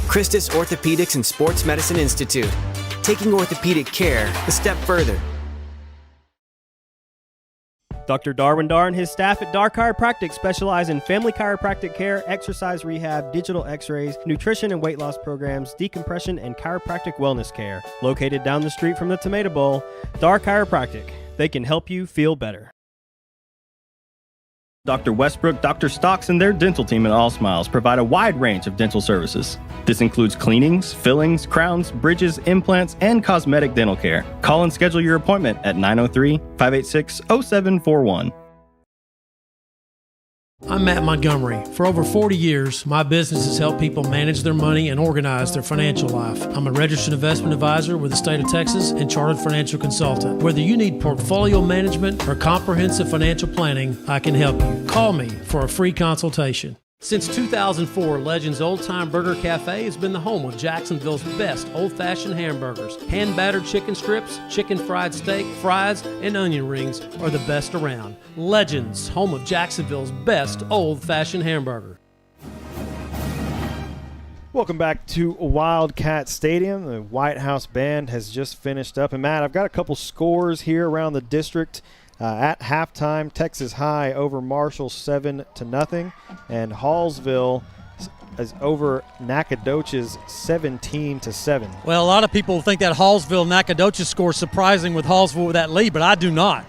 Christus Orthopedics and Sports Medicine Institute, taking orthopedic care a step further. Dr. Darwin Dar and his staff at Dar Chiropractic specialize in family chiropractic care, exercise rehab, digital x-rays, nutrition and weight loss programs, decompression, and chiropractic wellness care. Located down the street from the Tomato Bowl, Dar Chiropractic. They can help you feel better. Dr. Westbrook, Dr. Stocks, and their dental team at All Smiles provide a wide range of dental services. This includes cleanings, fillings, crowns, bridges, implants, and cosmetic dental care. Call and schedule your appointment at 903-586-0741. I'm Matt Montgomery. For over 40 years, my business has helped people manage their money and organize their financial life. I'm a registered investment advisor with the state of Texas and chartered financial consultant. Whether you need portfolio management or comprehensive financial planning, I can help you. Call me for a free consultation. Since 2004, Legends Old Time Burger Cafe has been the home of Jacksonville's best old-fashioned hamburgers. Hand-battered chicken strips, chicken fried steak, fries, and onion rings are the best around. Legends, home of Jacksonville's best old-fashioned hamburger. Welcome back to Wildcat Stadium. The Whitehouse band has just finished up. And, Matt, I've got a couple scores here around the district. At halftime, Texas High over Marshall 7-0, and Hallsville is over Nacogdoches 17-7. Well, a lot of people think that Hallsville-Nacogdoches score is surprising with Hallsville with that lead, but I do not.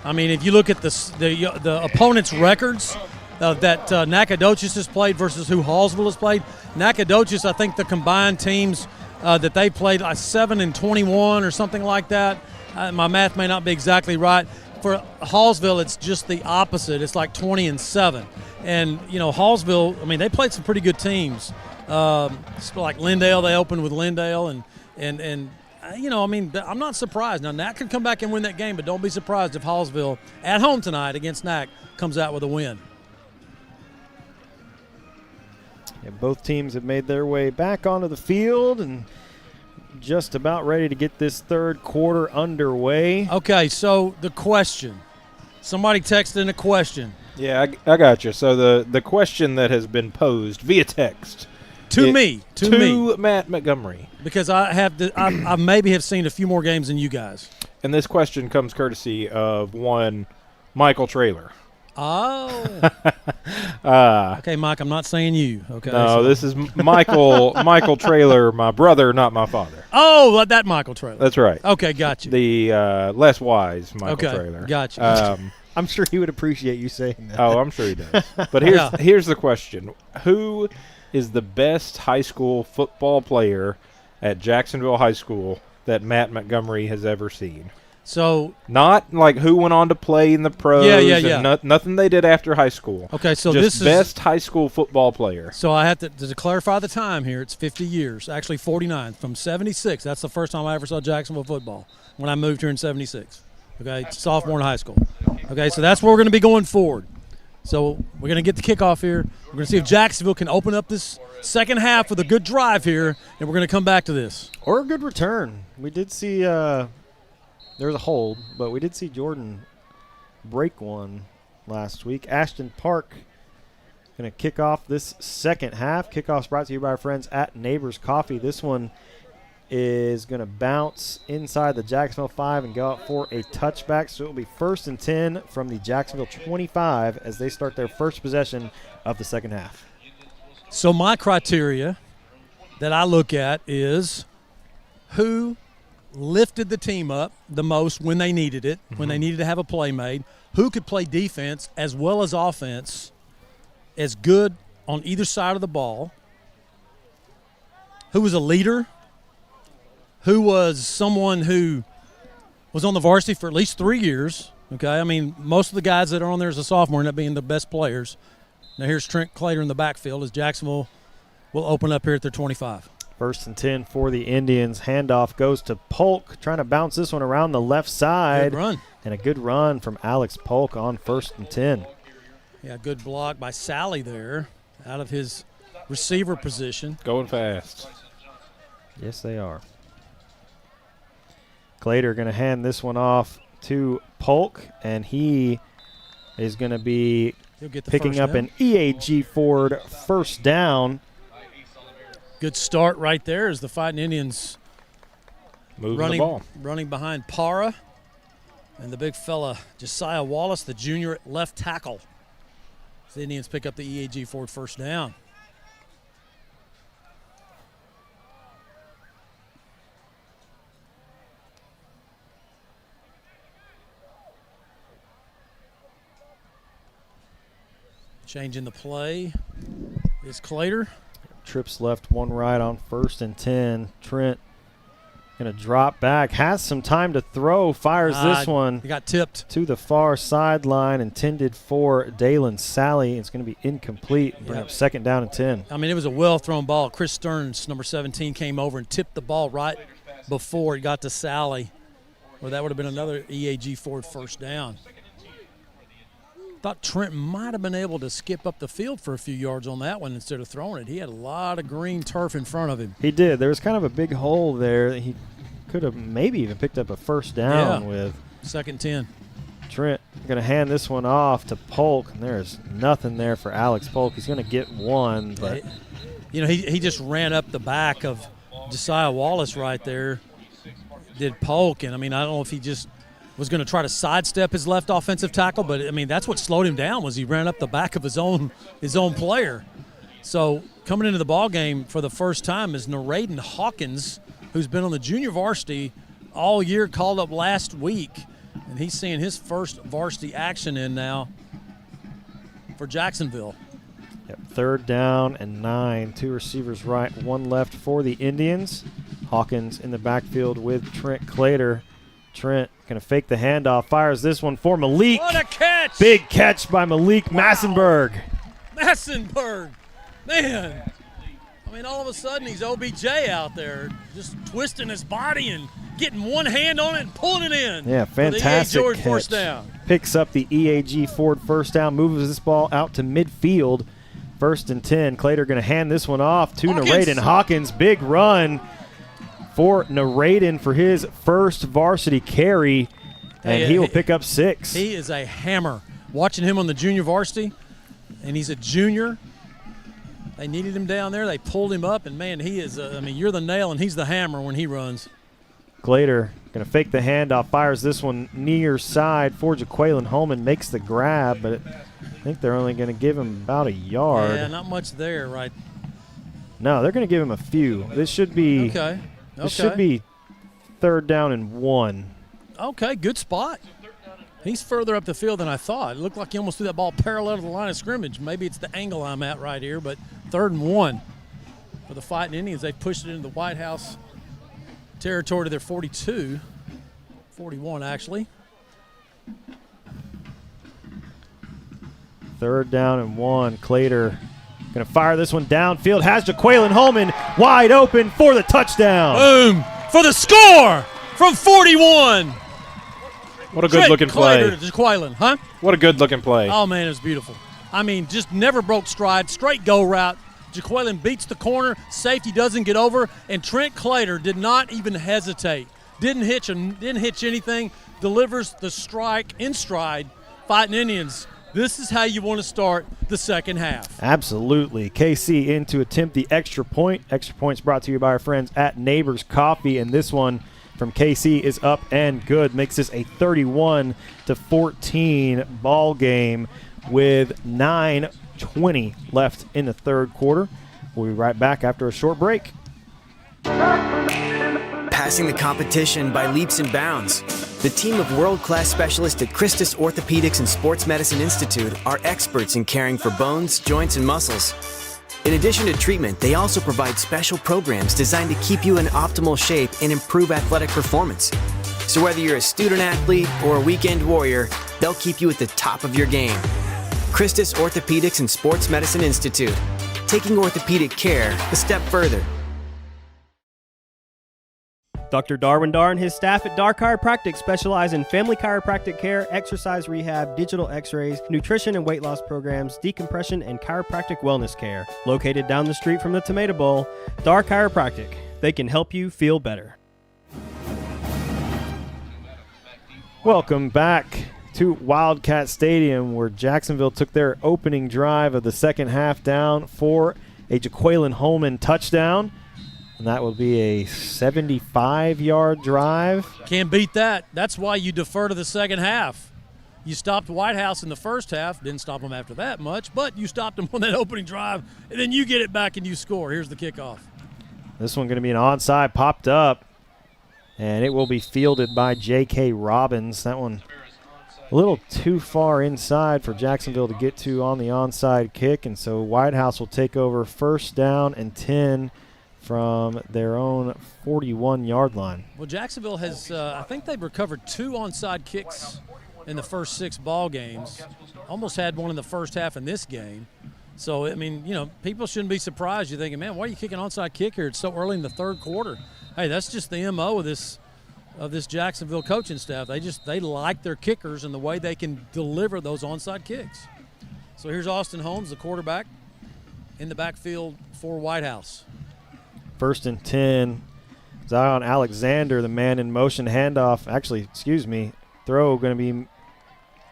I mean, if you look at the opponent's records that Nacogdoches has played versus who Hallsville has played, Nacogdoches, I think the combined teams that they played like 7-21 or something like that. My math may not be exactly right. For Hallsville, it's just the opposite. It's like 20-7. And, you know, Hallsville, I mean, they played some pretty good teams. Like Lindale, they opened with Lindale. And you know, I mean, I'm not surprised. Now, Nac could come back and win that game, but don't be surprised if Hallsville, at home tonight against Nac, comes out with a win. Yeah, both teams have made their way back onto the field and just about ready to get this third quarter underway. Okay, so the question. Somebody texted in a question. Yeah, I got you. So the question that has been posed via text to me, Matt Montgomery, because I maybe have seen a few more games than you guys. And this question comes courtesy of one Michael Traylor. Oh. Okay, Mike, I'm not saying you. Okay. No, so. This is Michael Traylor, my brother, not my father. Oh, that Michael Traylor. That's right. Okay, got you. The less wise Michael Traylor. Got you. I'm sure he would appreciate you saying that. Oh, I'm sure he does. But here's the question. Who is the best high school football player at Jacksonville High School that Matt Montgomery has ever seen? So not like who went on to play in the pros. Yeah. Nothing they did after high school. Okay, so just this is best high school football player. So I have to clarify the time here. It's 50 years, actually 49 from 76. That's the first time I ever saw Jacksonville football when I moved here in 76. Okay, sophomore in high school. Okay, so that's where we're going to be going forward. So we're going to get the kickoff here. We're going to see if Jacksonville can open up this second half with a good drive here, and we're going to come back to this. Or a good return. We did see there was a hold, but we did see Jordan break one last week. Ashton Park going to kick off this second half. Kickoff's brought to you by our friends at Neighbors Coffee. This one is going to bounce inside the Jacksonville 5 and go out for a touchback. So it will be 1st and 10 from the Jacksonville 25 as they start their first possession of the second half. So my criteria that I look at is who lifted the team up the most when they needed it, when they needed to have a play made, who could play defense as well as offense, as good on either side of the ball, who was a leader, who was someone who was on the varsity for at least 3 years. Okay, I mean, most of the guys that are on there as a sophomore end up being the best players. Now here's Trent Clater in the backfield as Jacksonville will open up here at their 25. First and 10 for the Indians. Handoff goes to Polk, trying to bounce this one around the left side. Good run. And a good run from Alex Polk on first and 10. Yeah, good block by Sally there out of his receiver position. Going fast. Yes, they are. Clater going to hand this one off to Polk, and he is going to be picking up an EAG Ford first down. Good start right there as the Fighting Indians moving the ball. Running behind Para and the big fella Josiah Wallace, the junior at left tackle. The Indians pick up the EAG Ford first down. Changing the play is Clater. Trips left, one right on first and 10. Trent going to drop back, has some time to throw, fires this one. He got tipped to the far sideline, intended for Dalen Sally. It's going to be incomplete. Bring up second down and 10. I mean, it was a well-thrown ball. Chris Stearns, number 17, came over and tipped the ball right before it got to Sally, where that would have been another EAG Ford first down. Thought Trent might have been able to skip up the field for a few yards on that one instead of throwing it. He had a lot of green turf in front of him. He did. There was kind of a big hole there that he could have maybe even picked up a first down with. Second 10. Trent going to hand this one off to Polk, and there's nothing there for Alex Polk. He's going to get one, but you know, he just ran up the back of Josiah Wallace right there. Did Polk, and I mean, I don't know if he just was going to try to sidestep his left offensive tackle, but I mean, that's what slowed him down, was he ran up the back of his own player. So coming into the ball game for the first time is Naraden Hawkins, who's been on the junior varsity all year, called up last week, and he's seeing his first varsity action in now for Jacksonville. Yep, third down and 9. 2 receivers right, 1 left for the Indians. Hawkins in the backfield with Trent Clater. Trent going to fake the handoff, fires this one for Malik. What a catch! Big catch by Malik Massenberg. Massenberg, man. I mean, all of a sudden he's OBJ out there just twisting his body and getting one hand on it and pulling it in. Yeah, fantastic catch. First down. Picks up the EAG Ford first down, moves this ball out to midfield. First and 10. Clater going to hand this one off to Naraden Hawkins. Big run for Naraden for his first varsity carry, and he will pick up 6. He is a hammer. Watching him on the junior varsity, and he's a junior. They needed him down there. They pulled him up, and, man, he is I mean, you're the nail, and he's the hammer when he runs. Clater going to fake the handoff, fires this one near side for Jaquaylin Holman, makes the grab, but I think they're only going to give him about a yard. Yeah, not much there, right? No, they're going to give him a few. This should be This should be third down and 1. Okay, good spot. He's further up the field than I thought. It looked like he almost threw that ball parallel to the line of scrimmage. Maybe it's the angle I'm at right here, but third and 1 for the Fighting Indians. They've pushed it into the Whitehouse territory to their 42, 41 actually. Third down and 1. Clater going to fire this one downfield. Has Jaquaylin Holman wide open for the touchdown. Boom! For the score from 41. What a good-looking play. Jaquaylin, huh? What a good-looking play. Oh, man, it was beautiful. I mean, just never broke stride. Straight go route. Jaquaylin beats the corner. Safety doesn't get over. And Trent Clater did not even hesitate. Didn't hitch anything. Delivers the strike in stride. Fighting Indians. This is how you want to start the second half. Absolutely. KC in to attempt the extra point. Extra points brought to you by our friends at Neighbors Coffee, and this one from KC is up and good. Makes this a 31-14 ball game with 9:20 left in the third quarter. We'll be right back after a short break. Passing the competition by leaps and bounds. The team of world-class specialists at Christus Orthopedics and Sports Medicine Institute are experts in caring for bones, joints, and muscles. In addition to treatment, they also provide special programs designed to keep you in optimal shape and improve athletic performance. So whether you're a student athlete or a weekend warrior, they'll keep you at the top of your game. Christus Orthopedics and Sports Medicine Institute, taking orthopedic care a step further. Dr. Darwin Dar and his staff at Dar Chiropractic specialize in family chiropractic care, exercise rehab, digital x-rays, nutrition and weight loss programs, decompression, and chiropractic wellness care. Located down the street from the Tomato Bowl, Dar Chiropractic. They can help you feel better. Welcome back to Wildcat Stadium, where Jacksonville took their opening drive of the second half down for a Jaquaylin Holman touchdown. And that will be a 75-yard drive. Can't beat that. That's why you defer to the second half. You stopped Whitehouse in the first half, didn't stop them after that much, but you stopped them on that opening drive, and then you get it back and you score. Here's the kickoff. This one going to be an onside, popped up, and it will be fielded by J.K. Robbins. That one a little too far inside for Jacksonville to get to on the onside kick, and so Whitehouse will take over first down and 10 from their own 41-yard line. Well, Jacksonville has, I think they've recovered 2 onside kicks in the first 6 ball games. Almost had one in the first half in this game. So, I mean, you know, people shouldn't be surprised. You're thinking, man, why are you kicking onside kick here? It's so early in the third quarter. Hey, that's just the MO of this Jacksonville coaching staff. They like their kickers and the way they can deliver those onside kicks. So here's Austin Holmes, the quarterback, in the backfield for Whitehouse. First and 10. Zion Alexander, the man in motion handoff. Actually, throw going to be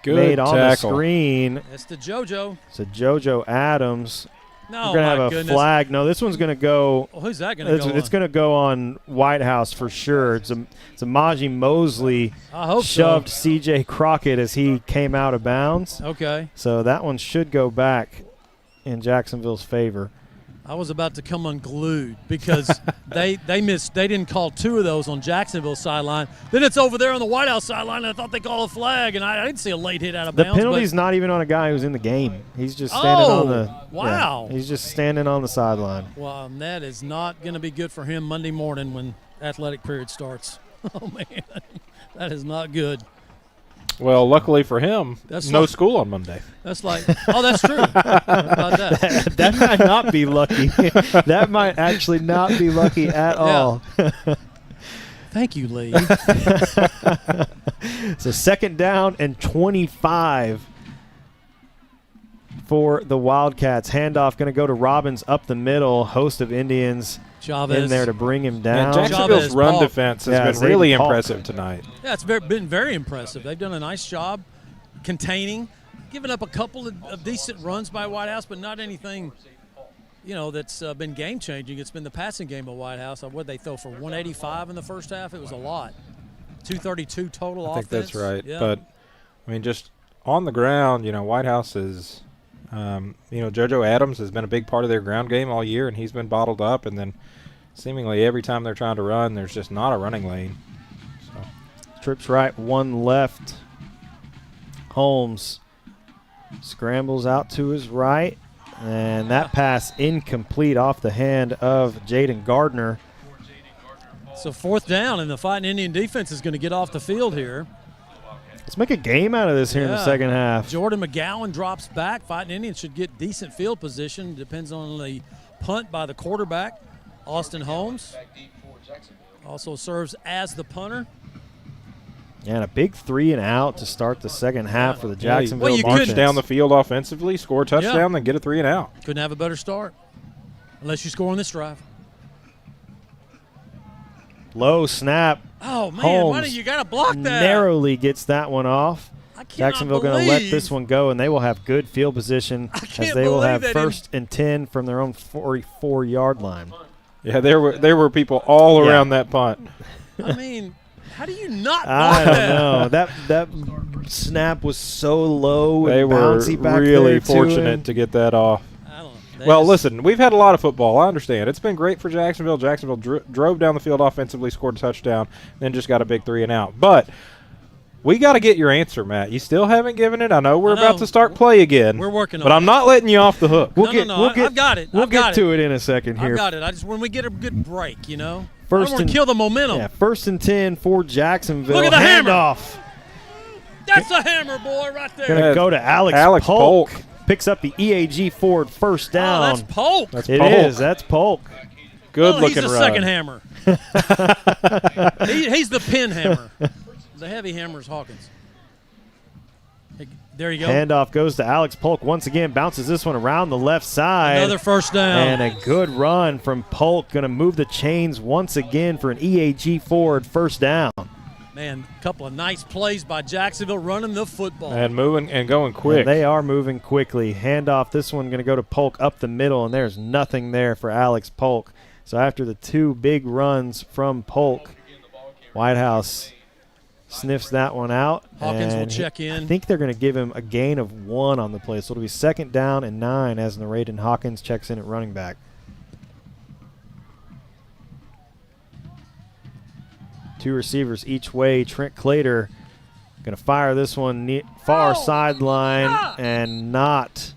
made on the screen. It's the JoJo. It's a JoJo Adams. No, we're going to have a flag. No, this one's going to go. Well, who's that going to go on? It's going to go on Whitehouse for sure. It's a Maji Mosley shoved C.J. Crockett as he came out of bounds. Okay. So that one should go back in Jacksonville's favor. I was about to come unglued because they missed. They didn't call 2 of those on Jacksonville's sideline. Then it's over there on the Whitehouse sideline, and I thought they called a flag, and I didn't see a late hit out of bounds. The penalty's not even on a guy who's in the game. He's just standing on the – wow. Yeah, he's just standing on the sideline. Well, that is not going to be good for him Monday morning when athletic period starts. Oh, man, that is not good. Well, luckily for him, no school on Monday. That's like, oh, that's true. About that. That might not be lucky. That might actually not be lucky at all. Thank you, Lee. So second down and 25 for the Wildcats. Handoff going to go to Robbins up the middle. Host of Indians Chavez in there to bring him down. And Jacksonville's run defense has been really impressive tonight. Yeah, it's been very impressive. They've done a nice job containing, giving up a couple of decent runs by Whitehouse, but not anything, you know, that's been game-changing. It's been the passing game of Whitehouse. What did they throw for 185 in the first half? It was a lot. 232 total offense. I think that's right. Yeah. But, I mean, just on the ground, you know, Whitehouse is JoJo Adams has been a big part of their ground game all year, and he's been bottled up. And then seemingly every time they're trying to run, there's just not a running lane. So. Trips right, 1 left. Holmes scrambles out to his right, and that pass incomplete off the hand of Jaden Gardner. So 4th down, and the Fighting Indian defense is going to get off the field here. Let's make a game out of this here in the second half. Jordan McGowan drops back. Fighting Indians should get decent field position. Depends on the punt by the quarterback, Austin Holmes. Also serves as the punter. And a big 3 and out to start the second half for the Jacksonville you march down the field offensively, score a touchdown, then get a 3 and out. Couldn't have a better start unless you score on this drive. Low snap. Oh, man, Holmes why do you got to block that? Narrowly gets that one off. Jacksonville going to let believe- this one go, and they will have good field position as they will have they first and 10 from their own 44-yard line. Yeah, there were people all around that punt. I mean, how do you not block I don't that? know. That snap was so low They and were bouncy back really there fortunate to get that off. They Well, just- listen, we've had a lot of football. I understand. It's been great for Jacksonville. Jacksonville drove down the field offensively, scored a touchdown, then just got a big 3 and out. But we got to get your answer, Matt. You still haven't given it. I know we're about to start play again. We're working on but it. I'm not letting you off the hook. No, I've got it. We'll I've got get to it in a second here. I've got it. I just when we get a good break, you know. First I want and to kill the momentum. Yeah, first and 10 for Jacksonville. Look at the hammer. Handoff. That's a hammer, boy, right there. Going to go to Alex Polk. Picks up the EAG Ford first down. Oh, that's Polk. It is. That's Polk. Good-looking He's the run. second hammer. He's the pin hammer. The heavy hammer is Hawkins. There you go. Handoff goes to Alex Polk once again. Bounces this one around the left side. Another first down. And a good run from Polk. Going to move the chains once again for an EAG forward first down. Man, a couple of nice plays by Jacksonville running the football. And moving and going quick. And they are moving quickly. Handoff, this one going to go to Polk up the middle, and there's nothing there for Alex Polk. So after the two big runs from Polk, Whitehouse sniffs that one out. Hawkins will check in. I think they're going to give him a gain of 1 on the play. So it'll be 2nd down and 9 as narrated. Hawkins checks in at running back. Two receivers each way. Trent Clater going to fire this one far sideline and not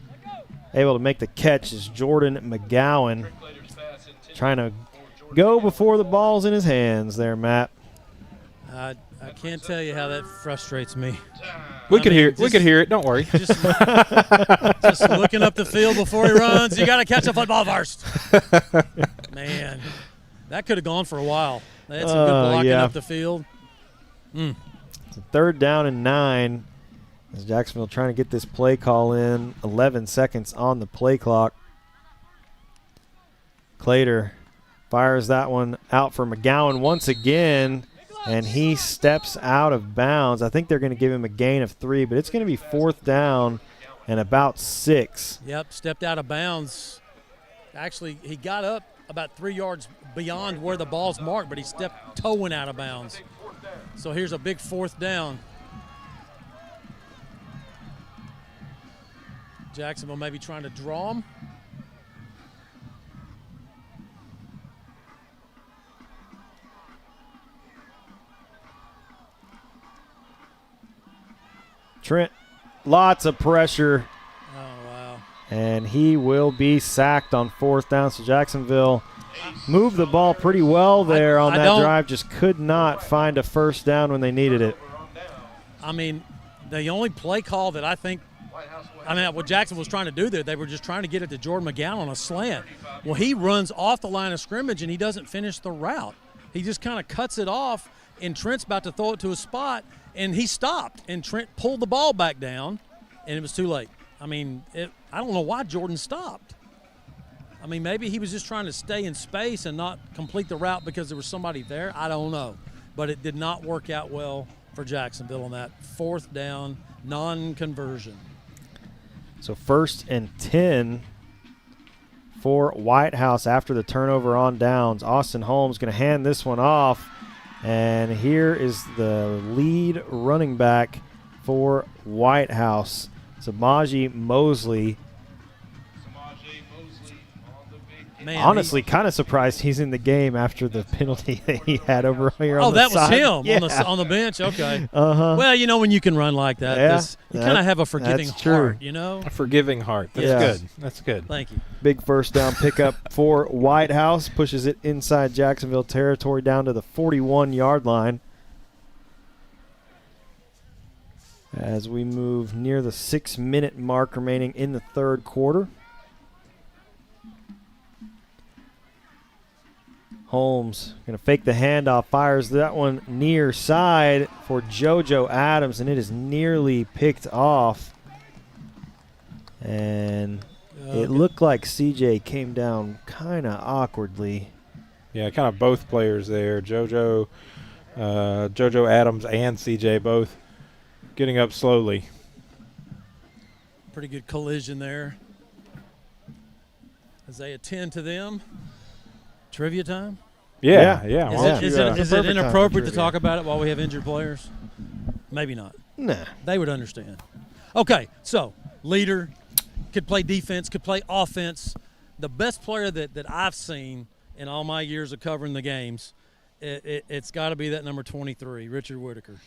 able to make the catch is Jordan McGowan trying to go before the ball's in his hands there, Matt. I can't tell you how that frustrates me. We could hear it. Don't worry. Just looking up the field before he runs. You got to catch a football first. Man, that could have gone for a while. They had some good blocking up the field. It's a 3rd down and 9 as Jacksonville trying to get this play call in. 11 seconds on the play clock. Clater fires that one out for McGowan once again, and he steps out of bounds. I think they're going to give him a gain of 3, but it's going to be 4th down and about 6. Yep, stepped out of bounds. Actually, he got up about 3 yards beyond where the ball's marked, but he stepped toeing out of bounds. So here's a big 4th down. Jacksonville maybe trying to draw him. Trent, lots of pressure. Oh, wow. And he will be sacked on 4th down. So Jacksonville moved the ball pretty well there on that drive, just could not find a first down when they needed it. I mean, the only play call that what Jackson was trying to do there, they were just trying to get it to Jordan McGowan on a slant. Well, he runs off the line of scrimmage, and he doesn't finish the route. He just kind of cuts it off, and Trent's about to throw it to a spot, and he stopped, and Trent pulled the ball back down, and it was too late. I mean, I don't know why Jordan stopped. I mean, maybe he was just trying to stay in space and not complete the route because there was somebody there. I don't know. But it did not work out well for Jacksonville on that 4th down non-conversion. So 1st and 10 for Whitehouse after the turnover on downs. Austin Holmes going to hand this one off. And here is the lead running back for Whitehouse, Samaje Mosley. Man, honestly, kind of surprised he's in the game after the penalty that he had over here on the that side. was him on the bench? Okay. Uh-huh. Well, you know, when you can run like that, you kind of have a forgiving heart, you know? A forgiving heart. That's good. That's good. Thank you. Big first down pickup for Whitehouse. Pushes it inside Jacksonville territory down to the 41-yard line. As we move near the 6-minute mark remaining in the 3rd quarter. Holmes going to fake the handoff, fires that one near side for JoJo Adams, and it is nearly picked off. And it looked like CJ came down kind of awkwardly. Yeah, kind of both players there. JoJo Adams and CJ both getting up slowly. Pretty good collision there. As they attend to them. Trivia time? Yeah. Is it inappropriate to talk about it while we have injured players? Maybe not. Nah. They would understand. Okay, so leader, could play defense, could play offense. The best player that I've seen in all my years of covering the games, it's got to be that number 23, Richard Whitaker.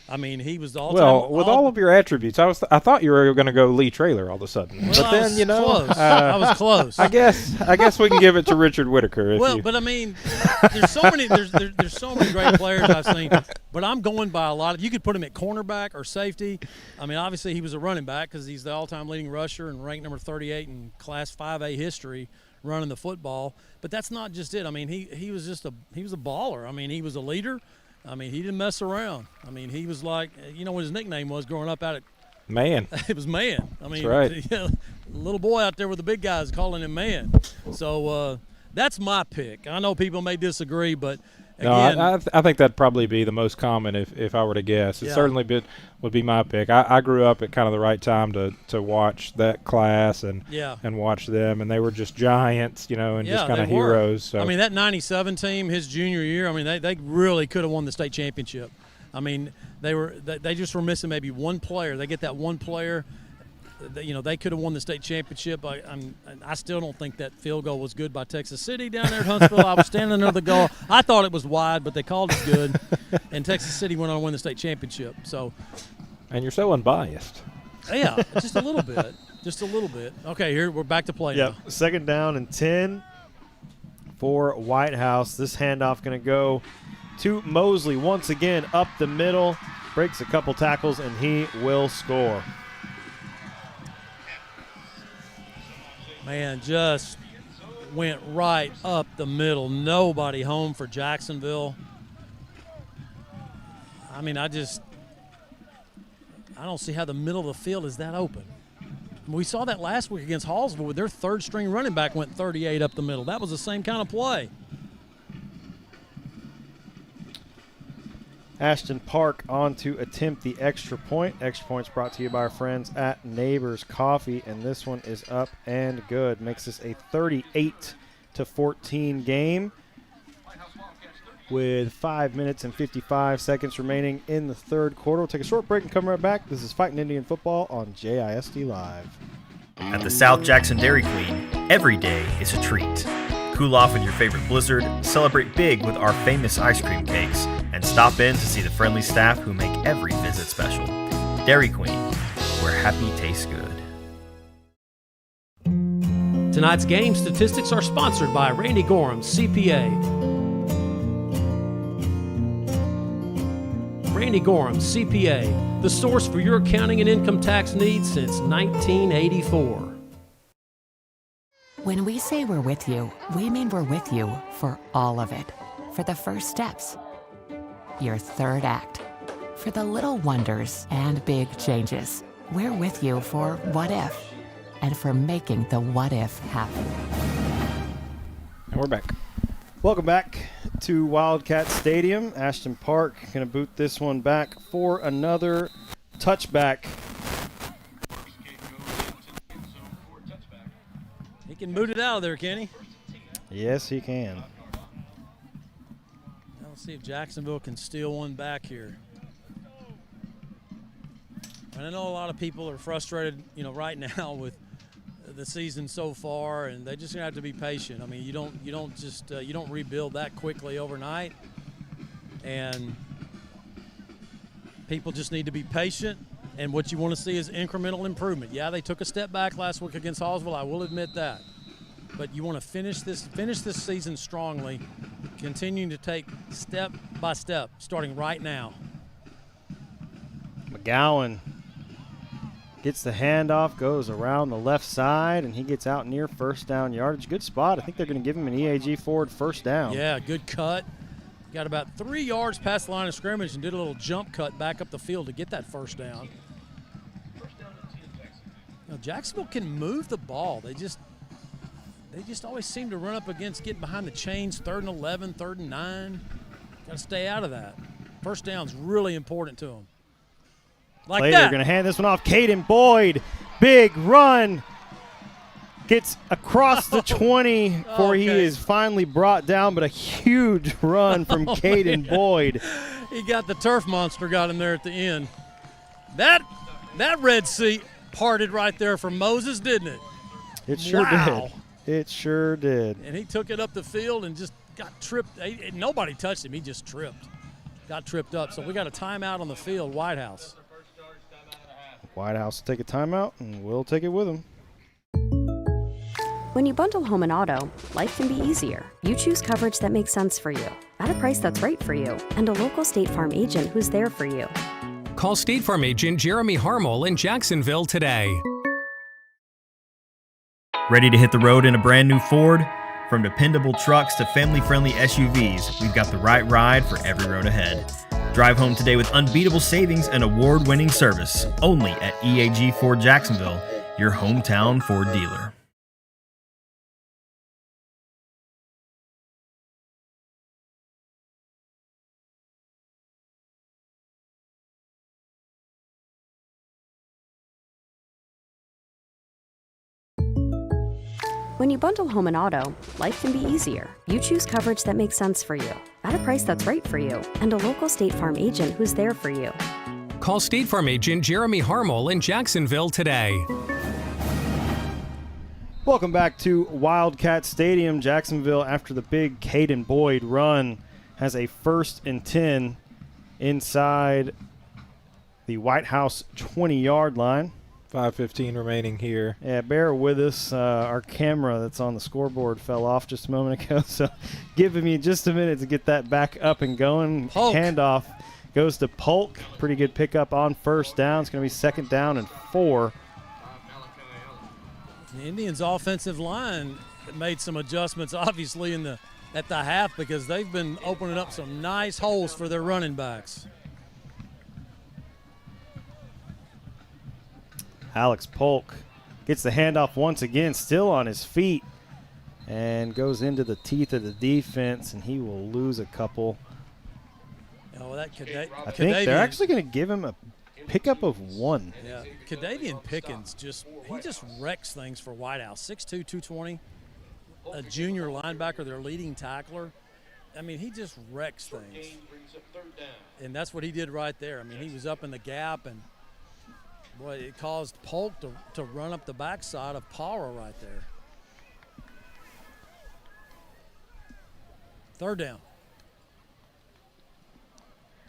I mean, he was the all-time. Well, with all of your attributes, I thought you were going to go Lee Traylor all of a sudden. Well, but then, close. I was close. I guess we can give it to Richard Whitaker. But I mean, there's so many there's so many great players I've seen. But I'm going by a lot of. You could put him at cornerback or safety. I mean, obviously he was a running back because he's the all-time leading rusher and ranked number 38 in Class 5A history. running the football. But that's not just it. I mean, he was a baller. I mean, he was a leader. I mean, he didn't mess around. I mean, he was like, what his nickname was growing up out at Man. It was Man. I mean, that's right. Little boy out there with the big guys calling him Man. So that's my pick. I know people may disagree, but again, no, I think that'd probably be the most common if I were to guess. It certainly would be my pick. I grew up at kind of the right time to watch that class and watch them, and they were just giants, and just kind of heroes. So. I mean, that 97 team, his junior year, I mean, they really could have won the state championship. I mean, they just were missing maybe one player. They get that one player. They could have won the state championship. I still don't think that field goal was good by Texas City down there at Huntsville. I was standing under the goal. I thought it was wide, but they called it good, and Texas City went on to win the state championship. So, and you're so unbiased. Yeah, just a little bit. Just a little bit. Okay, here we're back to play now. Second down and 10 for Whitehouse. This handoff going to go to Mosley once again up the middle. Breaks a couple tackles, and he will score. Man, just went right up the middle. Nobody home for Jacksonville. I mean, I don't see how the middle of the field is that open. We saw that last week against Hallsville with their third-string running back went 38 up the middle. That was the same kind of play. Ashton Park on to attempt the extra point. Extra points brought to you by our friends at Neighbors Coffee, and this one is up and good. Makes this a 38-14 game with 5 minutes and 55 seconds remaining in the third quarter. We'll take a short break and come right back. This is Fighting Indian Football on JISD Live. At the South Jackson Dairy Queen, every day is a treat. Cool off with your favorite blizzard, celebrate big with our famous ice cream cakes, and stop in to see the friendly staff who make every visit special. Dairy Queen, where happy tastes good. Tonight's game statistics are sponsored by Randy Gorham, CPA. Randy Gorham, CPA, the source for your accounting and income tax needs since 1984. When we say we're with you, we mean we're with you for all of it. For the first steps, your third act, for the little wonders and big changes. We're with you for what if, and for making the what if happen. And we're back. Welcome back to Wildcat Stadium. Ashton Park going to boot this one back for another touchback. He can boot it out of there, can he? Yes, he can. Let's see if Jacksonville can steal one back here. And I know a lot of people are frustrated, right now with the season so far, and they just have to be patient. I mean, you don't rebuild that quickly overnight, and people just need to be patient. And what you want to see is incremental improvement. Yeah, they took a step back last week against Hallsville. I will admit that. But you want to finish this season strongly, continuing to take step by step, starting right now. McGowan gets the handoff, goes around the left side, and he gets out near first down yardage. Good spot. I think they're going to give him an EAG forward first down. Yeah, good cut. Got about 3 yards past the line of scrimmage and did a little jump cut back up the field to get that first down. Jacksonville can move the ball. They just always seem to run up against getting behind the chains, 3rd and 11, 3rd and 9. Got to stay out of that. First down's really important to them. Like Slater that. going to hand this one off. Caden Boyd, big run. Gets across the 20 before he is finally brought down, but a huge run from Caden Boyd. He got the turf monster, got him there at the end. That Red Sea parted right there for Moses, didn't it? It sure did. It sure did. And he took it up the field and just got tripped. Nobody touched him. He just tripped. Got tripped up. So we got a timeout on the field, Whitehouse. Whitehouse will take a timeout, and we'll take it with him. When you bundle home and auto, life can be easier. You choose coverage that makes sense for you, at a price that's right for you, and a local State Farm agent who's there for you. Call State Farm agent Jeremy Harmel in Jacksonville today. Ready to hit the road in a brand new Ford? From dependable trucks to family-friendly SUVs, we've got the right ride for every road ahead. Drive home today with unbeatable savings and award-winning service, only at EAG Ford Jacksonville, your hometown Ford dealer. When you bundle home and auto, life can be easier. You choose coverage that makes sense for you, at a price that's right for you, and a local State Farm agent who's there for you. Call State Farm agent Jeremy Harmel in Jacksonville today. Welcome back to Wildcat Stadium. Jacksonville, after the big Caden Boyd run, has a 1st and 10 inside the Whitehouse 20-yard line. 5:15 remaining here. Yeah, bear with us. Our camera that's on the scoreboard fell off just a moment ago, so giving me just a minute to get that back up and going. Polk. Handoff goes to Polk. Pretty good pickup on 1st down. It's going to be 2nd down and 4. The Indians' offensive line made some adjustments, obviously, at the half, because they've been opening up some nice holes for their running backs. Alex Polk gets the handoff once again, still on his feet, and goes into the teeth of the defense, and he will lose a couple. Oh, that I think they're actually going to give him a pickup of 1. Yeah, Kadavian Pickens just wrecks things for Whitehouse. 6'2", 220, a junior linebacker, their leading tackler. I mean, he just wrecks things. And that's what he did right there. I mean, he was up in the gap, and boy, it caused Polk to run up the backside of Power right there. 3rd down.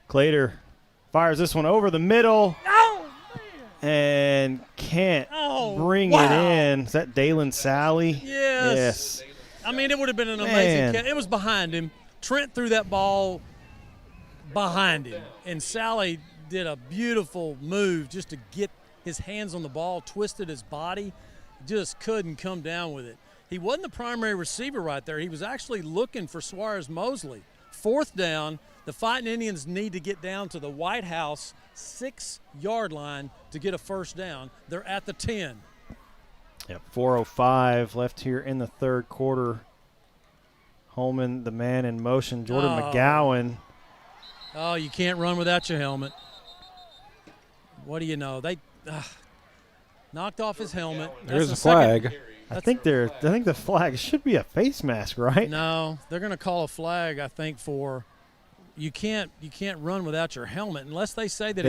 Clater fires this one over the middle. And can't bring it in. Is that Dalen Sally? Yes. I mean, it would have been an amazing catch. It was behind him. Trent threw that ball behind him, and Sally did a beautiful move just to get his hands on the ball, twisted his body, just couldn't come down with it. He wasn't the primary receiver right there. He was actually looking for Suarez Mosley. 4th down, the Fighting Indians need to get down to the Whitehouse 6-yard line to get a 1st down. They're at the 10. Yep, 4:05 left here in the 3rd quarter. Holman, the man in motion. Jordan McGowan. Oh, you can't run without your helmet. What do you know? They knocked off his helmet. There's a flag. I think the flag should be a face mask, right? No, they're going to call a flag, I think, for you can't run without your helmet unless they say that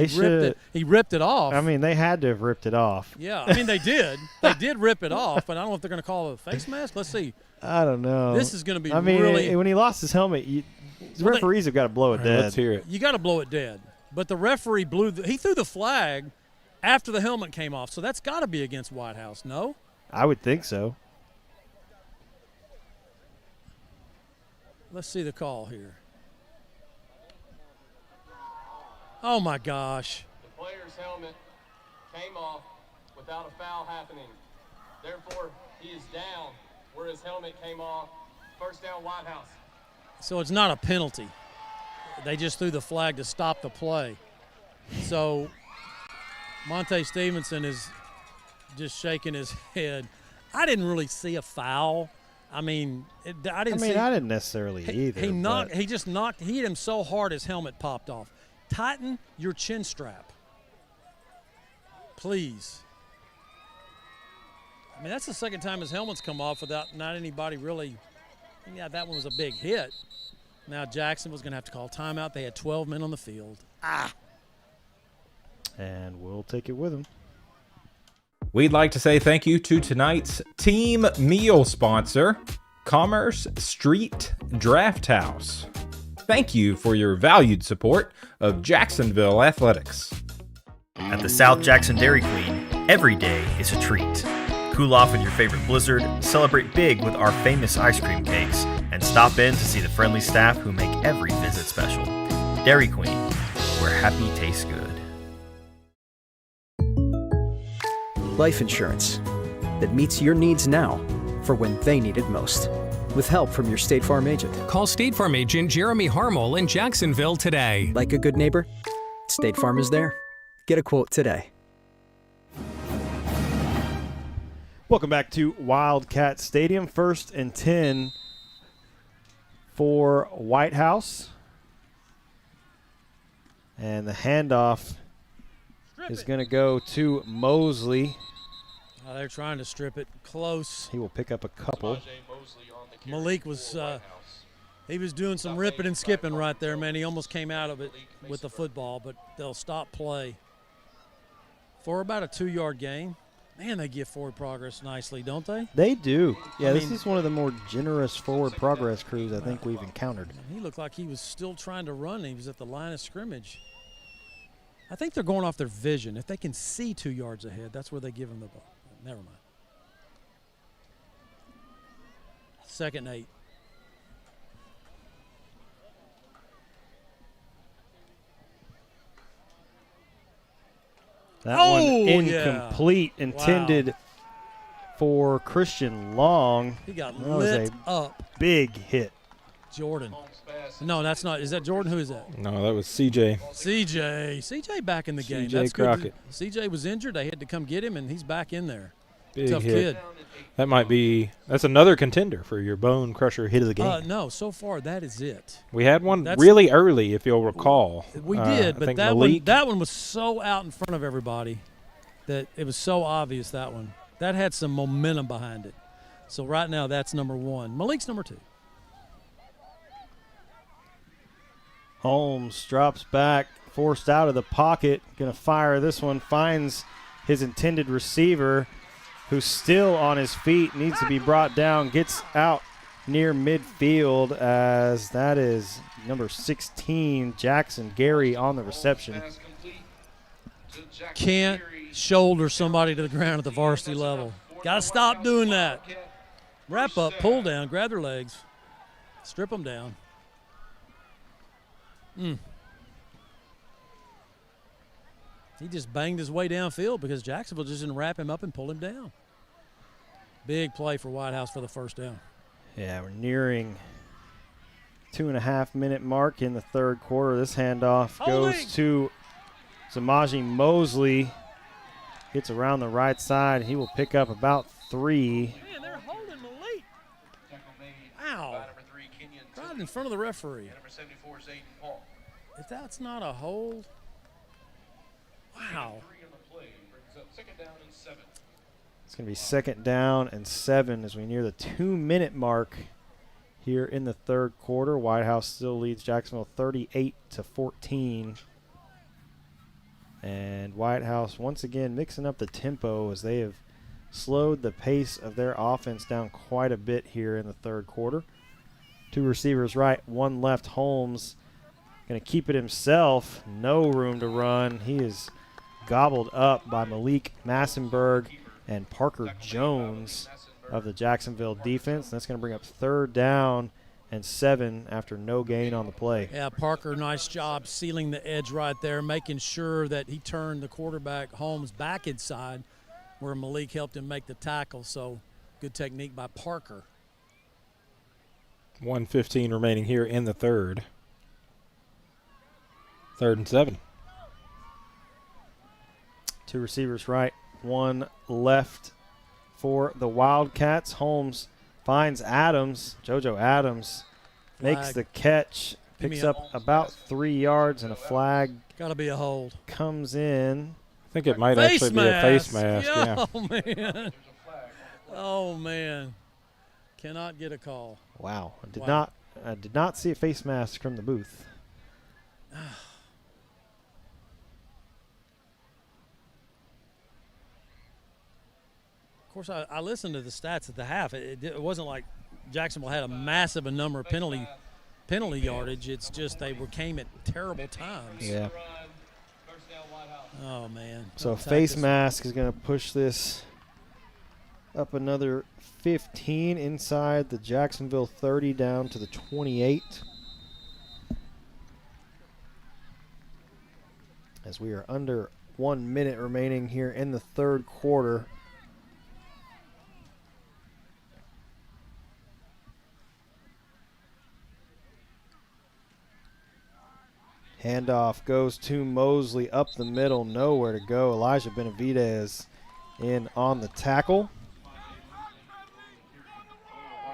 he ripped it off. I mean, they had to have ripped it off. Yeah, I mean, they did. They did rip it off, but I don't know if they're going to call it a face mask. Let's see. I don't know. This is going to be really – when he lost his helmet, referees have got to blow it dead. Let's hear it. You got to blow it dead. But the referee he threw the flag after the helmet came off, so that's got to be against Whitehouse, no? I would think so. Let's see the call here. Oh, my gosh. The player's helmet came off without a foul happening. Therefore, he is down where his helmet came off. 1st down, Whitehouse. So it's not a penalty. They just threw the flag to stop the play. So Monte Stevenson is just shaking his head. I didn't really see a foul. I mean, I didn't necessarily either. He just hit him so hard his helmet popped off. Tighten your chin strap, please. I mean, that's the 2nd time his helmet's come off without not anybody really. Yeah, that one was a big hit. Now Jacksonville's going to have to call timeout. They had 12 men on the field. And we'll take it with them. We'd like to say thank you to tonight's team meal sponsor, Commerce Street Draft House. Thank you for your valued support of Jacksonville athletics. At the South Jackson Dairy Queen, every day is a treat. Cool off in your favorite blizzard, celebrate big with our famous ice cream cakes, and stop in to see the friendly staff who make every visit special. Dairy Queen, where happy tastes good. Life insurance. that meets your needs now for when they need it most. With help from your State Farm agent. Call State Farm agent Jeremy Harmel in Jacksonville today. Like a good neighbor, State Farm is there. Get a quote today. Welcome back to Wildcat Stadium. 1st and 10 for Whitehouse. And the handoff is going to go to Mosley. Oh, they're trying to strip it close. He will pick up a couple. Malik was he was doing some ripping and skipping right there, man. He almost came out of it with the football, but they'll stop play for about a 2-yard gain. Man, they give forward progress nicely, don't they? They do. Yeah, this is one of the more generous forward progress crews I think we've encountered. He looked like he was still trying to run. He was at the line of scrimmage. I think they're going off their vision. If they can see 2 yards ahead, that's where they give him the ball. Never mind. 2nd and 8. That one incomplete, intended for Christian Long. He got that lit was a up. Big hit. Jordan. No, that's not. Is that Jordan? Who is that? No, that was CJ. CJ back in the game. CJ That's Crockett. good. CJ was injured. They had to come get him, and he's back in there. Big Tough hit. kid. That might be – that's another contender for your bone crusher hit of the game. No, so far that is it. We had one really early, if you'll recall. We did, but that one was so out in front of everybody that it was so obvious, that one. That had some momentum behind it. So right now that's number 1. Malik's number 2. Holmes drops back, forced out of the pocket. Going to fire this one. Finds his intended receiver, who's still on his feet, needs to be brought down. Gets out near midfield, as that is number 16, Jackson Gary, on the reception. Can't shoulder somebody to the ground at the varsity level. Got to stop doing that. Wrap up, pull down, grab their legs, strip them down. He just banged his way downfield because Jacksonville just didn't wrap him up and pull him down. Big play for Whitehouse for the 1st down. Yeah, we're nearing 2.5-minute mark in the 3rd quarter. This handoff goes to Zamaji Mosley. Gets around the right side. He will pick up about 3. Man, they're holding Malik. Wow. Right in front of the referee. If that's not a hold, wow. It's going to be 2nd down and 7 as we near the 2-minute mark here in the 3rd quarter. Whitehouse still leads Jacksonville 38-14. And Whitehouse once again mixing up the tempo as they have slowed the pace of their offense down quite a bit here in the 3rd quarter. 2 receivers right, 1 left. Holmes going to keep it himself. No room to run. He is gobbled up by Malik Massenberg and Parker Jones of the Jacksonville defense. That's going to bring up 3rd down and 7 after no gain on the play. Yeah, Parker, nice job sealing the edge right there, making sure that he turned the quarterback Holmes back inside where Malik helped him make the tackle. So good technique by Parker. 1:15 remaining here in the 3rd. 3rd and 7. 2 receivers right, 1 left for the Wildcats. Holmes finds Adams. JoJo Adams makes the catch, picks up about 3 yards, and a flag. Got to be a hold. Comes in. I think it might actually be a face mask. Yeah. Oh, man. Oh, man. Cannot get a call. Wow. I did not see a face mask from the booth. Of course, I listened to the stats at the half. It wasn't like Jacksonville had a massive number of penalty yardage. It's just they came at terrible times. Yeah. Oh, man. So a face mask is going to push this up another 15 inside the Jacksonville 30 down to the 28. As we are under 1 minute remaining here in the 3rd quarter. Handoff goes to Mosley up the middle, nowhere to go. Elijah Benavidez in on the tackle.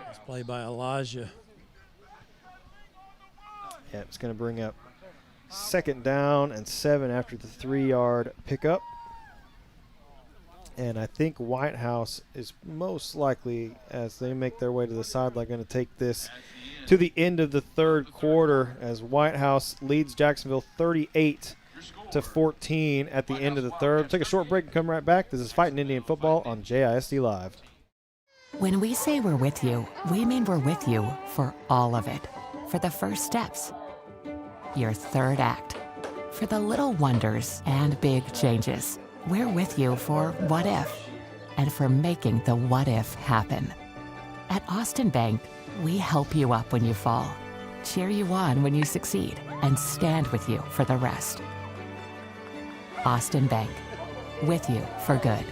It's played by Elijah. Yeah, it's going to bring up 2nd down and 7 after the 3-yard pickup. And I think Whitehouse is most likely, as they make their way to the sideline, going to take this to the end of the 3rd quarter as Whitehouse leads Jacksonville 38-14 at the end of the 3rd. Take a short break and come right back. This is Fighting Indian Football on JISD Live. When we say we're with you, we mean we're with you for all of it. For the first steps, your 3rd act, for the little wonders and big changes. We're with you for what if, and for making the what if happen. At Austin Bank, we help you up when you fall, cheer you on when you succeed, and stand with you for the rest. Austin Bank, with you for good.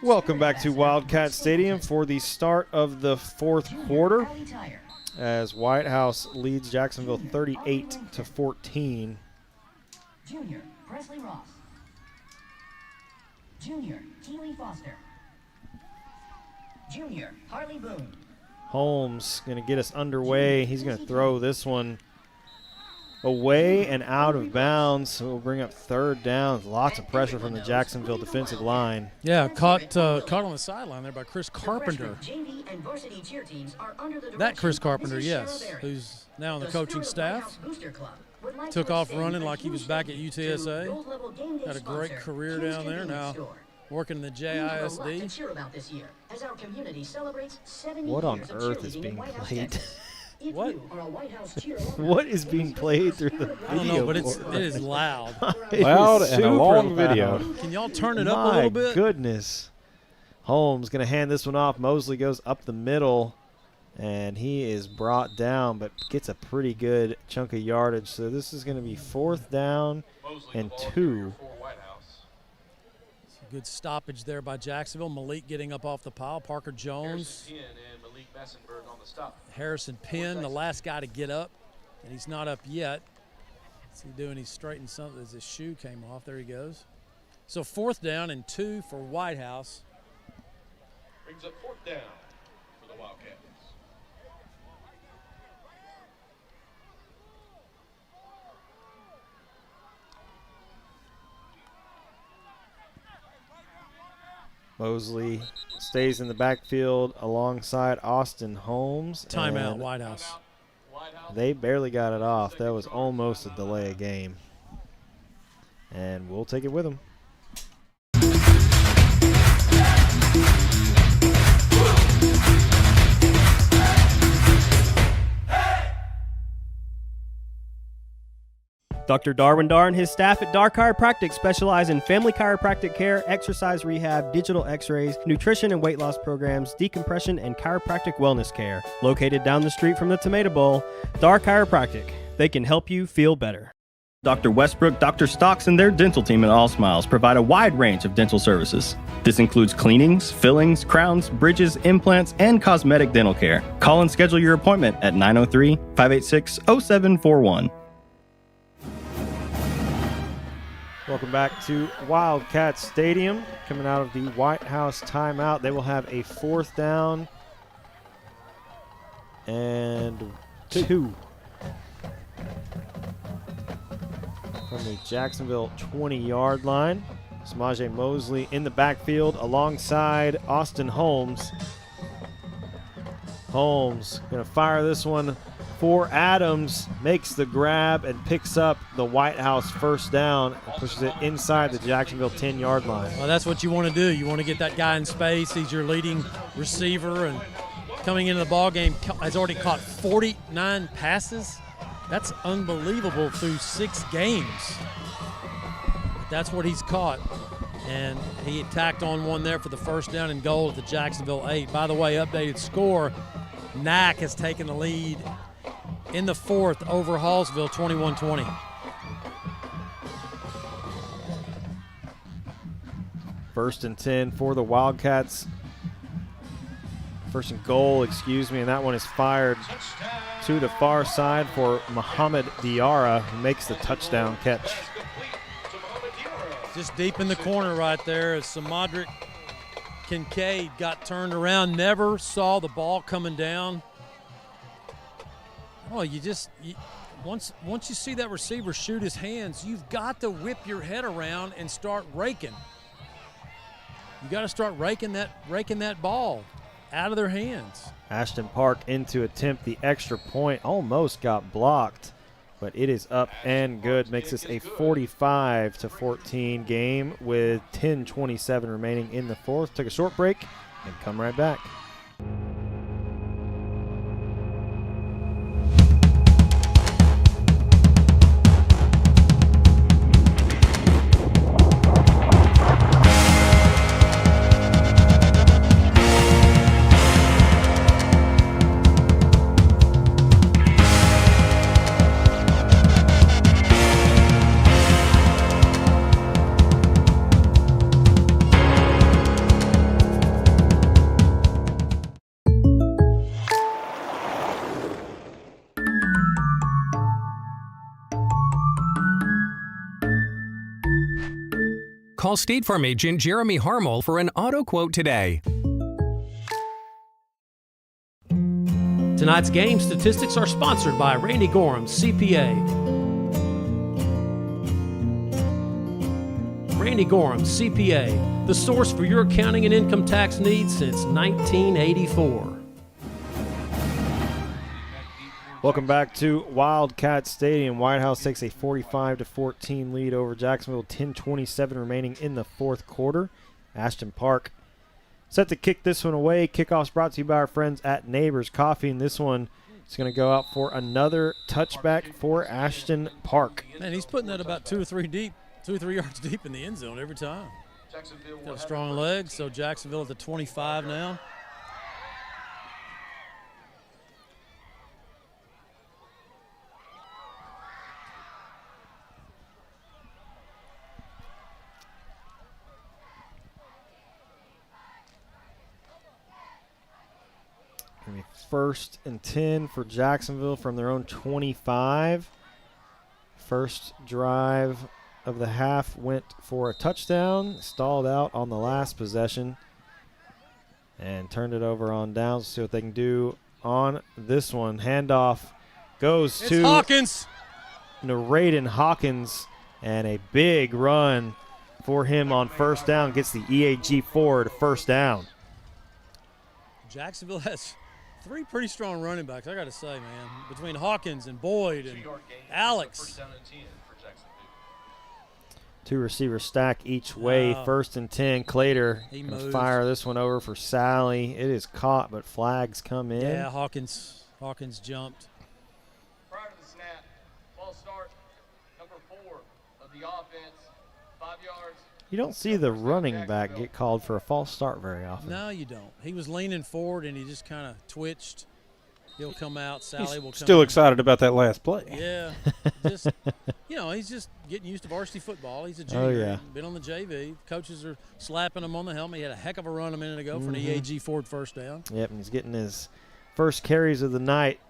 Welcome back to Wildcat Stadium for the start of the 4th quarter as Whitehouse leads Jacksonville 38-14. Junior Presley Ross. Junior Keely Foster. Junior Harley Boone. Holmes going to get us underway. He's going to throw this one away and out of bounds. So we'll bring up 3rd down. Lots of pressure from the Jacksonville defensive line. Yeah, caught on the sideline there by Chris Carpenter. That Chris Carpenter, yes, who's now on the coaching staff. Took off running like he was back at UTSA. Had a great career down there. Now working in the JISD. What on earth is being played? What? What is being played through the video? I don't know, but it is loud. Loud and a long video. Can y'all turn it up a little bit? My goodness. Holmes going to hand this one off. Mosley goes up the middle, and he is brought down, but gets a pretty good chunk of yardage. So this is going to be 4th down and 2. Good stoppage there by Jacksonville. Malik getting up off the pile. Parker Jones. Harrison Penn, the last guy to get up, and he's not up yet. What's he doing? He's straightening something as his shoe came off. There he goes. So 4th down and 2 for Whitehouse. Brings up 4th down for the Wildcats. Mosley stays in the backfield alongside Austin Holmes. Timeout, Whitehouse. They barely got it off. That was almost a delay of game. And we'll take it with them. Dr. Darwin Dar and his staff at Dar Chiropractic specialize in family chiropractic care, exercise rehab, digital x-rays, nutrition and weight loss programs, decompression, and chiropractic wellness care. Located down the street from the Tomato Bowl, Dar Chiropractic. They can help you feel better. Dr. Westbrook, Dr. Stocks, and their dental team at All Smiles provide a wide range of dental services. This includes cleanings, fillings, crowns, bridges, implants, and cosmetic dental care. Call and schedule your appointment at 903-586-0741. Welcome back to Wildcat Stadium. Coming out of the Whitehouse timeout, they will have a 4th down and 2 from the Jacksonville 20-yard line. Samaje Mosley in the backfield alongside Austin Holmes. Holmes going to fire this one for Adams, makes the grab and picks up the Whitehouse 1st down and pushes it inside the Jacksonville 10-yard line. Well, that's what you want to do. You want to get that guy in space. He's your leading receiver, and coming into the ball game, has already caught 49 passes. That's unbelievable through 6 games. But that's what he's caught. And he tacked on one there for the first down and goal at the Jacksonville 8. By the way, updated score, Knack has taken the lead in the 4th over Hallsville, 21-20. First and 10 for the Wildcats. First and goal, excuse me, and that one is fired to the far side for Muhammad Diarra, who makes the touchdown catch. Just deep in the corner right there as Samadric Kincaid got turned around, never saw the ball coming down. Oh, once you see that receiver shoot his hands, you've got to whip your head around and start raking. You got to start raking that ball out of their hands. Ashton Park in to attempt the extra point, almost got blocked, but it is up and good. Makes this a 45-14 game with 10:27 remaining in the 4th. Took a short break and come right back. Call State Farm agent Jeremy Harmel for an auto quote today. Tonight's game statistics are sponsored by Randy Gorham, CPA. Randy Gorham, CPA, the source for your accounting and income tax needs since 1984. Welcome back to Wildcat Stadium. Whitehouse takes a 45-14 lead over Jacksonville. 10:27 remaining in the 4th quarter. Ashton Park set to kick this one away. Kickoff's brought to you by our friends at Neighbors Coffee, and this one is going to go out for another touchback for Ashton Park. Man, he's putting that about 2 or 3 yards deep in the end zone every time. Got a strong leg, so Jacksonville at the 25 now. Gonna be 1st and 10 for Jacksonville from their own 25. First drive of the half went for a touchdown, stalled out on the last possession, and turned it over on downs. See what they can do on this one. Handoff goes to Hawkins. Raiden Hawkins, and a big run for him on first down. Gets the EAG forward to first down. Jacksonville has 3 pretty strong running backs, I got to say, man. Between Hawkins and Boyd and Alex. 2 receivers stack each way. 1st and 10. Clater gonna fire this one over for Sally. It is caught, but flags come in. Yeah, Hawkins jumped. Prior to the snap, false start, number 4 of the offense, 5 yards. You don't see the running back get called for a false start very often. No, you don't. He was leaning forward, and he just kind of twitched. He'll come out. Sally will come Still in. excited about that last play. Yeah. Just, he's just getting used to varsity football. He's a junior. Oh, yeah. Been on the JV. Coaches are slapping him on the helmet. He had a heck of a run a minute ago for an EAG Ford first down. Yep, and he's getting his first carries of the night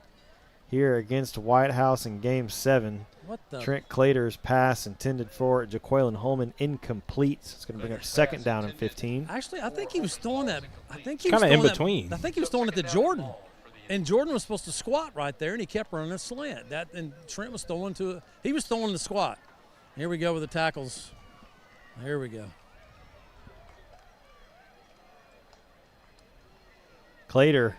here against Whitehouse in Game 7. What the? Trent Clater's pass intended for Jaqueline Holman incomplete. So it's going to bring up 2nd down and 15. Actually, I think he was throwing that. I think he was kind of in between. I think he was throwing it to Jordan. And Jordan was supposed to squat right there, and he kept running a slant. And Trent was throwing he was throwing the squat. Here we go with the tackles. Here we go. Clater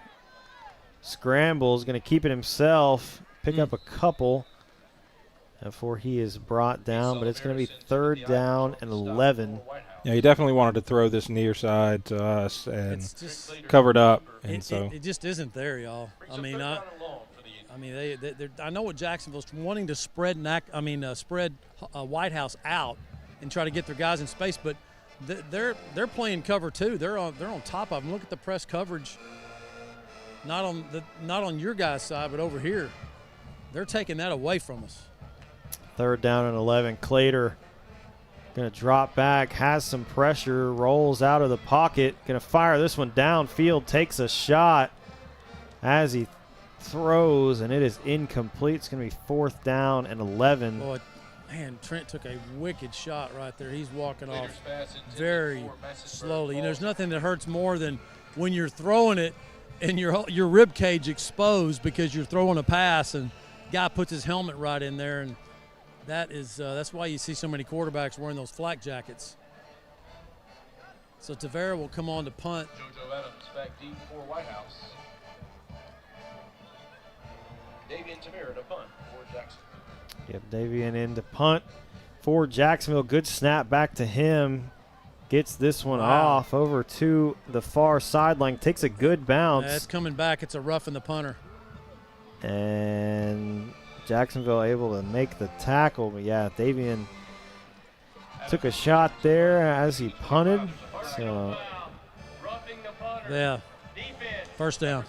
scrambles, going to keep it himself, pick up a couple before he is brought down, but it's going to be 3rd down and 11. Yeah, he definitely wanted to throw this near side to us and just covered up, and it just isn't there, y'all. I mean, I know what Jacksonville's wanting to spread Whitehouse out and try to get their guys in space, but they're playing cover too. They're on top of them. Look at the press coverage. Not on your guys' side, but over here, they're taking that away from us. 3rd down and 11. Clater going to drop back, has some pressure, rolls out of the pocket, going to fire this one downfield, takes a shot as he throws, and it is incomplete. It's going to be 4th down and 11. Boy, man, Trent took a wicked shot right there. He's walking off very slowly. You know, there's nothing that hurts more than when you're throwing it and your rib cage exposed because you're throwing a pass and guy puts his helmet right in there, and that's why you see so many quarterbacks wearing those flak jackets. So Tavera will come on to punt. JoJo Adams back deep for Whitehouse. Davian Tavera to punt for Jacksonville. Yep, Davian in to punt for Jacksonville. Good snap back to him. Gets this one off over to the far sideline. Takes a good bounce. Yeah, it's coming back. It's a roughing the punter. And Jacksonville able to make the tackle. But, yeah, Davian took a shot there as he punted. So, yeah, 1st down.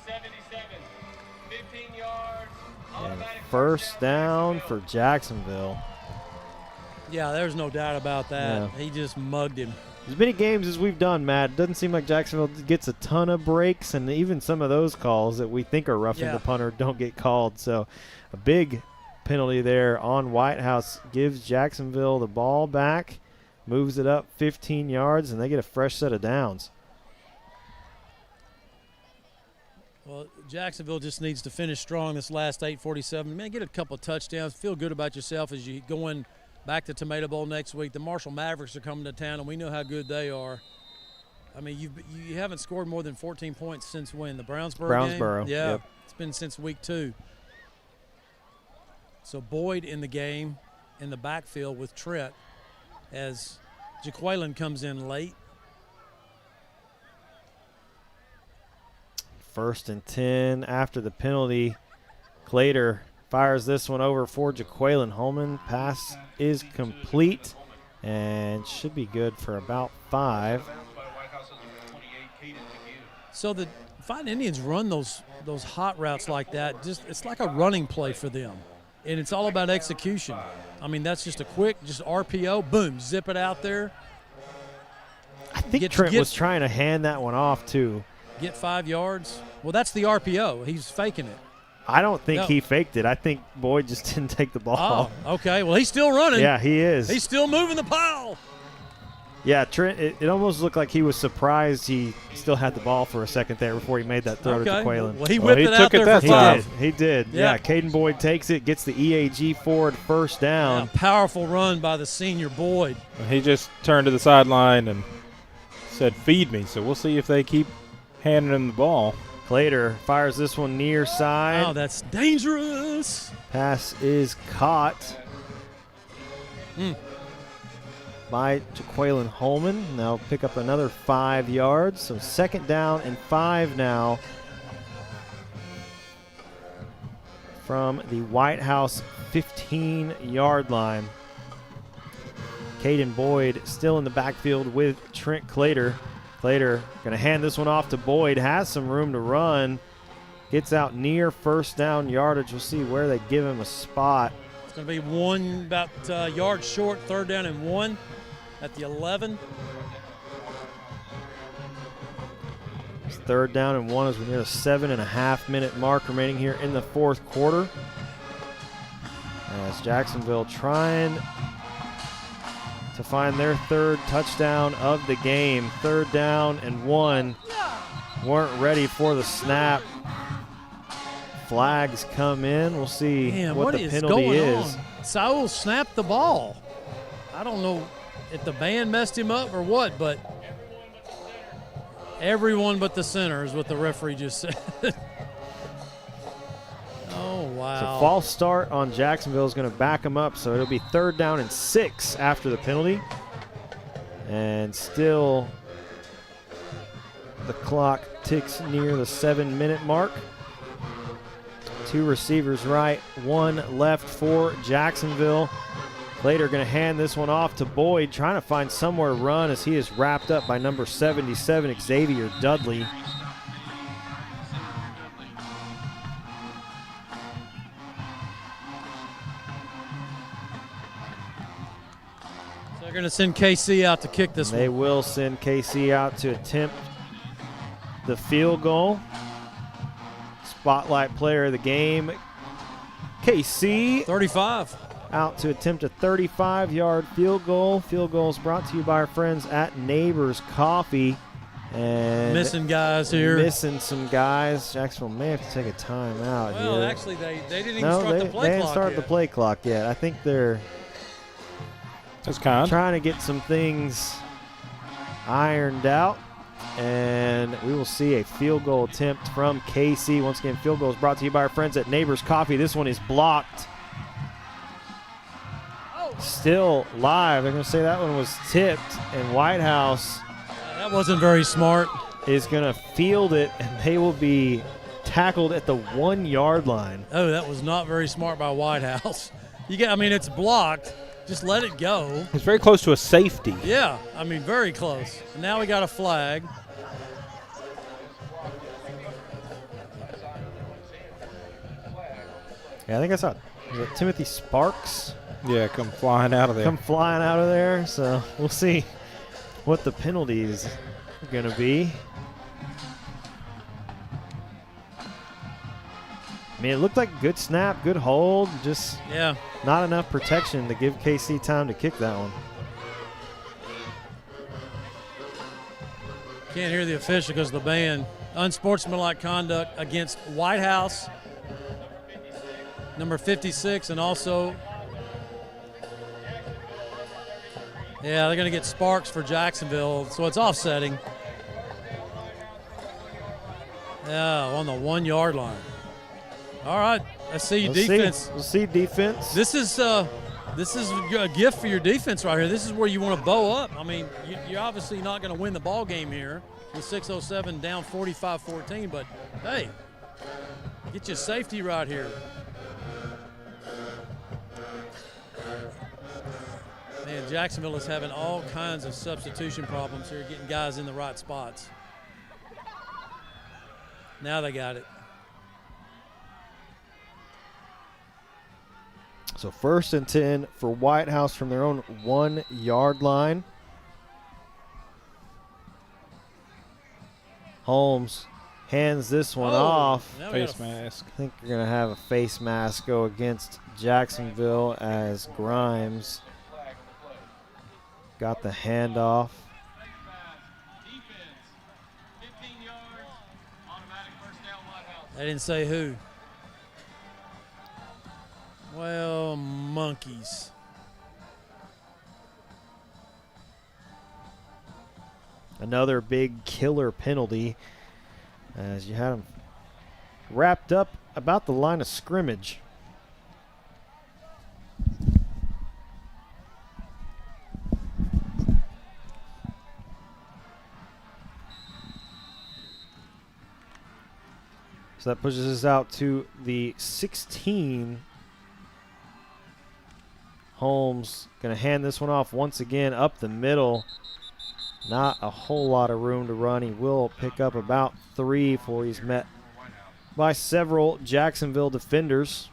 And 1st down for Jacksonville. Yeah, there's no doubt about that. Yeah. He just mugged him. As many games as we've done, Matt, it doesn't seem like Jacksonville gets a ton of breaks, and even some of those calls that we think are roughing the punter don't get called. So a big penalty there on Whitehouse gives Jacksonville the ball back, moves it up 15 yards, and they get a fresh set of downs. Well, Jacksonville just needs to finish strong this last 8:47. Man, get a couple of touchdowns. Feel good about yourself as you go in back to Tomato Bowl next week. The Marshall Mavericks are coming to town, and we know how good they are. I mean, you haven't scored more than 14 points since when? The Brownsboro game? Yeah, yep. It's been since week 2. So Boyd in the game in the backfield with Trent as Jaqueline comes in late. 1st and 10 after the penalty. Clater fires this one over for Jaqueline Holman. Pass is complete and should be good for about 5. So the Fighting Indians run those hot routes like that. It's like a running play for them, and it's all about execution. I mean, that's just a quick, just RPO, boom, zip it out there. I think Trent was trying to hand that one off too. Get 5 yards. Well, that's the RPO. He's faking it. I don't think he faked it. I think Boyd just didn't take the ball. Oh, okay. Well, he's still running. Yeah, he is. He's still moving the pile. Yeah, Trent, it almost looked like he was surprised he still had the ball for a second there before he made that throw to Jaqueline. Well, he whipped it out there for 5. He did. Yeah, Caden Boyd takes it, gets the EAG forward 1st down. Yeah, powerful run by the senior Boyd. He just turned to the sideline and said, "Feed me." So we'll see if they keep handing him the ball. Clater fires this one near side. Oh, that's dangerous. Pass is caught by Jaqueline Holman. Now pick up another 5 yards. So 2nd down and 5 now from the Whitehouse 15-yard line. Caden Boyd still in the backfield with Trent Clater. Clater going to hand this one off to Boyd. Has some room to run. Gets out near 1st down yardage. We'll see where they give him a spot. It's going to be one about yard short, 3rd down and 1 at the 11. It's 3rd down and 1 as we're near the 7.5-minute mark remaining here in the 4th quarter. As Jacksonville trying to find their 3rd touchdown of the game. 3rd down and 1. Weren't ready for the snap. Flags come in. We'll see what the penalty is. Saul snapped the ball. I don't know if the band messed him up or what, but everyone but the center is what the referee just said. Oh, wow. So false start on Jacksonville is going to back them up, so it'll be 3rd down and 6 after the penalty. And still the clock ticks near the 7-minute mark. 2 receivers right, 1 left for Jacksonville. Later going to hand this one off to Boyd, trying to find somewhere to run as he is wrapped up by number 77, Xavier Dudley. So they're going to send KC out to kick this one. They will send KC out to attempt the field goal. Spotlight player of the game, KC. 35. Out to attempt a 35-yard field goal. Field goal is brought to you by our friends at Neighbors Coffee. And missing guys here. Missing some guys. Jacksonville may have to take a timeout here. Well, actually, they didn't even start the play clock they didn't start yet. the play clock yet. I think they're trying to get some things ironed out. And we will see a field goal attempt from KC. Once again, field goal is brought to you by our friends at Neighbors Coffee. This one is blocked. Still live. They're going to say that one was tipped, and Whitehouse. That wasn't very smart. Is going to field it, and they will be tackled at the 1-yard line. Oh, that was not very smart by Whitehouse. It's blocked. Just let it go. It's very close to a safety. Yeah, very close. And now we got a flag. Yeah, I think I saw Timothy Sparks. Yeah, come flying out of there. So we'll see what the penalties are going to be. It looked like a good snap, good hold, just not enough protection to give KC time to kick that one. Can't hear the official because of the band. Unsportsmanlike conduct against Whitehouse, number 56, and also they're going to get Sparks for Jacksonville, so it's offsetting. Yeah, on the 1-yard line. All right, let's see your defense. We'll see defense. This is a gift for your defense right here. This is where you want to bow up. You're obviously not going to win the ball game here with 6:07 down 45-14, but hey, get your safety right here. Man, Jacksonville is having all kinds of substitution problems here, getting guys in the right spots. Now they got it. So 1st and 10 for Whitehouse from their own 1-yard line. Holmes hands this one off. Face mask. I think you're going to have a face mask go against Jacksonville as Grimes got the handoff. They didn't say who. Well, monkeys. Another big killer penalty as you had them wrapped up about the line of scrimmage. So that pushes us out to the 16. Holmes going to hand this one off once again up the middle. Not a whole lot of room to run. He will pick up about 3 before he's met by several Jacksonville defenders.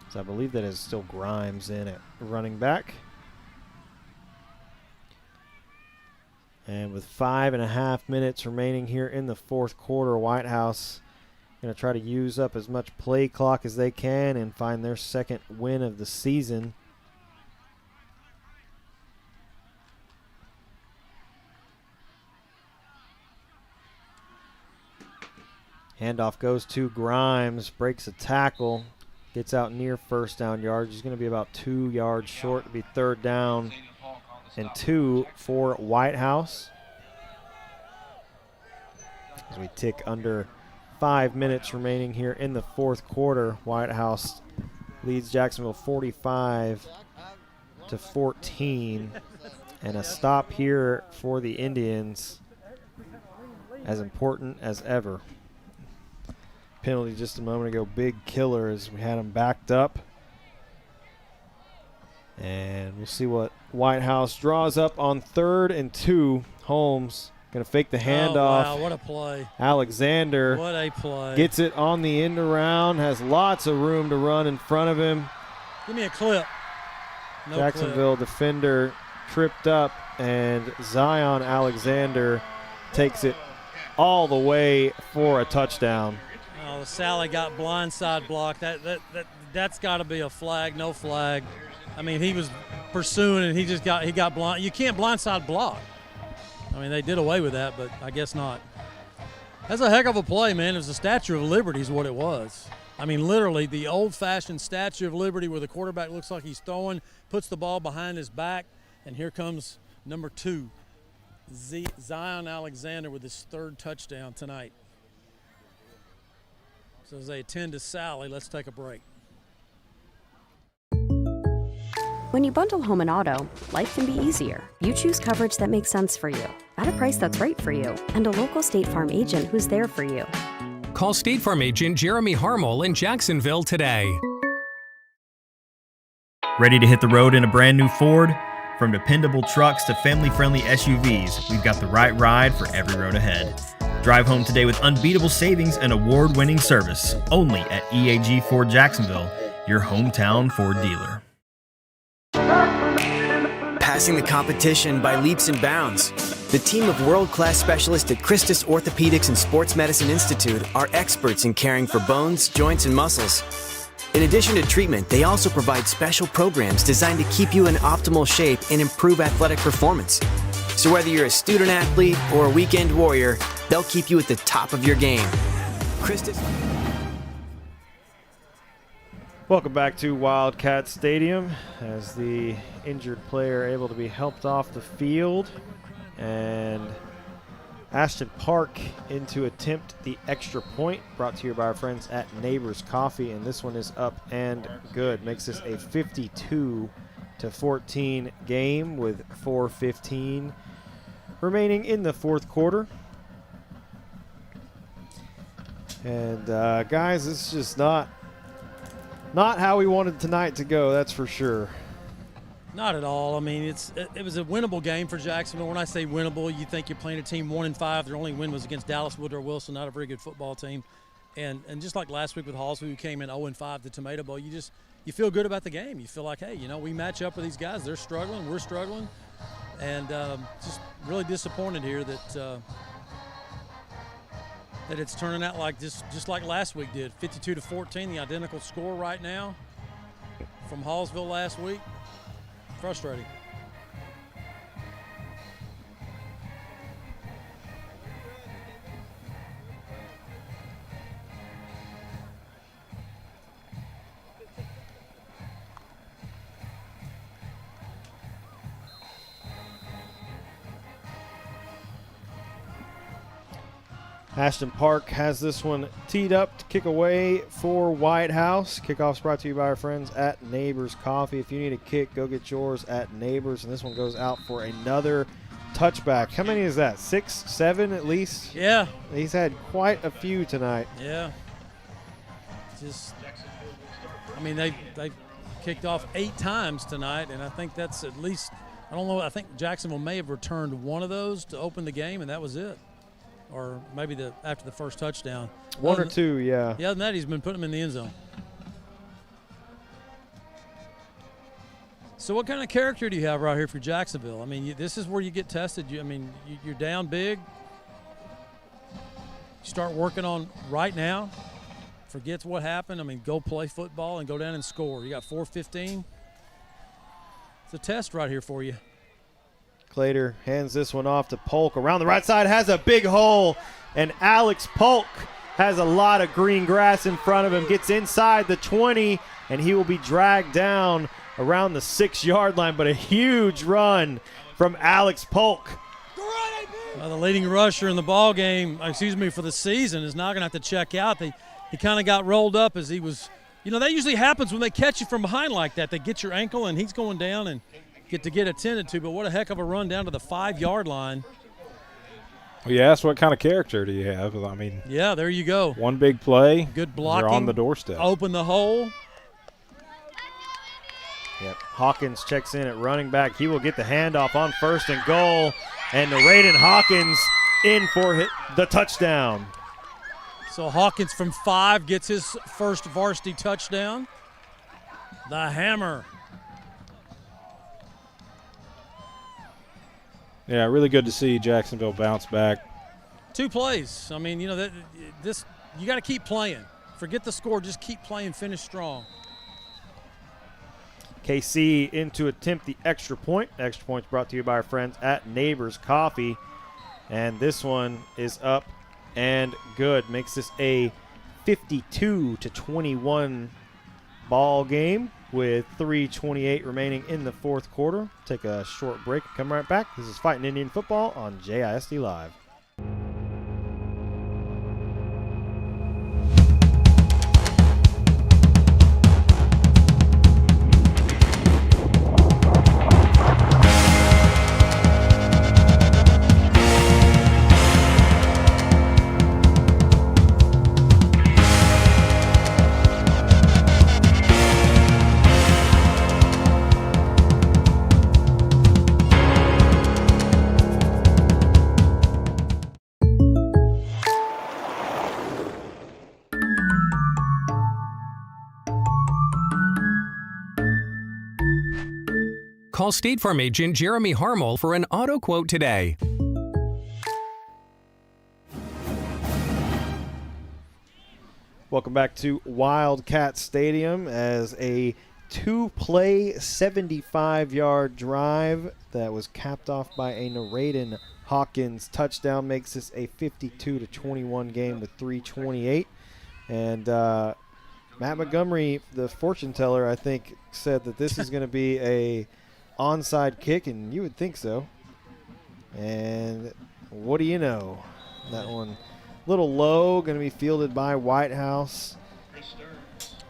So I believe that is still Grimes in at running back. And with 5.5 minutes remaining here in the 4th quarter, Whitehouse going to try to use up as much play clock as they can and find their 2nd win of the season. Handoff goes to Grimes, breaks a tackle, gets out near 1st down yards. He's going to be about 2 yards short to be 3rd down and 2 for Whitehouse. As we tick under 5 minutes remaining here in the 4th quarter, Whitehouse leads Jacksonville 45-14. And a stop here for the Indians, as important as ever. Penalty just a moment ago, big killer as we had him backed up. And we'll see what Whitehouse draws up on 3rd and 2. Holmes going to fake the handoff. Wow, what a play. Alexander What a play. gets it on the end around, has lots of room to run in front of him. Give me a clip. No Jacksonville defender tripped up, and Zion Alexander takes it all the way for a touchdown. Oh, Sally got blindside blocked. That's got to be a flag, no flag. I mean, he was pursuing and he got blind. You can't blindside block. I mean, they did away with that, but I guess not. That's a heck of a play, man. It was the Statue of Liberty is what it was. I mean, literally the old-fashioned Statue of Liberty where the quarterback looks like he's throwing, puts the ball behind his back, and here comes number 2, Zion Alexander with his 3rd touchdown tonight. So as they attend to Sally, let's take a break. When you bundle home and auto, life can be easier. You choose coverage that makes sense for you, at a price that's right for you, and a local State Farm agent who's there for you. Call State Farm agent Jeremy Harmel in Jacksonville today. Ready to hit the road in a brand new Ford? From dependable trucks to family-friendly SUVs, we've got the right ride for every road ahead. Drive home today with unbeatable savings and award-winning service only at EAG Ford Jacksonville, your hometown Ford dealer. Passing the competition by leaps and bounds. The team of world-class specialists at Christus Orthopedics and Sports Medicine Institute are experts in caring for bones, joints, and muscles. In addition to treatment, they also provide special programs designed to keep you in optimal shape and improve athletic performance. So whether you're a student athlete or a weekend warrior, they'll keep you at the top of your game. Christus. Welcome back to Wildcat Stadium as the injured player able to be helped off the field, and Ashton Park in to attempt the extra point, brought to you by our friends at Neighbors Coffee, and this one is up and good. Makes this a 52-14 game with 4:15 remaining in the 4th quarter. And guys, this is just not how we wanted tonight to go, that's for sure. Not at all. I mean, it was a winnable game for Jacksonville. When I say winnable, you think you're playing a team 1-5. Their only win was against Dallas Woodrow Wilson, not a very good football team. And just like last week with Hallsville, who came in 0-5 to Tomato Bowl, you feel good about the game. You feel like, hey, we match up with these guys. They're struggling, we're struggling, and just really disappointed here that it's turning out like just like last week did. 52-14, the identical score right now from Hallsville last week. Frustrating. Ashton Park has this one teed up to kick away for Whitehouse. Kickoff's brought to you by our friends at Neighbors Coffee. If you need a kick, go get yours at Neighbors. And this one goes out for another touchback. How many is that? 6, 7 at least? Yeah. He's had quite a few tonight. Yeah. They kicked off 8 times tonight, and I think that's at least, I think Jacksonville may have returned one of those to open the game, and that was it. Or maybe after the first touchdown. One or two, yeah. Yeah, other than that, he's been putting them in the end zone. So what kind of character do you have right here for Jacksonville? I mean, this is where you get tested. You're down big. You start working on right now. Forget what happened. I mean, go play football and go down and score. You got 4:15. It's a test right here for you. Clater hands this one off to Polk. Around the right side, has a big hole, and Alex Polk has a lot of green grass in front of him. Gets inside the 20, and he will be dragged down around the 6-yard line, but a huge run from Alex Polk. The leading rusher in the ball game, for the season, is not going to have to check out. He kind of got rolled up as he was You know, that usually happens when they catch you from behind like that. They get your ankle, and he's going down and get attended to. But what a heck of a run down to the 5-yard line. Well, you asked what kind of character do you have. I mean, yeah, there you go. One big play. Good blocking. They're on the doorstep. Open the hole. Yep. Hawkins checks in at running back. He will get the handoff on 1st and goal. And Raiden Hawkins in for the touchdown. So Hawkins from 5 gets his first varsity touchdown. The hammer. Yeah, really good to see Jacksonville bounce back. 2 plays. I mean, you know, you got to keep playing. Forget the score. Just keep playing. Finish strong. KC in to attempt the extra point. Extra point's brought to you by our friends at Neighbors Coffee. And this one is up and good. Makes this a 52-21 ball game with 3:28 remaining in the 4th quarter. Take a short break and come right back. This is Fighting Indian Football on JISD Live. Call State Farm agent Jeremy Harmel for an auto quote today. Welcome back to Wildcat Stadium as a 2-play 75-yard drive that was capped off by a Raiden Hawkins touchdown makes this a 52-21 game with 3:28. And Matt Montgomery, the fortune teller, I think, said that this is going to be a onside kick, and you would think so. And what do you know? That one a little low, going to be fielded by Whitehouse.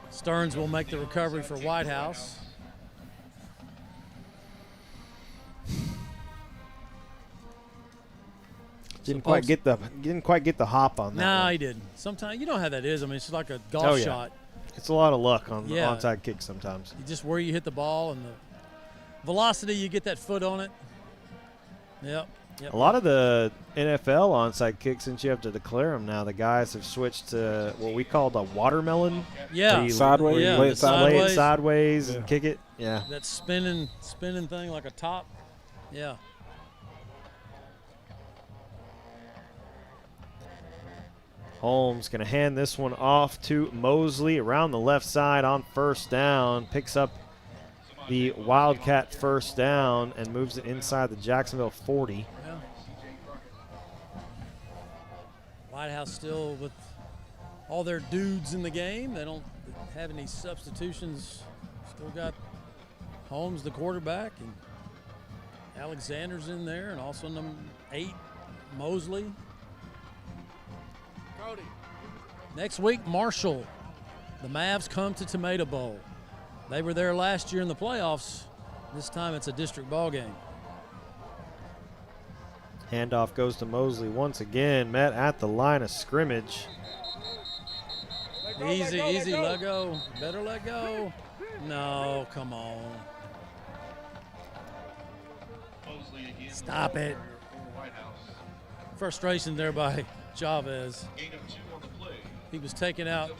Stearns will make the recovery for Whitehouse. Didn't quite get the hop on that. No, one. he didn't. Sometimes you know how that is. I mean, it's like a golf shot. It's a lot of luck on the onside kick sometimes. Just where you hit the ball and the velocity, you get that foot on it. Yep. A lot of the NFL onside kicks, since you have to declare them now, the guys have switched to what we call the watermelon. Yeah. Sideways. Yeah, lay it sideways and kick it. Yeah. That spinning thing like a top. Yeah. Holmes going to hand this one off to Mosley around the left side on 1st down. Picks up the Wildcat 1st down and moves it inside the Jacksonville 40. Yeah. Whitehouse still with all their dudes in the game. They don't have any substitutions. Still got Holmes, the quarterback, and Alexander's in there, and also number 8, Mosley. Next week, Marshall. The Mavs come to Tomato Bowl. They were there last year in the playoffs. This time it's a district ball game. Handoff goes to Mosley once again. Met at the line of scrimmage. Easy, let go. Better let go. No, come on. Stop it. Frustration there by Chavez. He was taking out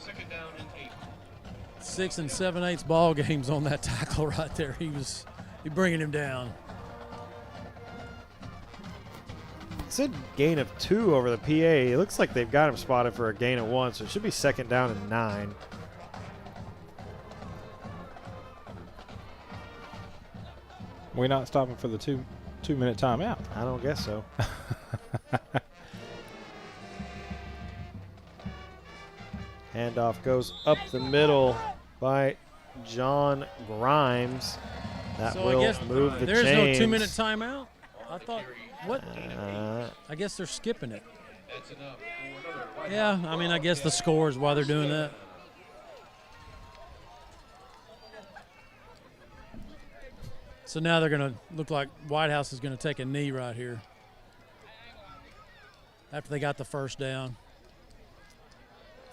6 7/8 ball games on that tackle right there. He bringing him down. It's a gain of 2 over the PA. It looks like they've got him spotted for a gain of 1, so it should be 2nd down and 9. We're not stopping for the two-minute timeout. I don't guess so. Handoff goes up the middle by John Grimes. That so will I guess move the there's chains. no 2-minute timeout. I thought, what? I guess they're skipping it. Yeah, I mean, I guess the score is why they're doing that. So now they're going to look like Whitehouse is going to take a knee right here after they got the first down.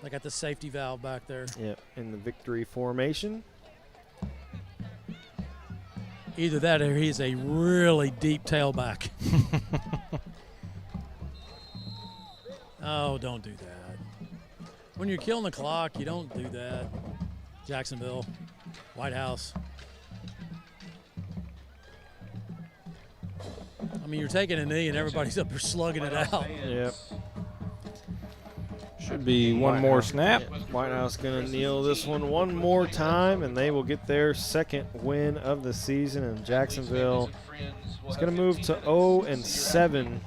They got the safety valve back there. Yep, in the victory formation. Either that or he's a really deep tailback. Oh, don't do that. When you're killing the clock, you don't do that. Jacksonville, Whitehouse. I mean, you're taking a knee and everybody's up there slugging it out. Yep. Should be one more snap. Whitehouse going to kneel this one more time, and they will get their second win of the season. And Jacksonville is going to move to 0-7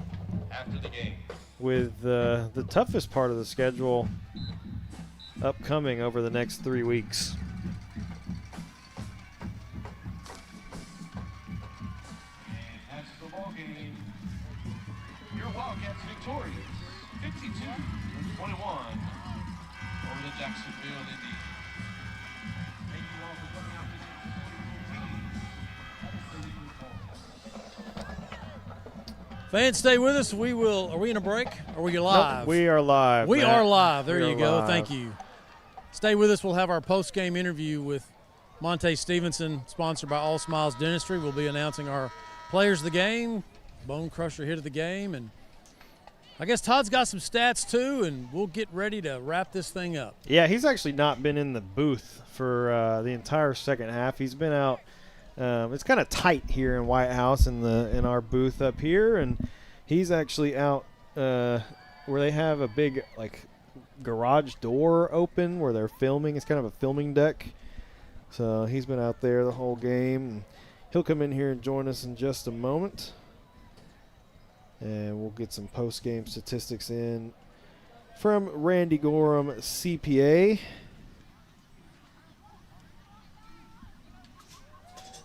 with the toughest part of the schedule upcoming over the next 3 weeks. That's the ball game. Your Wildcats victorious, 52-21 over the Jacksonville Indians. Thank you all for coming out to Fans, stay with us. We will. Are we in a break? Or are we live? Nope, we are live. We Matt. are live. There We you are go. live. Thank you. Stay with us. We'll have our post-game interview with Monte Stevenson, sponsored by All Smiles Dentistry. We'll be announcing our players of the game, Bone Crusher hit of the game, and I guess Todd's got some stats too, and we'll get ready to wrap this thing up. Yeah, he's actually not been in the booth for the entire second half. He's been out. It's kind of tight here in Whitehouse in our booth up here, and he's actually out where they have a big garage door open where they're filming. It's kind of a filming deck. So he's been out there the whole game. He'll come in here and join us in just a moment. And we'll get some post-game statistics in from Randy Gorham, CPA.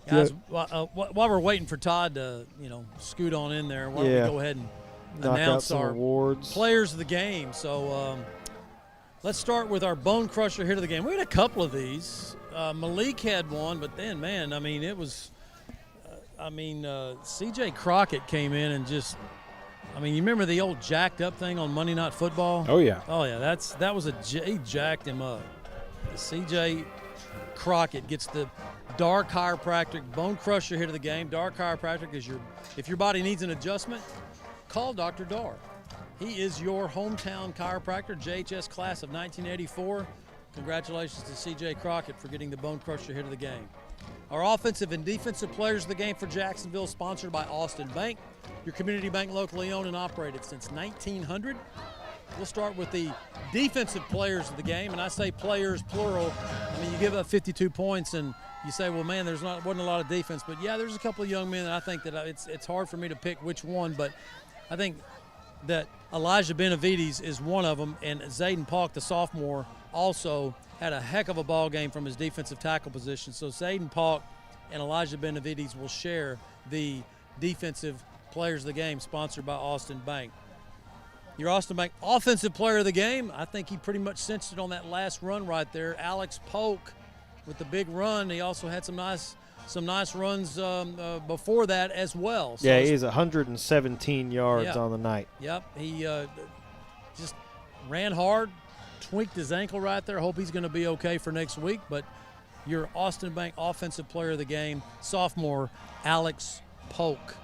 Guys, while we're waiting for Todd to, scoot on in there, why don't we go ahead and knock out announce some our awards. players of the game. So let's start with our Bone Crusher hit of the game. We had a couple of these. Malik had one, but then, man, I mean, it was C.J. Crockett came in and just – you remember the old jacked up thing on Monday Night Football? Oh, yeah. Oh, yeah, he jacked him up. C.J. Crockett gets the Dark Chiropractic Bone Crusher hit of the game. Dark Chiropractic is if your body needs an adjustment, call Dr. Dar. He is your hometown chiropractor, JHS class of 1984. Congratulations to C.J. Crockett for getting the Bone Crusher hit of the game. Our offensive and defensive players of the game for Jacksonville, sponsored by Austin Bank, your community bank locally owned and operated since 1900. We'll start with the defensive players of the game, and I say players plural. You give up 52 points, and you say, well, man, wasn't a lot of defense. But, yeah, there's a couple of young men that I think that it's hard for me to pick which one, but I think that Elijah Benavides is one of them, and Zayden Paulk, the sophomore, also had a heck of a ball game from his defensive tackle position. So Zayden Paulk and Elijah Benavides will share the defensive players of the game, sponsored by Austin Bank. Your Austin Bank offensive player of the game, I think he pretty much cinched it on that last run right there. Alex Polk with the big run. He also had some nice runs before that as well. So yeah, he's 117 yards on the night. Yep, he just ran hard, tweaked his ankle right there. Hope he's going to be okay for next week. But your Austin Bank offensive player of the game, sophomore Alex Polk.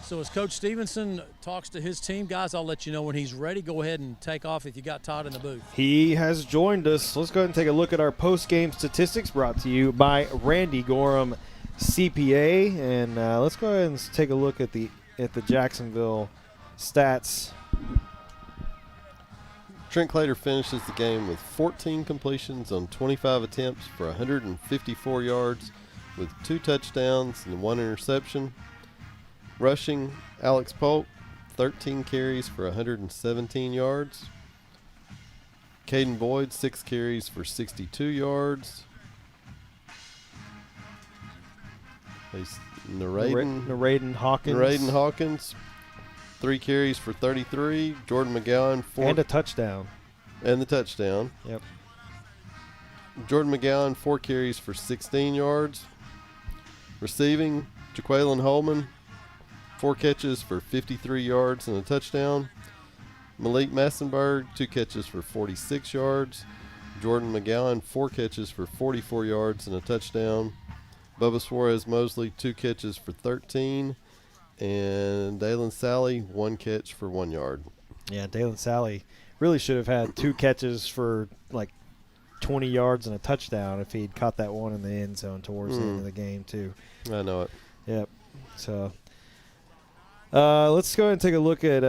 So as Coach Stevenson talks to his team, guys, I'll let you know when he's ready. Go ahead and take off if you got Todd in the booth. He has joined us. Let's go ahead and take a look at our post-game statistics brought to you by Randy Gorham, CPA. And let's go ahead and take a look at the Jacksonville stats. Trent Clater finishes the game with 14 completions on 25 attempts for 154 yards with 2 touchdowns and 1 interception. Rushing, Alex Polk, 13 carries for 117 yards. Caden Boyd, 6 carries for 62 yards. Naraden Hawkins, 3 carries for 33. Jordan McGowan, 4. And a touchdown. And the touchdown. Yep. Jordan McGowan, 4 carries for 16 yards. Receiving, Jaquelin Holman, 4 catches for 53 yards and a touchdown. Malik Massenberg, 2 catches for 46 yards. Jordan McGowan, 4 catches for 44 yards and a touchdown. Bubba Suarez Mosley, 2 catches for 13. And Dalen Sally, 1 catch for 1 yard. Yeah, Dalen Sally really should have had 2 catches for like 20 yards and a touchdown if he'd caught that one in the end zone towards the end of the game too. I know it. Yep. So let's go ahead and take a look at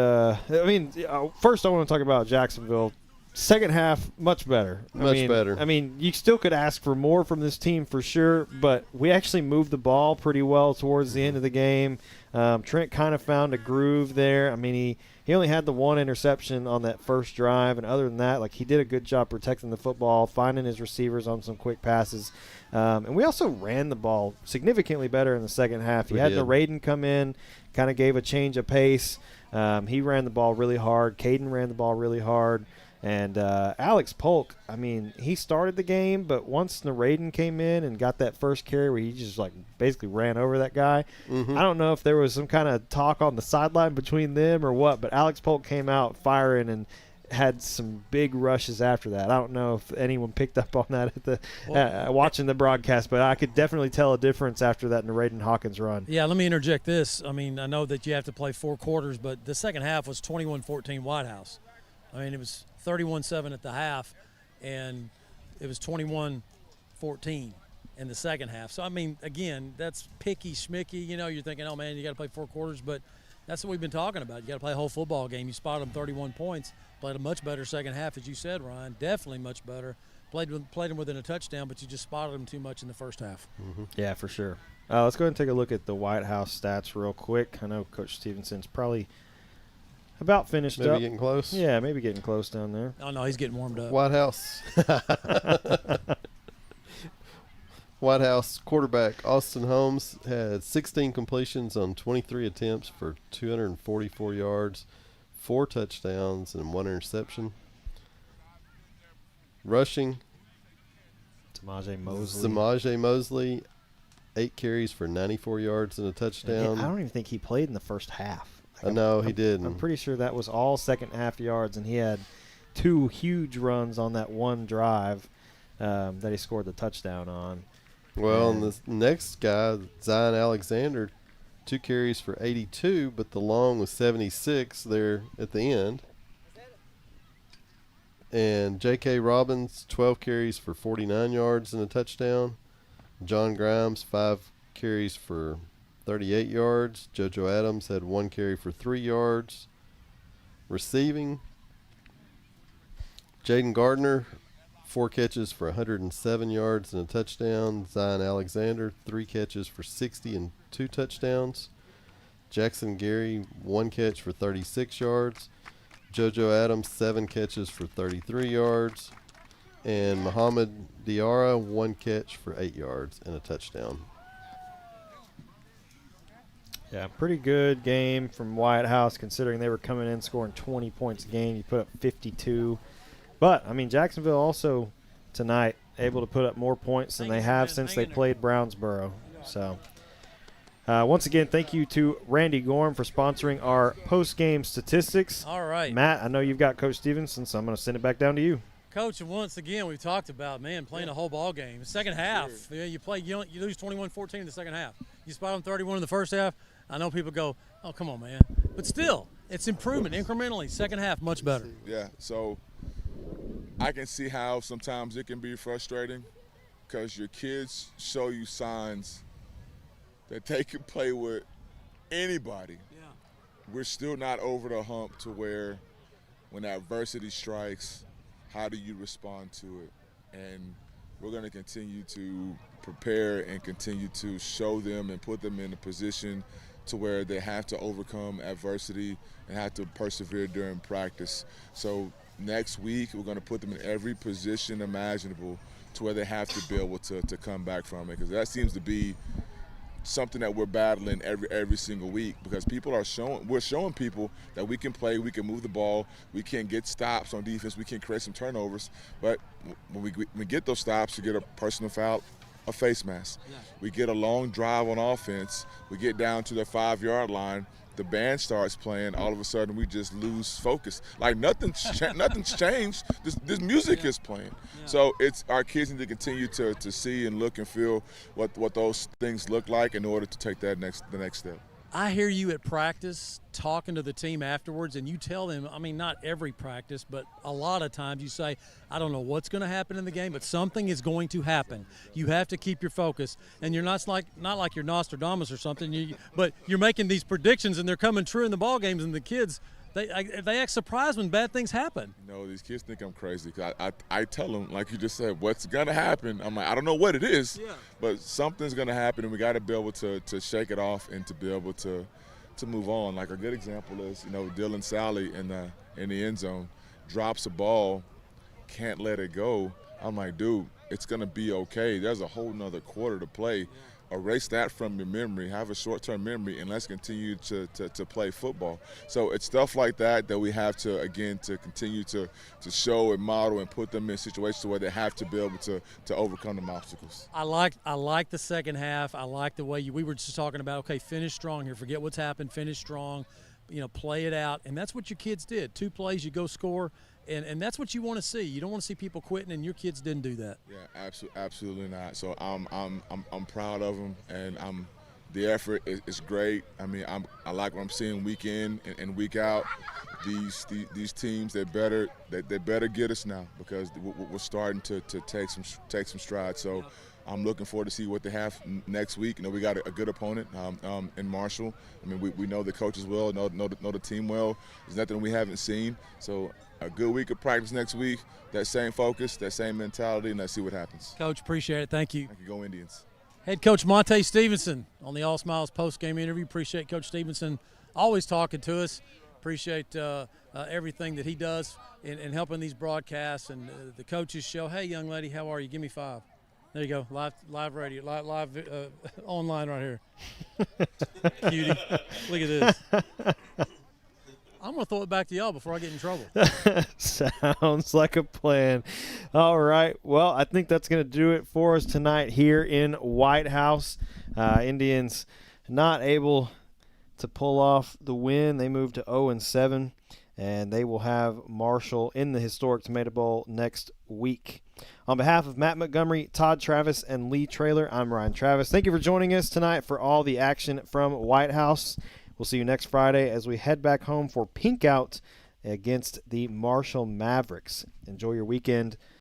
first I want to talk about Jacksonville. Second half, much better. Much better. I mean, you still could ask for more from this team for sure, but we actually moved the ball pretty well towards the end of the game. Trent kind of found a groove there. I mean, he only had the 1 interception on that first drive, and other than that, like, he did a good job protecting the football, finding his receivers on some quick passes. And we also ran the ball significantly better in the second half. He had Raiden come in, kind of gave a change of pace. He ran the ball really hard. Caden ran the ball really hard. And Alex Polk, I mean, he started the game, but once Naradin came in and got that first carry where he just like basically ran over that guy, I don't know if there was some kind of talk on the sideline between them or what, but Alex Polk came out firing and had some big rushes after that. I don't know if anyone picked up on that at the watching the broadcast, but I could definitely tell a difference after that Naradin Hawkins run. Yeah, let me interject this. I mean, I know that you have to play 4 quarters, but the second half was 21-14 Whitehouse. I mean, it was 31-7 at the half, and it was 21-14 in the second half. So, I mean, again, that's picky, schmicky. You know, you're thinking, oh, man, you got to play 4 quarters, but that's what we've been talking about. You got to play a whole football game. You spotted them 31 points, played a much better second half, as you said, Ryan. Definitely much better. Played them within a touchdown, but you just spotted them too much in the first half. Yeah, for sure. Let's go ahead and take a look at the Whitehouse stats real quick. I know Coach Stevenson's probably about finished up. Maybe getting close? Yeah, maybe getting close down there. Oh, no, he's getting warmed up. Whitehouse quarterback Austin Holmes had 16 completions on 23 attempts for 244 yards, 4 touchdowns, and 1 interception. Rushing, Samaje Mosley, 8 carries for 94 yards and a touchdown. I don't even think he played in the first half. I know he didn't. I'm pretty sure that was all second half yards, and he had 2 huge runs on that one drive that he scored the touchdown on. Well, and the next guy, Zion Alexander, 2 carries for 82, but the long was 76 there at the end. And J.K. Robbins, 12 carries for 49 yards and a touchdown. John Grimes, 5 carries for 38 yards. JoJo Adams had 1 carry for 3 yards. Receiving, Jaden Gardner, 4 catches for 107 yards and a touchdown. Zion Alexander, 3 catches for 60 and 2 touchdowns. Jackson Gary, 1 catch for 36 yards. JoJo Adams, 7 catches for 33 yards. And Muhammad Diarra, 1 catch for 8 yards and a touchdown. Yeah, pretty good game from Whitehouse considering they were coming in scoring 20 points a game. You put up 52. But, I mean, Jacksonville also tonight able to put up more points than they have since they played Brownsboro. So, once again, thank you to Randy Gorham for sponsoring our post-game statistics. All right. Matt, I know you've got Coach Stevenson, so I'm going to send it back down to you. Coach, once again, we've talked about, man, playing a whole ball game. The second half, you lose 21-14 in the second half. You spot them 31 in the first half. I know people go, oh, come on, man. But still, it's improvement incrementally. Second half, much better. Yeah, so I can see how sometimes it can be frustrating because your kids show you signs that they can play with anybody. Yeah. We're still not over the hump to where when adversity strikes, how do you respond to it? And we're going to continue to prepare and continue to show them and put them in a position to where they have to overcome adversity and have to persevere during practice. So next week, we're going to put them in every position imaginable to where they have to be able to come back from it, because that seems to be something that we're battling every single week, because we're showing people that we can play, we can move the ball, we can get stops on defense, we can create some turnovers, but when we get those stops, you get a personal foul, a face mask. Yeah. We get a long drive on offense. We get down to the 5-yard line. The band starts playing. All of a sudden, we just lose focus. Like nothing's changed. This music is playing. Yeah. So it's our kids need to continue to see and look and feel what those things look like in order to take the next step. I hear you at practice talking to the team afterwards, and you tell them, I mean, not every practice, but a lot of times you say, I don't know what's going to happen in the game, but something is going to happen. You have to keep your focus, and you're not like you're Nostradamus or something, but you're making these predictions, and they're coming true in the ball games, and the kids, they act surprised when bad things happen. No, these kids think I'm crazy. I tell them, like you just said, what's going to happen. I'm like, I don't know what it is, but something's going to happen, and we got to be able to shake it off and to be able to move on. Like a good example is, Dylan Sally in the end zone drops a ball, can't let it go. I'm like, dude, it's going to be okay. There's a whole nother quarter to play. Erase that from your memory, have a short-term memory, and let's continue to play football. So it's stuff like that we have to continue to show and model and put them in situations where they have to be able to overcome them obstacles. I like the second half. I like the way we were just talking about, okay, finish strong here. Forget what's happened, finish strong, play it out. And that's what your kids did. 2 plays, you go score. And that's what you want to see. You don't want to see people quitting, and your kids didn't do that. Yeah, absolutely not. So I'm proud of them, and the effort is great. I mean, I like what I'm seeing week in and week out. These teams, they better get us now, because we're starting to take some strides. So I'm looking forward to see what they have next week. We got a good opponent in Marshall. I mean, we know the coaches well, know the team well. There's nothing we haven't seen. So a good week of practice next week, that same focus, that same mentality, and let's see what happens. Coach, appreciate it. Thank you. Thank you. Go Indians. Head Coach Monte Stevenson on the All Smiles post-game interview. Appreciate Coach Stevenson always talking to us. Appreciate everything that he does in helping these broadcasts and the coaches show, hey, young lady, how are you? Give me 5. There you go, live radio, live online right here. Cutie, look at this. I'm going to throw it back to y'all before I get in trouble. Sounds like a plan. All right. Well, I think that's going to do it for us tonight here in Whitehouse. Indians not able to pull off the win. They moved to 0-7, and they will have Marshall in the historic Tomato Bowl next week. On behalf of Matt Montgomery, Todd Travis, and Lee Traylor, I'm Ryan Travis. Thank you for joining us tonight for all the action from Whitehouse. We'll see you next Friday as we head back home for Pink Out against the Marshall Mavericks. Enjoy your weekend.